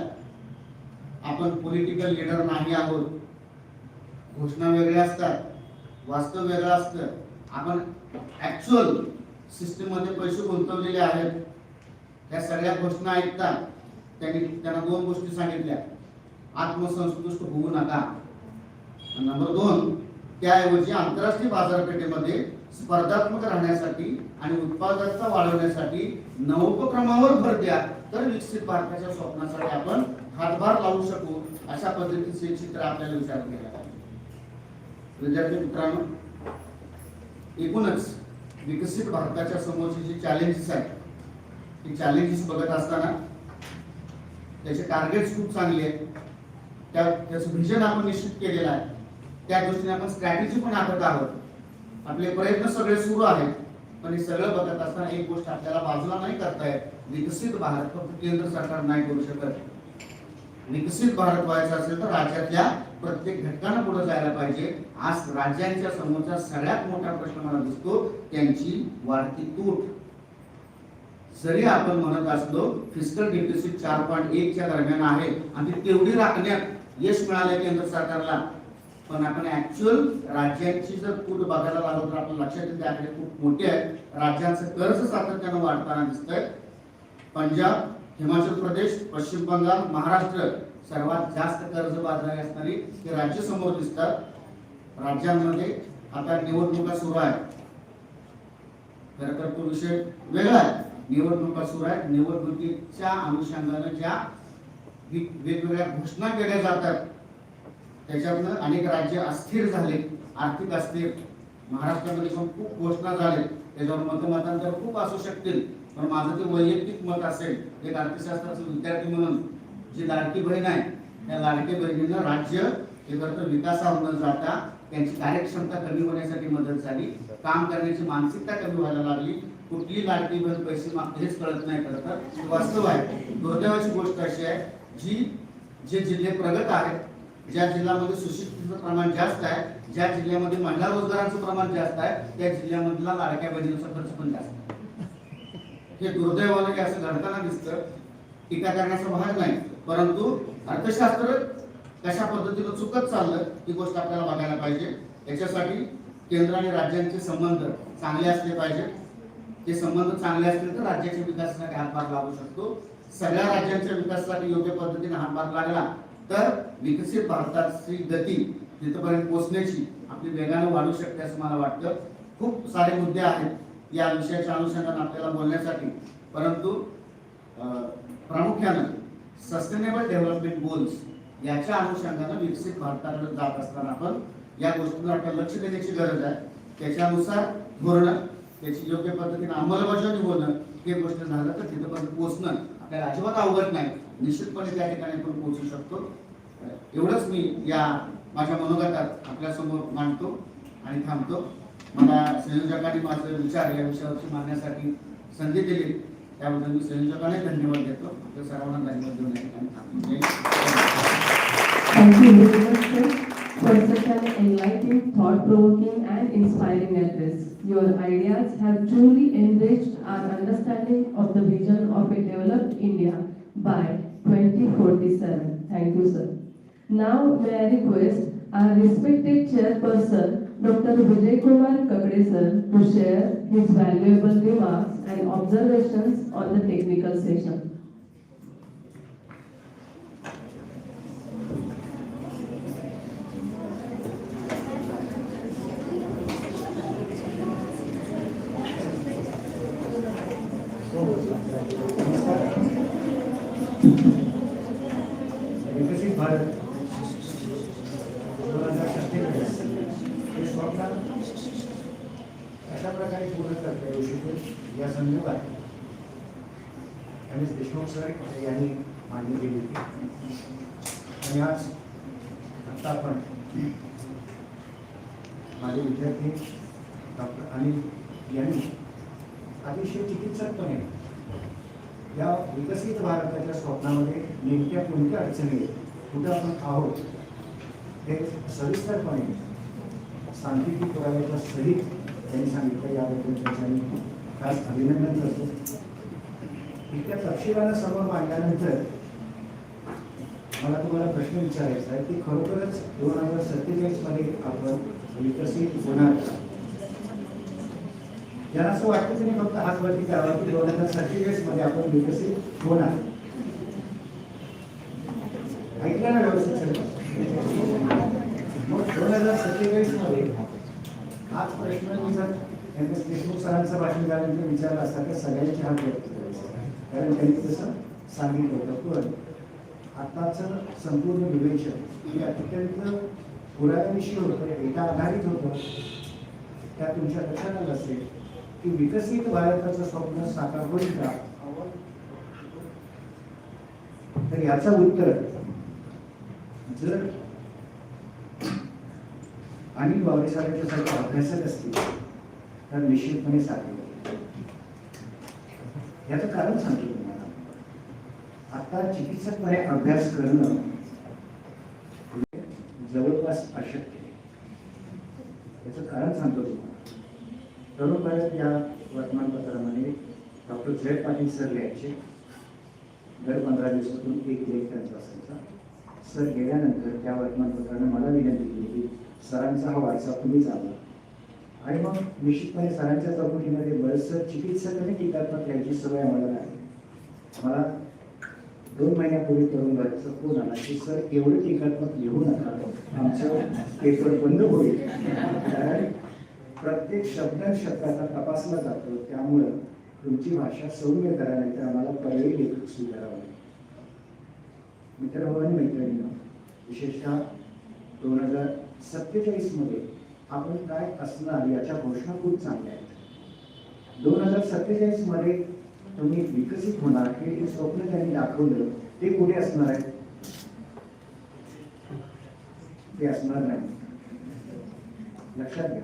आपण पॉलिटिकल लीडर नाही आहोत. घोषणा वेगळ्या असतात, वास्तव वेगळं असतं. आपण ऍक्च्युअल सिस्टीम मध्ये पैसे गुंतवलेले आहेत. या सगळ्या घोषणा ऐकतात त्यांना 2 गोष्टी सांगितल्या. आत्मसंतुष्ट होऊ नका. नंबर 2, त्याऐवजी आंतरराष्ट्रीय बाजारपेठेमध्ये स्पर्धात्मक राहण्यासाठी आणि उत्पादकता वाढवण्यासाठी नवोपक्रमावर भर द्या, तर विकसित भारताच्या स्वप्नासाठी आपण हातभार लावू शकू. अशा पद्धतीचे चित्र आपल्याला विचारात घ्यायला पाहिजे. विद्यार्थी मित्रांनो, एकूणच विकसित भारताच्या समोरचे जे चॅलेंजेस आहेत की चॅलेंजेस बघत असताना त्याचे टार्गेट्स खूप चांगले आहेत, त्याचं व्हिजन आपण निश्चित केलेलं आहे, त्या दृष्टीने आपण स्ट्रॅटेजी पण आखत आहोत. आपले प्रयत्न सगळे सुरू आहेत, पण हे सगळं बघत असताना एक गोष्ट आपल्याला बाजूला नाही करता येत, विकसित भारत फक्त केंद्र सरकार नाही करू शकत. विकसित भारत व्हायचं असेल तर राज्यातल्या प्रत्येक घटकानं पुढे जायला पाहिजे. आज राज्यांच्या समोरचा सगळ्यात मोठा प्रश्न मला दिसतो त्यांची वाढती तूट. जरी आपण म्हणत असलो फिस्कल डिफिसिट 4.1 दरम्यान आहे आणि तेवढी राखण्यात यश मिळालं केंद्र सरकारला, पण आपण ऍक्च्युअल राज्यांची जर तूट बघायला लागलो तर आपण लक्षात येईल ते आकडे खूप मोठे आहेत. राज्यांचं कर्ज सातत्यानं वाढताना दिसतंय. पंजाब, हिमाचल प्रदेश, पश्चिम बंगाल, महाराष्ट्र सर्वात जास्त कर्ज बाजारी असणारी हे राज्य समोर दिसतात. राज्यांमध्ये आता निवडणुका सुरू आहेत. खरं तर तो विषय वेगळा आहे. निवडणुका सुरू आहेत. निवडणुकीच्या अनुषंगानं ज्या वेगवेगळ्या घोषणा केल्या जातात त्याच्यातनं अनेक राज्य अस्थिर झाले, आर्थिक अस्थिर. महाराष्ट्रामध्ये पण खूप घोषणा झाले, त्याच्यावर मतमतांतर खूप असू शकतील, पण माझं ते वैयक्तिक मत असेल, एक अर्थशास्त्राचा विद्यार्थी म्हणून जी लाडकी बहीण आहे त्या लाडकी बहिणीनं राज्य एकत्र विकासावर न जाता त्यांची कार्यक्षमता कमी होण्यासाठी मदत झाली, काम करण्याची मानसिकता कमी व्हायला लागली. कुठली लाडकी बहीण पैसे मागते हेच कळत नाही. खरं तर वास्तव आहे. दुर्दैवाची गोष्ट अशी आहे जे जिल्हे प्रगत आहेत, ज्या जिल्ह्यामध्ये सुशिक्षितचं प्रमाण जास्त आहे, ज्या जिल्ह्यामध्ये महिला रोजगारांचं प्रमाण जास्त आहे, त्या जिल्ह्यामधला लाडक्या बहिणीचा खर्च पण जास्त आहे. हे दुर्दैवानं की असं घडताना दिसतं. टीका करण्याचा भाग नाही, परंतु अर्थशास्त्र कशा पद्धतीनं चुकत चाललं ही गोष्ट आपल्याला बघायला पाहिजे. याच्यासाठी केंद्र आणि राज्यांचे संबंध चांगले असले पाहिजे. ते संबंध चांगले असतील तर राज्याच्या विकासासाठी हातभार लागू शकतो. सगळ्या राज्यांच्या विकासासाठी योग्य पद्धतीने हातभार लागला तर विकसित भारताची गती तिथपर्यंत पोहोचण्याची आपली वेगाने वाढू शकते असं मला वाटतं. खूप सारे मुद्दे आहेत या विषयाच्या अनुषंगाने आपल्याला बोलण्यासाठी, परंतु प्रामुख्यानं सस्टेनेबल डेव्हलपमेंट गोल्स याच्या अनुषंगाने विकसित भारताकडे जात असताना आपण या गोष्टींवर आपल्याला लक्ष देण्याची गरज आहे. त्याच्यानुसार धोरणं, त्याची योग्य पद्धतीने अंमलबजावणी होणं हे गोष्ट झालं तर तिथपर्यंत पोहोचणं आपल्याला अजिबात अवघड नाही. निश्चितपणे त्या ठिकाणी आपण पोहोचू शकतो. एवढंच मी या माझ्या मनोगतात आपल्या समोर मांडतो आणि थांबतो. मला संयोजकांनी माझे विचार या विषयावरती मांडण्यासाठी संधी दिली त्याबद्दल मी संयोजकांना धन्यवाद देतो. आपल्या सर्वांना धन्यवाद देऊन या ठिकाणी थांबतो. Thank you very much, sir, for such an enlightening, thought-provoking and inspiring address. Your ideas have truly enriched our understanding of the vision of a developed India by 2047. Thank you, sir. Now, may I request our respected chairperson, Dr. Vijay Kumar Kakade sir, to share his valuable remarks and observations on the technical session. विकसित भारत 2047 हे स्वप्न अशा प्रकारे पूर्ण करता येऊ शकेल या संदर्भात देशमुख सर यांनी मांडणी केली होती. आणि आज आता आपण माझे विद्यार्थी डॉक्टर अनिल यांनी अतिशय चिकित्सकपणे या विकसित भारताच्या स्वप्नामध्ये नेमक्या कोणत्या अडचणी कुठं आपण आहोत हे सविस्तरपणे सांख्यिकी पुराव्याच्या सहित त्यांनी सांगितलं. याबद्दल त्यांनी खास अभिनंदन करतो. इतक्या तपशिलानं समोर मांडल्यानंतर मला तुम्हाला प्रश्न विचारायचा आहे की खरोखरच 2047 मध्ये आपण विकसित होणार का? ज्यांना असं वाटतं त्यांनी फक्त हात वरती करावा की 2047 मध्ये आपण विकसित होणार. ऐकलं ना व्यवस्थित? मग 2047 मध्ये हाच प्रश्न मी जर देशमुख सरांचं भाषण झाल्यानंतर विचारला असता तर सगळ्यांचे हात वरती करायचे, कारण त्यांनी तसं सांगितलं होतं. पण आताचं संपूर्ण विवेचन हे अत्यंत पुराव्याविषयी होतं, एका आधारित होतं. त्या तुमच्या लक्षात आलं असेल की विकसित भारताचं स्वप्न साकार होईल का तर याचं उत्तर जर अनिल बावरे साहेबांच्यासारखे अभ्यासक असतील तर निश्चितपणे साध्य होईल. याचं कारण सांगतो तुम्हाला. आता चिकित्सकपणे अभ्यास करणं जवळपास अशक्य आहे. याचं कारण सांगतो तुम्हाला. तरुण भारत या वर्तमानपत्रामध्ये डॉक्टर जय पाटील सर लिहायचे. दर 15 दिवसातून एक लेख त्यांचा असायचा. सर गेल्यानंतर त्या वर्तमानपत्रानं मला विनंती केली की सरांचा हा वारसा तुम्ही चालवा. आणि मग निश्चितपणे सरांच्या चौकटीमध्ये बरेचसं चिकित्सक आणि टीकात्मक लिहायची सवय आम्हाला नाही. मला 2 महिन्यापूर्वी तरुण भारतचा फोन आला की सर एवढं टीकात्मक लिहू नका, आमचं पेपर बंद होईल. कारण प्रत्येक शब्दाचा तपासला जातो, त्यामुळं तुमची भाषा सौम्य करा, नाहीतर आम्हाला पर्यायी लेखक स्वीकारावा लागेल. मित्रभावांनी मैत्रिणींना विशेषतः 2047 मध्ये आपण काय असणार याच्या घोषणा खूप चांगल्या आहेत. 2047 मध्ये तुम्ही विकसित होणार हे स्वप्न त्यांनी दाखवलं, ते कुठे असणार आहे? ते असणार नाही. लक्षात घ्या.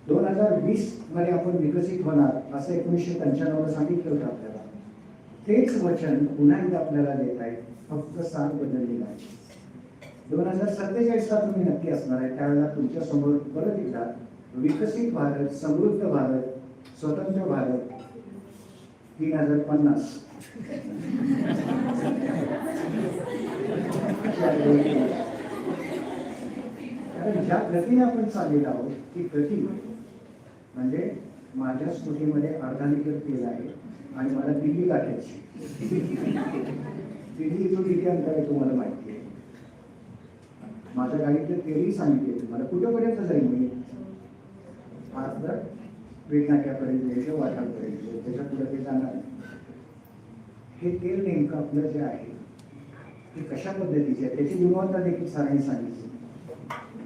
2020 मध्ये आपण विकसित होणार असं 1995 सांगितलं होतं आपल्याला. तेच वचन पुन्हा एकदा आपल्याला देत आहे, फक्त साथ बदलली नाही. 2047 ला तुम्ही नक्की असणार आहे. त्यावेळेला तुमच्या समोर परत एकदा विकसित भारत, समृद्ध भारत, स्वतंत्र भारत 3050 कारण ज्या गतीने आपण चाललेलो आहोत ती गती म्हणजे माझ्या स्कूटीमध्ये अर्धा लिटर तेल आहे आणि मला दिल्ली गाठायची. दिल्ली तो किती अंतर आहे तुम्हाला माहिती आहे. माझ्या गाडीतलं तेलही सांगितले तुम्हाला कुठेपर्यंत जाईल मी. आज तर पेट नाक्यापर्यंत यायचं, वाटापर्यंत, त्याच्या पुढे ते जाणार. हे तेल नेमकं आपलं जे आहे ते कशा पद्धतीचे आहे त्याची गुणवत्ता देखील सरांनी सांगितली.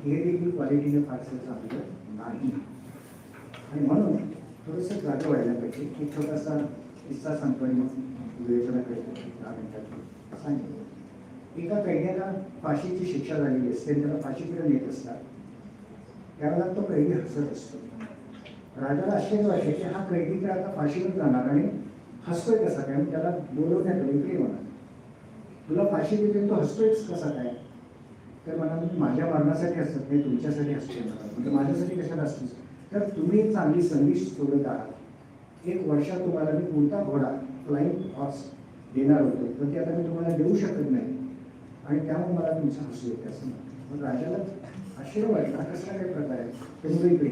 हे देखील क्वालिटीने फारसं चांगलं नाही. आणि म्हणून थोडंसं जागा व्हायला पाहिजे. एक छोटासा किस्सा सांगतो आणि मग विवेचना करतो. 10 मिनिटात सांगितलं. एका कैद्याला फाशीची शिक्षा झालेली असते, त्याला फाशीकडे नेत असतात. त्यावेळेला तो कैदी हसत असतो. राजाला आश्चर्य वाटते की हा कैदी तर आता फाशीवर जाणार आणि हसतोय कसा काय. त्याला बोलवण्यात इकडे म्हणा, तुला फाशी देते, तो हसतोयच कसा काय. तर म्हणाल मी माझ्या मरणासाठी हसत नाही, तुमच्यासाठी हसतोय. म्हणजे माझ्यासाठी कशाला हसतोस. तर तुम्ही चांगली संधी सोडत आहात. 1 वर्षात तुम्हाला मी उडता घोडा फ्लाइंग हॉर्स देणार होतो, पण ते आता मी तुम्हाला देऊ शकत नाही आणि त्यामुळे मला तुमचं हसू येते असं म्हणतो. मग राजाला आश्चर्य वाटला, कसा काय प्रकार आहे. तर मग इकडे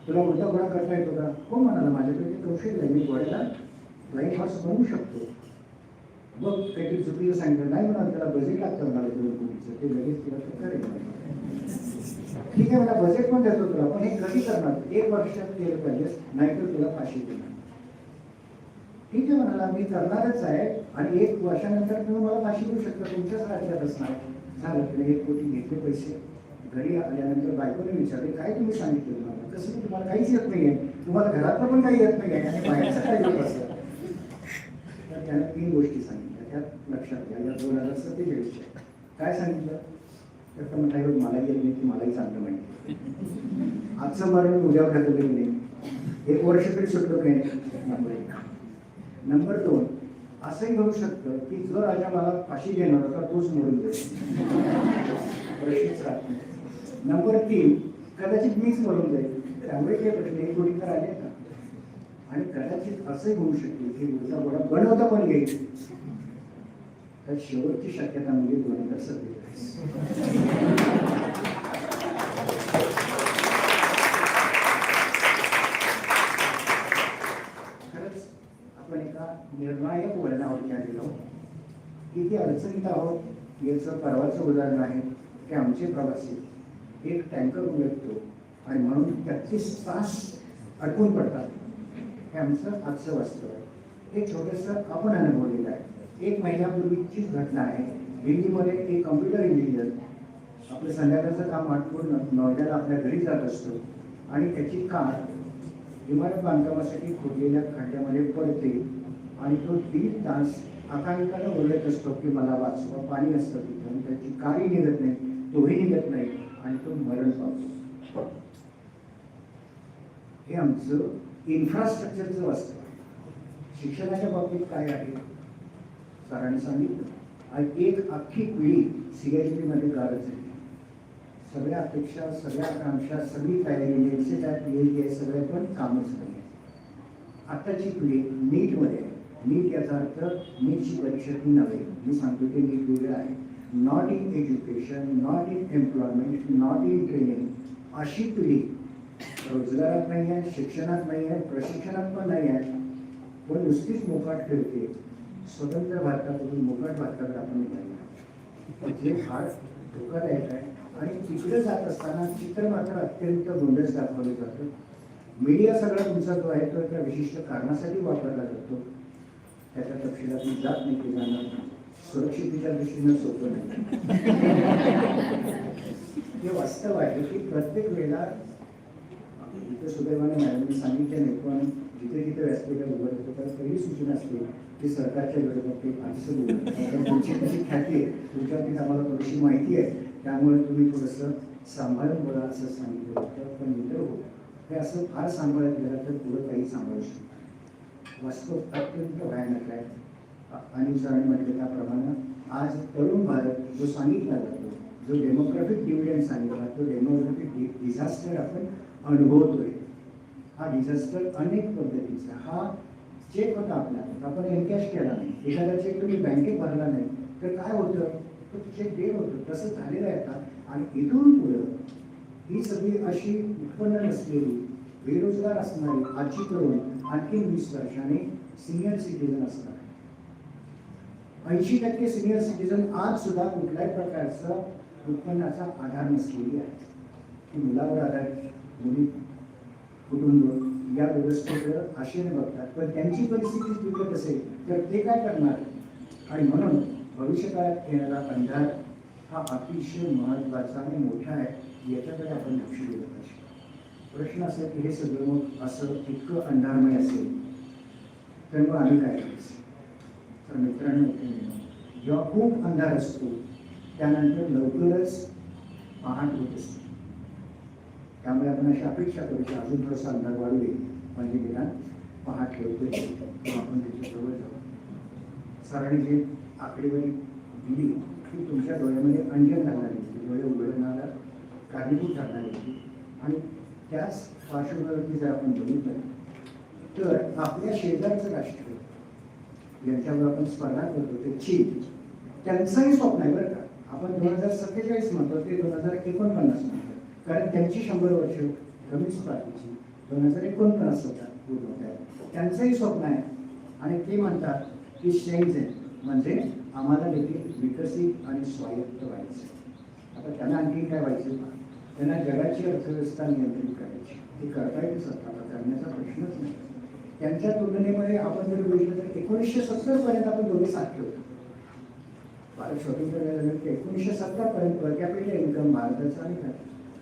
तुला उलटा घोडा करता येतो का. हो म्हणाला, माझ्याकडे कौशल्य आहे, मी घोड्याला फ्लाइंग हॉर्स बनवू शकतो. बघ काहीतरी चुकीचं सांगितलं नाही म्हणाल, त्याला बजेट लागतं म्हणाला 2 कोटीचं, ते लगेच तिला तर करेल. ठीक आहे मला बजेट पण देतो तुला, पण हे कधी करणार. 1 वर्षात केलं पाहिजे, नाहीतर तुला फाशी देणार. ठीक आहे म्हणाला, मी करणारच आहे आणि 1 वर्षानंतर तुम्ही मला फाशी देऊ शकता, तुमच्याच राज्यात असणार. झालं, त्याने 1 कोटी घेतले पैसे. घरी आल्यानंतर बायकोने विचारले काय तुम्ही सांगितलं तुम्हाला. कसं तुम्हाला काहीच येत नाही आहे, तुम्हाला घरातलं पण काही येत नाही आहे आणि बाहेरचं काही येत असं. तर त्याला 3 गोष्टी सांगितल्या, त्यात लक्षात घ्या. या 2047 काय सांगितलं तर म्हणता येईल मला येत नाही की मलाही चांगलं माहिती. आजचं मरण उद्या खातं तरी नाही, 1 वर्ष तरी सुटलं काही नाही. नंबर 1. नंबर 2 असंही होऊ शकतं की जो राजा मला फाशी देणार होता तोच मरून जाईल, प्रश्नच राहत नाही. नंबर 3 कदाचित मीच मरून जाईल, त्यामुळे काही प्रश्न 1 कोटी तर आले का. आणि कदाचित असंही होऊ शकते की उलटा घोडा बनवता पण येईल. तर शेवटची शक्यता म्हणजे 2047. खरंच आपण एका निर्णायक वळणावरती आलेलो आहोत. किती अडचणीत आहोत याचं परवाचं उदाहरण आहे की आमचे प्रवासी एक टँकर उलटतो आणि म्हणून 33 तास अडकून पडतात. हे आमचं आजचं वास्तव आहे. एक छोटंसं आपण अनुभवलेलं आहे. 1 महिन्यापूर्वीचीच घटना आहे. दिल्लीमध्ये एक कम्प्युटर इंजिनियर आपलं संध्याकाळचं काम आटपून नोएडाला आपल्या घरी जात असतो आणि त्याची कार इमारत बांधकामासाठी खोदलेल्या खड्ड्यामध्ये पडते आणि तो 3 तास आकांकाला ओरडत असतो की मला वाचवा. पाणी असतं तिथं आणि त्याची काही निघत नाही, तोही निघत नाही आणि तो मरण पावतो. हे आमचं इन्फ्रास्ट्रक्चरचं वास्तव आहे. शिक्षणाच्या बाबतीत काय आहे सरांनी सांगितलं. आणि एक अख्खी पिढी CGPA मध्ये गारच आहे. सगळ्या अपेक्षा, सगळ्या आकांक्षा, सगळी तयारी, नेटचे काय PhD आहे, सगळ्या पण कामच नाही. आत्ताची पिढी नीटमध्ये आहे. नीट याचा अर्थ नीटची परीक्षा ती नव्हे. मी सांगतो की नीट वेगळं आहे. Not in education, not in employment, not in training. अशी पिढी रोजगारात नाही आहे, शिक्षणात नाही आहे, प्रशिक्षणात पण नाही आहे, पण नुसतीच मोकाट फिरते. स्वतंत्र भारतातून मोकाट भारताकडे आपण निघालो, जे फार धोकादायक आहे. आणि तिकडे जात असताना चित्र मात्र अत्यंत गोंडस दाखवलं जातं. मीडिया सगळा तुमचा जो आहे तो एका विशिष्ट कारणासाठी वापरला जातो. त्याच्या तपशिलात मी जात नाही, केला सुरक्षितेच्या दृष्टीनं सोपं नाही. हे वास्तव आहे की प्रत्येक वेळेला इथं सुदैवाने मॅडमने सांगितले नाही, पण जिथे जिथे व्यासपीठात उभं होतं तर पहिली सूचना असते की सरकारच्या विरोधात ते आधीच बोलतात. तुमची कशी ख्याती आहे, तुमच्यावरती आम्हाला थोडीशी माहिती आहे, त्यामुळे तुम्ही थोडंसं सांभाळून बोला असं सांगितलं होतं. पण मित्र हो, हे असं फार सांभाळत गेलं तर पुढं काही सांभाळू शकतो. वास्तव अत्यंत भयानक आहे. आणि सरांनी म्हटलं त्याप्रमाणे आज तरुण भारत जो सांगितला जातो, जो डेमोग्राफिक डिव्हिडंड सांगितला, तो डेमोग्राफिक डिझास्टर आपण अनुभवतोय. हा डिझास्टर अनेक पद्धतीचा. हा चेक होता आपला, आपण एनकॅश केला नाही. एखादा चेक तुम्ही बँकेत भरला नाही तर काय होतं, तर चेक डेट होतं. तसं झालेलं आहे आता. आणि इथून पुढं ही सगळी अशी उत्पन्न नसलेली, बेरोजगार असणारी आजची तरुण आणखी 20 वर्षांनी सिनियर सिटीजन असणार. 80% सिनियर सिटीजन आज सुद्धा कुठल्याही प्रकारचा उत्पन्नाचा आधार नसलेली आहे. ती मुलावर आधारित, मुली कुटुंब या व्यवस्थेकडे आशेने बघतात. पण त्यांची परिस्थिती बिघडत असेल तर ते काय करणार. आणि म्हणून भविष्यकाळात येणारा अंधार हा अतिशय महत्त्वाचा आणि मोठा आहे. याच्याकडे आपण लक्ष दिलं पाहिजे. प्रश्न असा की हे सगळं मग असं इतकं अंधारमय असेल तर मग आम्ही काय करायचं. तर मित्रांनो, जेव्हा खूप अंधार असतो त्यानंतर लवकरच पहाट होत असते. त्यामुळे आपण अशी अपेक्षा करू की अजून थोडासा अंधार वाढू दे, म्हणजे निदान पहाट लवकर किंवा आपण त्याच्याजवळ जाऊ. सरांनी जे आकडेवारी दिली ती तुमच्या डोळ्यामध्ये अंजन घालणारी होती, डोळे उघडणारा कारणीभूत ठरणारी होती. आणि त्याच पार्श्वभूमीवरती जर आपण बघितलं तर आपल्या शेजारचं राष्ट्र यांच्यावर आपण स्पर्धा करतो ते चीन, त्यांचंही स्वप्न आहे बरं का. आपण 2047 म्हणतो, ते 2049 म्हणतो. कारण त्यांची 100 वर्ष कमीच पाठीची 2049 पूर्ण होत आहे. त्यांचंही स्वप्न आहे. आणि ते म्हणतात की शेंगझेन म्हणजे आम्हाला देखील विकसित आणि स्वायत्त व्हायचं. आता त्यांना आणखी काय व्हायचं, त्यांना जगाची अर्थव्यवस्था नियंत्रित करायची. ते करता येते स्वतःला, करण्याचा प्रश्नच नाही. त्यांच्या तुलनेमध्ये आपण जर बघितलं तर 1970 पर्यंत आपण दोघे सारखे होतो. भारत स्वतंत्र झाल्यानंतर 1970 पर्यंत पर कॅपिटल इन्कम भारताचं आणि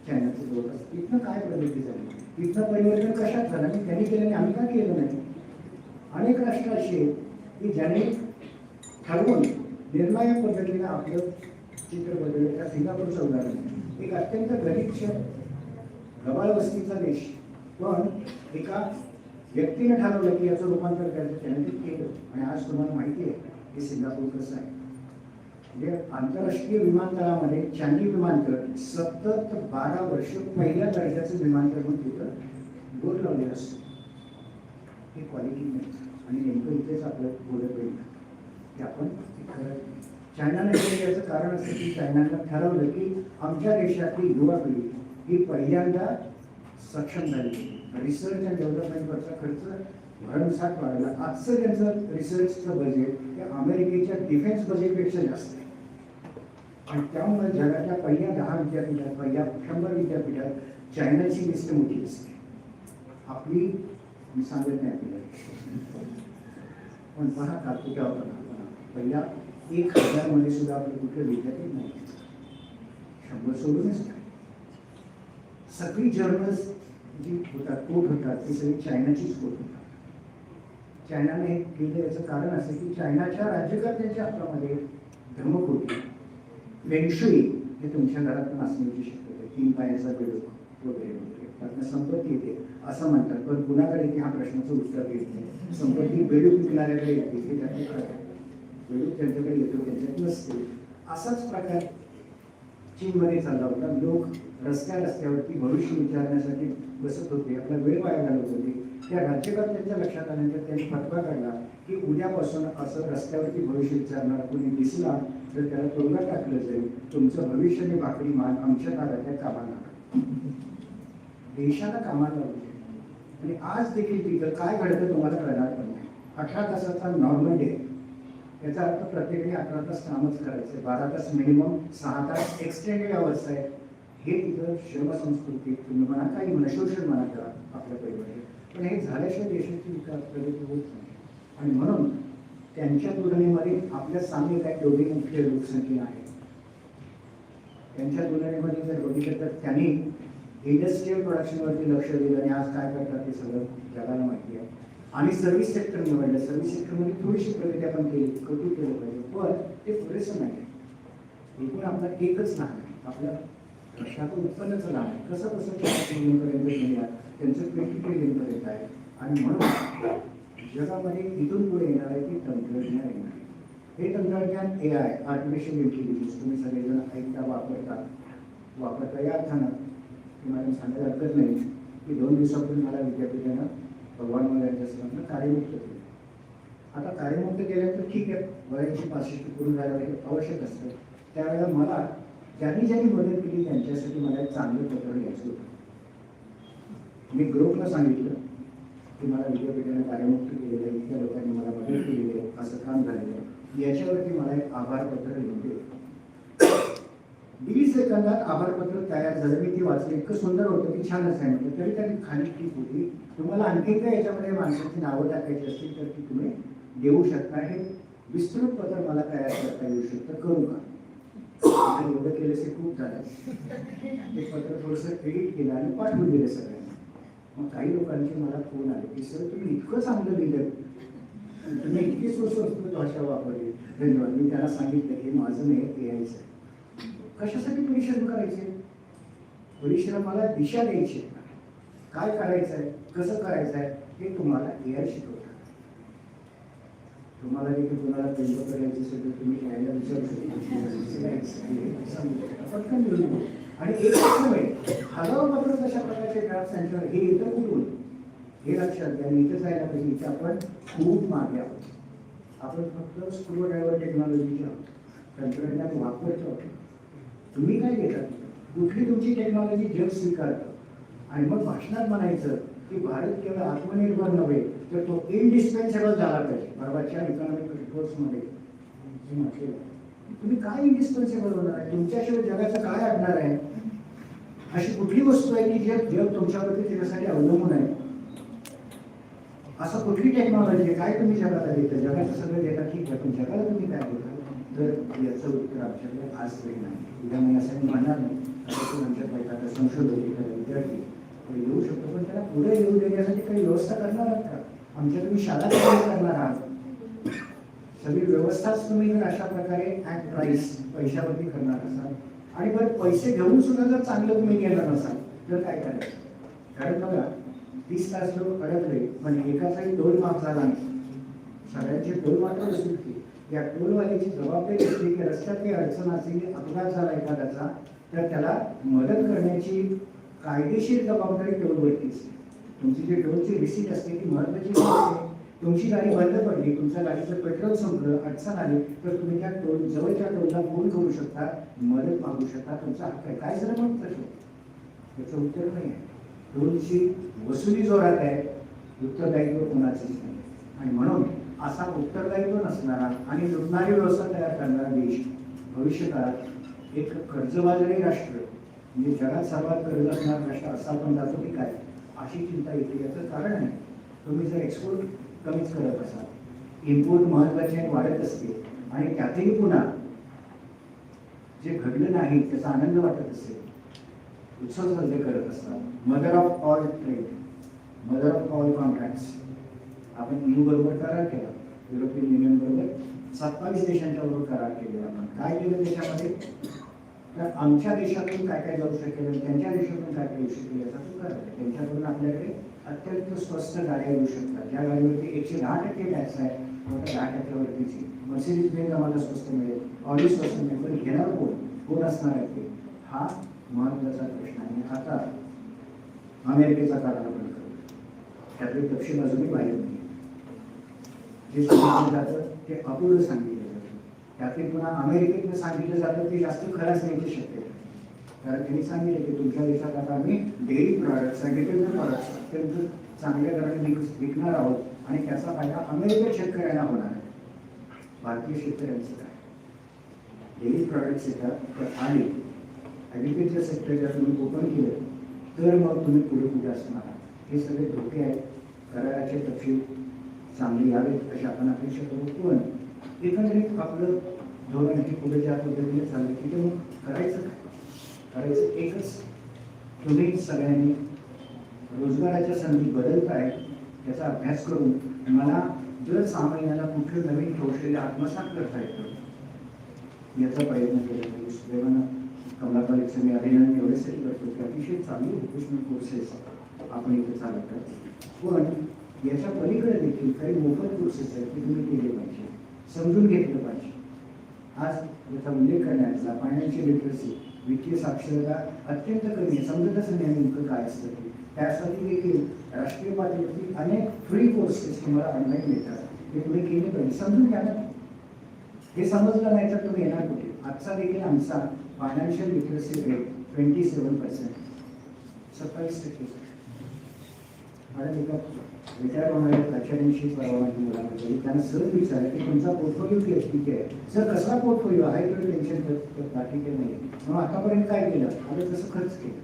चायनाचं जवळपास. इथनं काय प्रगती झाली, इथनं परिवर्तन कशात झालं आणि त्यांनी केलं नाही, आम्ही का केलं नाही. अनेक राष्ट्र अशी आहेत की ज्याने ठरवून निर्णायक पद्धतीने आपलं चित्र बदललं. त्या सिंगापूरचं उदाहरण, एक अत्यंत गरीब गबाळ वस्तीचा देश, पण एका व्यक्तीने ठरवलं की याचं रूपांतर करायचं, त्याने ते केलं. आणि आज तुम्हाला माहिती आहे की सिंगापूर कसं आहे. म्हणजे आंतरराष्ट्रीय विमानतळामध्ये चांदी विमानतळ सतत 12 वर्ष पहिल्या दर्जाचं विमानतळ म्हणून तिथं बोर्ड लावलेलं असतो. हे क्वालिटी नाही. आणि नेमकं इथेच आपलं बोलत पाहिजे की आपण खरं चायनाने केलं. याचं कारण असं की चायनानं ठरवलं की आमच्या देशातली युवा पिढी ही पहिल्यांदा सक्षम झाली. रिसर्च अँड डेव्हलपमेंटवरचा खर्च भरमसाठ वाढला. आजचं त्यांचं रिसर्चचं बजेट हे अमेरिकेच्या डिफेन्स बजेटपेक्षा जास्त आहे. आणि त्यामुळे जगातल्या पहिल्या 10 विद्यापीठात, पहिल्या 100 विद्यापीठात चायनाची लिस्ट मोठी असते. आपली मी सांगत नाही आपल्याला, पण पहा तात्पुरत्या पहिल्या 1000 मध्ये सुद्धा आपलं कुठलं विद्यापीठ नाही. 100 सोडूनच काय, सगळी जर्नल्स जी होतात कोट होतात ती सगळी चायनाचीच कोट होतात. चायनाने हे केलं याचं कारण असं की चायनाच्या राज्यकर्त्यांच्या हातामध्ये धमक होती. फेंगशुई हे तुमच्या घरात पण असण्याची शक्यता आहे. 3 पायाचा बेडूक वगैरे वगैरे त्यातनं संपत्ती येते असं म्हणतात. पण कुणाकडे की हा प्रश्नाचं उत्तर येत नाही. संपत्ती बेडूक विकणाऱ्याकडे येते हे त्यातलं कळतं. बेडूक त्यांच्याकडे येतो त्यांच्यात नसते. असाच प्रकार चीनमध्ये चालला होता. लोक रस्त्यावरती भविष्य विचारण्यासाठी बसत होते, आपला वेळ वाया घालवत होते. त्या राज्यकर्त्यांच्या लक्षात आल्यानंतर त्यांनी फतवा काढला की उद्यापासून असं रस्त्यावरती भविष्य विचारणारा कोणी दिसला तर त्याला तुरुंगात टाकलं जाईल. तुमचं भविष्य आणि भाकरी मान आमच्या काळातल्या कामाला देशाला कामाला होते. आणि आज देखील तिथं काय घडतं तुम्हाला कळणार पण नाही. 18 तासाचा नॉर्मल डे याचा अर्थ प्रत्येकाने 18 तास कामच करायचं. 12 तास मिनिमम, 6 तास एक्सटेंडेड अवर्स आहे. हे तिथं श्रमसंस्कृती तुम्ही म्हणा काही म्हणा शोषण म्हणा करा आपल्या परिवारात. पण हे झाल्याशिवाय देशाची विकास प्रगती होत नाही. आणि म्हणून त्यांच्या तुलनेमध्ये आपल्या सामने काय एवढी मुख्य लोकसंख्या आहे. त्यांच्या तुलनेमध्ये जर बघितलं तर त्यांनी इंडस्ट्रीयल प्रोडक्शनवरती लक्ष दिलं आणि आज काय करतात ते सगळं जगाला माहिती आहे. आणि सर्व्हिस सेक्टर निवडलं. सर्व्हिस सेक्टरमध्ये थोडीशी प्रगती आपण केली, कौतुक केलं पाहिजे. पण ते पुरेसं नाही. एकूण आपला एकच नाही, आपल्या राष्ट्राचं उत्पन्नच नाही. कसं ट्रिलियनपर्यंत गेल्या, त्यांचं 20 ट्रिलियनपर्यंत आहे. आणि म्हणून जगामध्ये इथून पुढे येणार आहे की तंत्रज्ञान येणार आहे. हे तंत्रज्ञान AI आर्टिफिशियल इंटेलिजन्स तुम्ही सगळेजण ऐकता वापरता या अर्थानं की मला सांगायला हरकत नाही की 2 दिवसापूर्वी मला विद्यापीठानं भगवान यांच्या संस्थांना कार्यमुक्त केलं. आता कार्यमुक्त केल्यानंतर ठीक आहे, वयाची 65 पूर्ण झाल्यावर हे आवश्यक असतं. त्यावेळेला मला ज्यांनी मदत केली त्यांच्यासाठी मला एक चांगलं पत्र लिहायचं होतं. मी ग्रुपला सांगितलं की मला विद्यापीठाने कार्यमुक्त केलेलं आहे, इतक्या लोकांनी मला मदत केलेली आहे, असं काम झालेलं आहे, याच्यावरती मला एक आभार पत्र लिहून दे. 20 सेकंदात आभारपत्र तयार झालं. मी ती वाचलं, इतकं सुंदर होतं की छानच आहे म्हटलं. तरी त्यांनी खाली टीप होती, तुम्हाला आणखी काय याच्यामध्ये माणसाची नावं टाकायची असतील तर ती तुम्ही देऊ शकता. हे विस्तृत पत्र मला तयार करता येऊ शकतं, करू का? एवढं केलं ते खूप झालं. ते पत्र थोडंसं एडिट केलं आणि पाठवून दिलं सगळ्यांना. मग काही लोकांचे मला फोन आले की सर तुम्ही इतकं चांगलं लिहिलं, तुम्ही इतकी सुसंस्कृत भाषा वापरली, धन्यवाद. मी त्याला सांगितलं की माझं नाही AIचं आहे. कशासाठी परिश्रम करायचे? परिश्रमाला दिशा द्यायची. काय करायचं आहे, कसं करायचं आहे हे तुम्हाला AI शिकवतात. तुम्हाला देखील कोणाला पेंट करायचं असेल तर तुम्ही AI विचारू शकता, पटकन मिळून. आणि एक मिळेल हजारो पत्र कशा प्रकारचे ड्राफ्ट सेंटर हे येतं कुठून हे लक्षात घ्या. इथं जायला पाहिजे इथे आपण खूप मागे आहोत. आपण फक्त स्क्रू ड्रायव्हर टेक्नॉलॉजीचे आहोत, तंत्रज्ञान वापरतो आहोत. तुम्ही काय घेतात, कुठली तुमची टेक्नॉलॉजी जग स्वीकारतं. आणि मग भाषणात म्हणायचं की भारत केवळ आत्मनिर्भर नव्हे तर तो इनडिस्पेन्सेबल झाला पाहिजे. परवाच्या इकॉनॉमिक रिपोर्ट्समध्ये म्हटलेलं. तुम्ही काय इनडिस्पेन्सेबल होणार आहे? तुमच्याशिवाय जगाचं काय अडणार आहे? अशी कुठली वस्तू आहे की जग तुमच्यावरती त्याच्यासाठी अवलंबून आहे? असं कुठली टेक्नॉलॉजी आहे? काय तुम्ही जगाला देता? जगाचं सगळं देता ठीक आहे, पण जगाला तुम्ही काय देता? तर याचं उत्तर आमच्याकडे आज तरी नाही. उद्या मी असं म्हणणार नाही. आता आमच्या एखादा संशोधक एखादा विद्यार्थी येऊ शकतो, पण त्याला पुढे येऊ देण्यासाठी काही व्यवस्था करणार आहात का? आमच्या तुम्ही शाळा करणार आहात, सगळी व्यवस्थाच तुम्ही जर अशा प्रकारे ॲट प्राईस पैशावरती करणार असाल आणि बरं पैसे घेऊन सुद्धा जर चांगलं तुम्ही घेणार नसाल तर काय करायचं? कारण बघा 30 तास लोक अडकले पण एकाचाही टोल माफ झाला नाही. सगळ्यांचे टोल मात्र असेल की या टोलवाल्याची जबाबदारी असते की रस्त्यात काही अडचण असेल, अपघात झाला एखाद्याचा तर त्याला मदत करण्याची कायदेशीर जबाबदारी टोलवरती असते. तुमची जी टोलची रिसीट असते ती महत्वाची असते. तुमची गाडी बंद पडली, तुमच्या गाडीचं पेट्रोल संपलं, अडचण आली तर तुम्ही त्या टोल जवळच्या टोलला फोन करू शकता, मदत मागू शकता, तुमचा हक्क आहे. काय झालं म्हणून तसं त्याचं उत्तर नाही आहे. टोलची वसुली जोरात आहे, उत्तरदायित्व कोणाचंच नाही. आणि म्हणून असा उत्तरदायित्व नसणारा आणि लुटणारी व्यवस्था तयार करणारा देश भविष्यकाळात एक कर्जबाजारी राष्ट्र म्हणजे जगात सर्वात कर्ज असणारं राष्ट्र असा आपण जातो की काय अशी चिंता येते. याचं कारण आहे तुम्ही जर एक्सपोर्ट कमीच करत असाल, इम्पोर्ट महत्वाचे वाढत असते आणि त्यातही पुन्हा जे घडलं नाही त्याचा आनंद वाटत असेल, उत्सव साजरे करत असतात. Mother of all trade, mother of all contracts. आपण EU बरोबर करार केला, युरोपियन युनियन बरोबर 27 देशांच्या बरोबर करार केलेला. आपण काय केलं त्याच्यामध्ये, तर आमच्या देशातून काय काय जाऊ शकेल, त्यांच्या देशातून काय काय येऊ शकेल याचा तो करार आहे. त्यांच्याकडून आपल्याकडे अत्यंत स्वस्त गाड्या येऊ शकतात, ज्या गाडीवरती 110% टॅक्स आहे, मोठ्या 10%वरतीची. मर्सिडीज बेंझ आम्हाला स्वस्त मिळेल, ऑडी स्वस्त मिळेल, पण घेणार कोण असणार आहे ते, हा महत्वाचा प्रश्न आहे. आता अमेरिकेचा करार आपण करू, त्यातले तपशील अजूनही बाहेर नाही. जे सांगितलं जातं ते अपूर्ण सांगितलं जातं. त्यातले पुन्हा अमेरिकेतनं सांगितलं जातं ते जास्त खरं असण्याची शक्यता आहे. कारण त्यांनी सांगितलं की तुमच्या देशात आता आम्ही डेअरी प्रॉडक्ट्स, ॲग्रिकल्चर प्रॉडक्ट्स अत्यंत चांगल्या दराने विकणार आहोत आणि त्याचा फायदा अमेरिकन शेतकऱ्यांना होणार आहे. भारतीय शेतकऱ्यांचं काय, डेअरी प्रॉडक्ट्स येतात तर आले, ॲग्रिकल्चर सेक्टर जर तुम्ही ओपन केलं तर मग तुम्ही पुढे कुठे असणार. हे सगळे धोके आहेत. कराराचे तपशील चांगले यावेत अशी आपण अपेक्षा करू. पण एकंदरीत आपलं धोरण हे पुढे ज्या पद्धतीने चाललं की ते मग करायचं काय, करायचं एकच, तुम्ही सगळ्यांनी रोजगाराच्या संधी बदलत आहे त्याचा अभ्यास करून मला दर 6 महिन्याला कुठलं नवीन कौशल्य आत्मसात करता येतं याचा प्रयत्न केला पाहिजे. सुदैवानं कमला कॉलेजचं मी अभिनंदन एवढ्यासाठी करतो की अतिशय चांगली वोकेशनल कोर्सेस आपण इथे चालवतात. पण याच्या पलीकडे देखील काही मोफत कोर्सेस आहेत की तुम्ही केले पाहिजे, समजून घेतलं पाहिजे. आज याचा उल्लेख करण्याचा फायनान्शियल लिटरसी, वित्तीय साक्षरता अत्यंत कमी आहे, समजतच नाही नेमकं काय असतं ते. त्यासाठी देखील राष्ट्रीय पातळीवरती अनेक फ्री कोर्सेस तुम्हाला ऑनलाईन मिळतात, हे तुम्ही केले पाहिजे. समजून घ्या ना, हे समजलं नाही तर तुम्ही येणार कुठे. आजचा देखील आमचा फायनान्शियल लिटरसी रेट 27%, 27%. मॅडम एका रिटायर होणाऱ्या प्राचार्यांशी परवानगी मुलांमध्ये त्यांना सहज विचारलं की तुमचा पोर्टफोलिओ किती आहे. सर कसला पोर्टफोलिओ आहे, तर टेन्शन बाकी काही नाही. मग आतापर्यंत काय केलं, आता तसं खर्च केलं.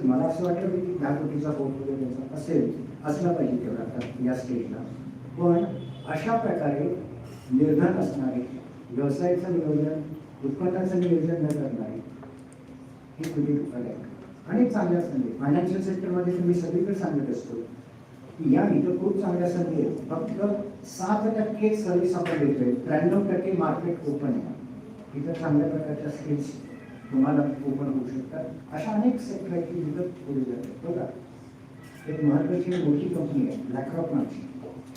मला असं वाटलं की 10 कोटीचा पोर्टफोलिओ त्यांचा असला पाहिजे तेवढा आता या स्टेजला. पण अशा प्रकारे निर्धन असणारे, व्यवसायाचं नियोजन, उत्पन्नाचं नियोजन न करणारे हे कुठे धोकादायक. अनेक चांगल्या संधी फायनान्शियल सेक्टरमध्ये तुम्ही सगळीकडे सांगत असतो की या इथं खूप चांगल्या संधी आहेत. फक्त 7% सर्व्हिस आपण देतोय, 93% मार्केट ओपन आहे. इथं चांगल्या प्रकारच्या स्किल्स तुम्हाला ओपन होऊ शकतात. अशा अनेक सेक्टर आहेत की जिथं पुढे जातात. बघा, एक महत्त्वाची मोठी कंपनी आहे ब्लॅकरॉक नावाची,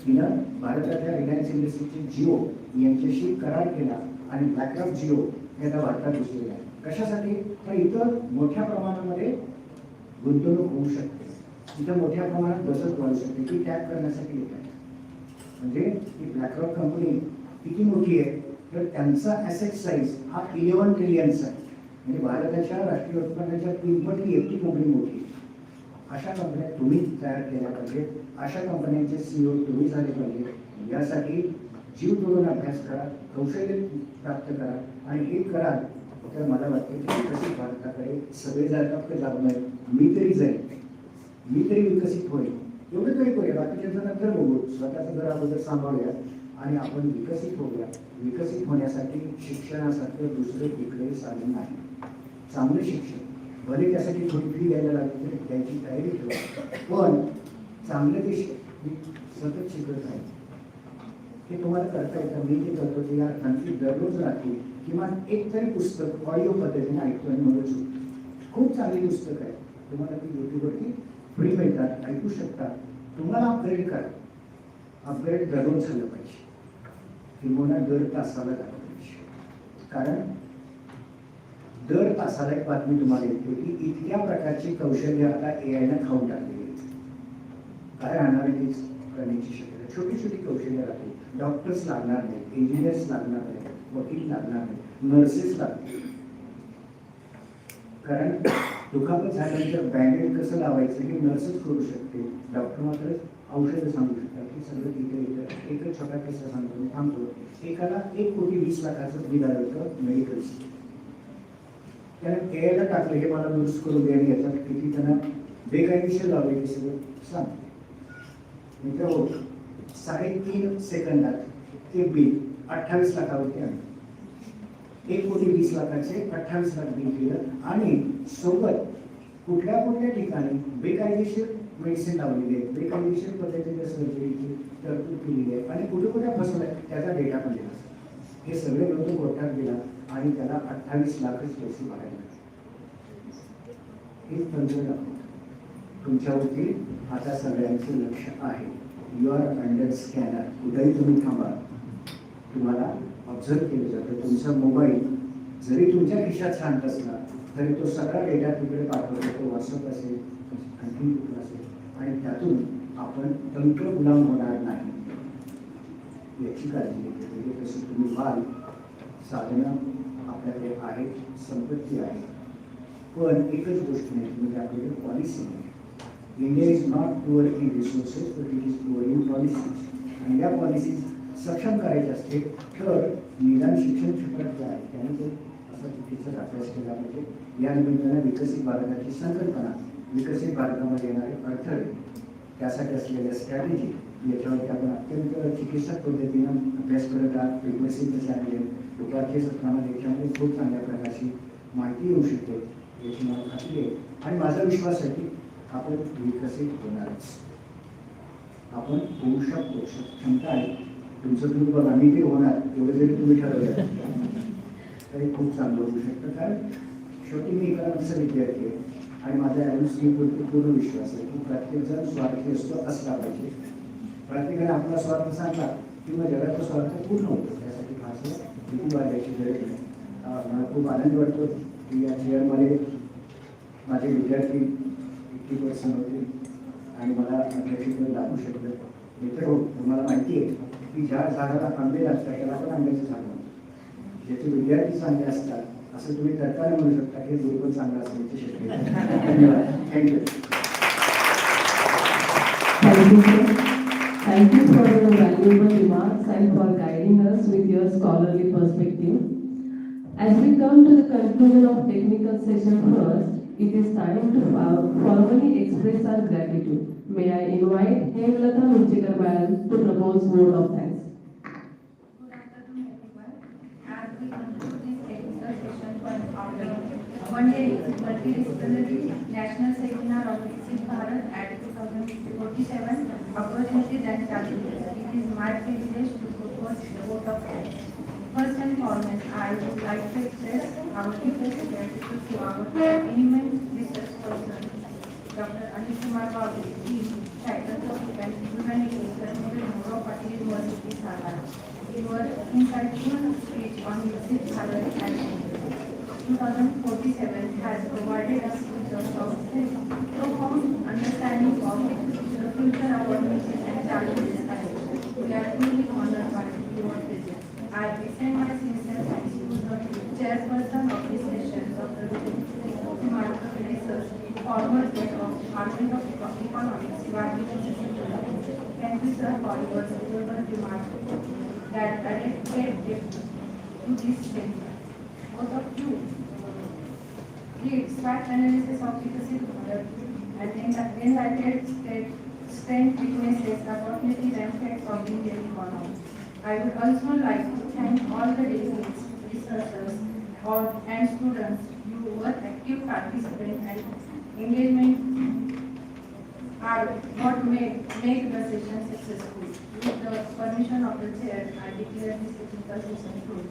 तिनं भारताच्या रिलायन्स इंडस्ट्रीचे जिओ यांच्याशी करार केला आणि ब्लॅकरॉक जिओ हे आता भारतात घुसलेलं आहे. कशासाठी, तर इथं मोठ्या प्रमाणामध्ये गुंतवणूक होऊ शकते, इथं मोठ्या प्रमाणात बचत वाढू शकते, ती टॅप करण्यासाठी येत आहे. म्हणजे ही ब्लॅकरॉक कंपनी किती मोठी आहे, तर त्यांचा ॲसेट साईज हा 11 ट्रिलियनचा आहे. म्हणजे भारताच्या राष्ट्रीय उत्पन्नाच्या 3पटी एकटी कंपनी मोठी. अशा कंपन्या तुम्ही तयार केल्या पाहिजेत, अशा कंपन्यांचे CEO तुम्ही झाले पाहिजे. यासाठी जीव तोडून अभ्यास करा, कौशल्य प्राप्त करा आणि हे करा तर मला वाटतं की विकसित भारताकडे सगळे जातात जाऊ नये. मी तरी जाईल, मी तरी विकसित होईल, एवढं तरी करूया. बाकीच्या नंतर बघू, स्वतःचं घर अगोदर सांभाळूया आणि आपण विकसित होऊया. विकसित होण्यासाठी शिक्षणासारखं दुसरं कुठलंही साधन नाही. चांगलं शिक्षण, भले त्यासाठी थोडी फी द्यायला लागली तरी द्यायची तयारी ठेवा, पण चांगलं ते सतत शिकत आहे. हे तुम्हाला करता येतं, मी जे करतो ते या अर्थांची दररोज रात्री किमान एक तरी पुस्तक ऑडिओ पद्धतीने ऐकतो आणि म्हणून शिकतो. खूप चांगली पुस्तक आहे, तुम्हाला ती यूट्यूबवरती फ्री मिळतात, ऐकू शकता. तुम्हाला अपग्रेड करा, अपग्रेड दररोज झालं पाहिजे, किंवा दर तासाला झालं पाहिजे. कारण दर तासाला एक बातमी तुम्हाला येते की इतक्या प्रकारची कौशल्य आता AI खाऊन टाकलेली आहेत. काय राहणार आहे तीच करण्याची शक्यता. छोटी छोटी कौशल्य राहतील. डॉक्टर्स लागणार नाहीत, इंजिनियर्स लागणार नाहीत, वकील लागणार नाहीत, नर्सेस लागतील. कारण दुखापत झाल्यानंतर बँडेज कसं लावायचं हे नर्सच करू शकते. डॉक्टर मात्र औषधं सांगू शकतात की सगळं तिथे येतं. एकच छोटा किस्सा सांगतो, थांबतो. एकाला 1,20,00,000 बिल आलं होतं मेडिकलचं. त्याने AI टाकलं हे मला दुरुस्त करून द्या, याच्यात किती त्यांना बेकायदेशीर लावले ते सगळं सांग. मित्र हो, 3.5 सेकंदात ते बिल 28 लाखावरती आलं. 1,20,00,000चे 28 लाख बिल केलं आणि सोबत कुठल्या ठिकाणी बेकायदेशीर मेडिसिन लावलेली आहे, बेकायदेशीर पद्धतीने सर्जरीची तरतूद केलेली आहे आणि कुठे फसवलं त्याचा डेटा पण दिला. हे सगळे लोक कोर्टात गेला आणि त्याला 28 लाखच पैसे भरायला लागले. हे तंत्र दाखवतं तुमच्यावरती आता सगळ्यांचं लक्ष आहे. You are under scanner. कुठेही तुम्ही थांबा, तुम्हाला ऑब्झर्व केलं जातं. तुमचा मोबाईल जरी तुमच्या खिशात शांत असला तरी तो सगळा डेटा तिकडे पाठवतो. तो व्हॉट्सअप असेल, आणखी कुठला असेल, आणि त्यातून आपण तंत्र गुलाम होणार नाही याची काळजी घेतली. म्हणजे तसं तुम्ही व्हाल. साधनं आपल्याकडे आहेत, संपत्ती आहे, पण एकच गोष्ट नाही म्हणजे आपल्याकडे पॉलिसी नाही. India is not poor in resources but it is poor in policies. आणि या पॉलिसीज सक्षम करायचे असते तर निदान शिक्षण क्षेत्रात जे आहे त्याने तो असा चुकीचा अभ्यास केला पाहिजे. या निमित्तानं विकसित भारताची संकल्पना, विकसित भारतामध्ये येणारे अडथळे, त्यासाठी असलेल्या स्ट्रॅटेजी याच्यावरती आपण अत्यंत चिकित्सक पद्धतीनं अभ्यास करत आहात. पेपर्सही कसे आले, दुपारच्या सत्रामध्ये याच्यामध्ये खूप चांगल्या प्रकारची माहिती येऊ शकते याची मला खात्री आहे. आणि माझा विश्वास आहे की आपण विकसित होणारच. आपण होऊ शकतो, क्षमता आहे. तुमचं तुम्ही बघा, मी ते होणार एवढं जरी तुम्ही ठरवलं तरी खूप चांगलं होऊ शकतं. कारण शेवटी मी इकॉनॉमिक्सचा विद्यार्थी आहे आणि माझ्या ॲडमिशनवरती पूर्ण विश्वास आहे की प्रत्येकजण स्वार्थी असला पाहिजे. प्रत्येकाने आपला स्वार्थ सांगला किंवा जगाचा स्वार्थ पूर्ण होतो. त्यासाठी फारसं भीती वाढायची गरज नाही. मला खूप आनंद वाटतो की या चेअरमध्ये माझे विद्यार्थी 80% होते आणि मला अध्यक्षपद लागू शकलं. मित्र हो, तुम्हाला माहिती आहे की ज्या झाडाला आंबे असतात त्याला पण आंब्याचं झाड म्हणतात. ज्याचे विद्यार्थी चांगले असतात असं तुम्ही तर्काने म्हणू शकता की दूर पण चांगला असण्याची शक्यता. धन्यवाद. Thank you. Thank you for your valuable remarks and for guiding us with your scholarly perspective. As we come to the conclusion of technical session first, it is time to formally express our gratitude. May I invite Hemlata Munchikar Madam to propose word of thanks. Good afternoon, everyone. As we conclude this technical session for our one-day multidisciplinary national seminar of Viksit Bharat at 2047, opportunities and challenges, it is my privilege to propose a vote of thanks. First and foremost, I would like to express our deepest gratitude to our eminent research person, Dr. Kumar Babu, Faculty of Humanities, University, Sagar. Your insightful speech on Viksit Bharat at 2047 has provided us with a profound understanding of the future of our mission and challenges ahead. We are truly honored by your visit. I extend my sincere thanks to the chairperson of this session, Dr. Kumar Babu, former head of Department of Economics, Thank you, sir, for your valuable remarks that added great depth to this seminar. Both of you lead SWOT analysis of Viksit Bharat and enlightened strength, weaknesses, opportunities and threats of Indian economy. I would also like to thank all the delegates, researchers, and students. You were active participants and engagement are what make the session successful. With the permission of the chair, I declare this technical session closed.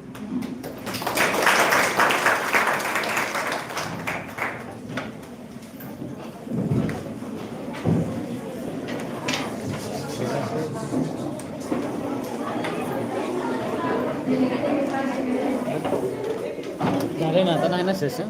झाले ना आता नाही ना session.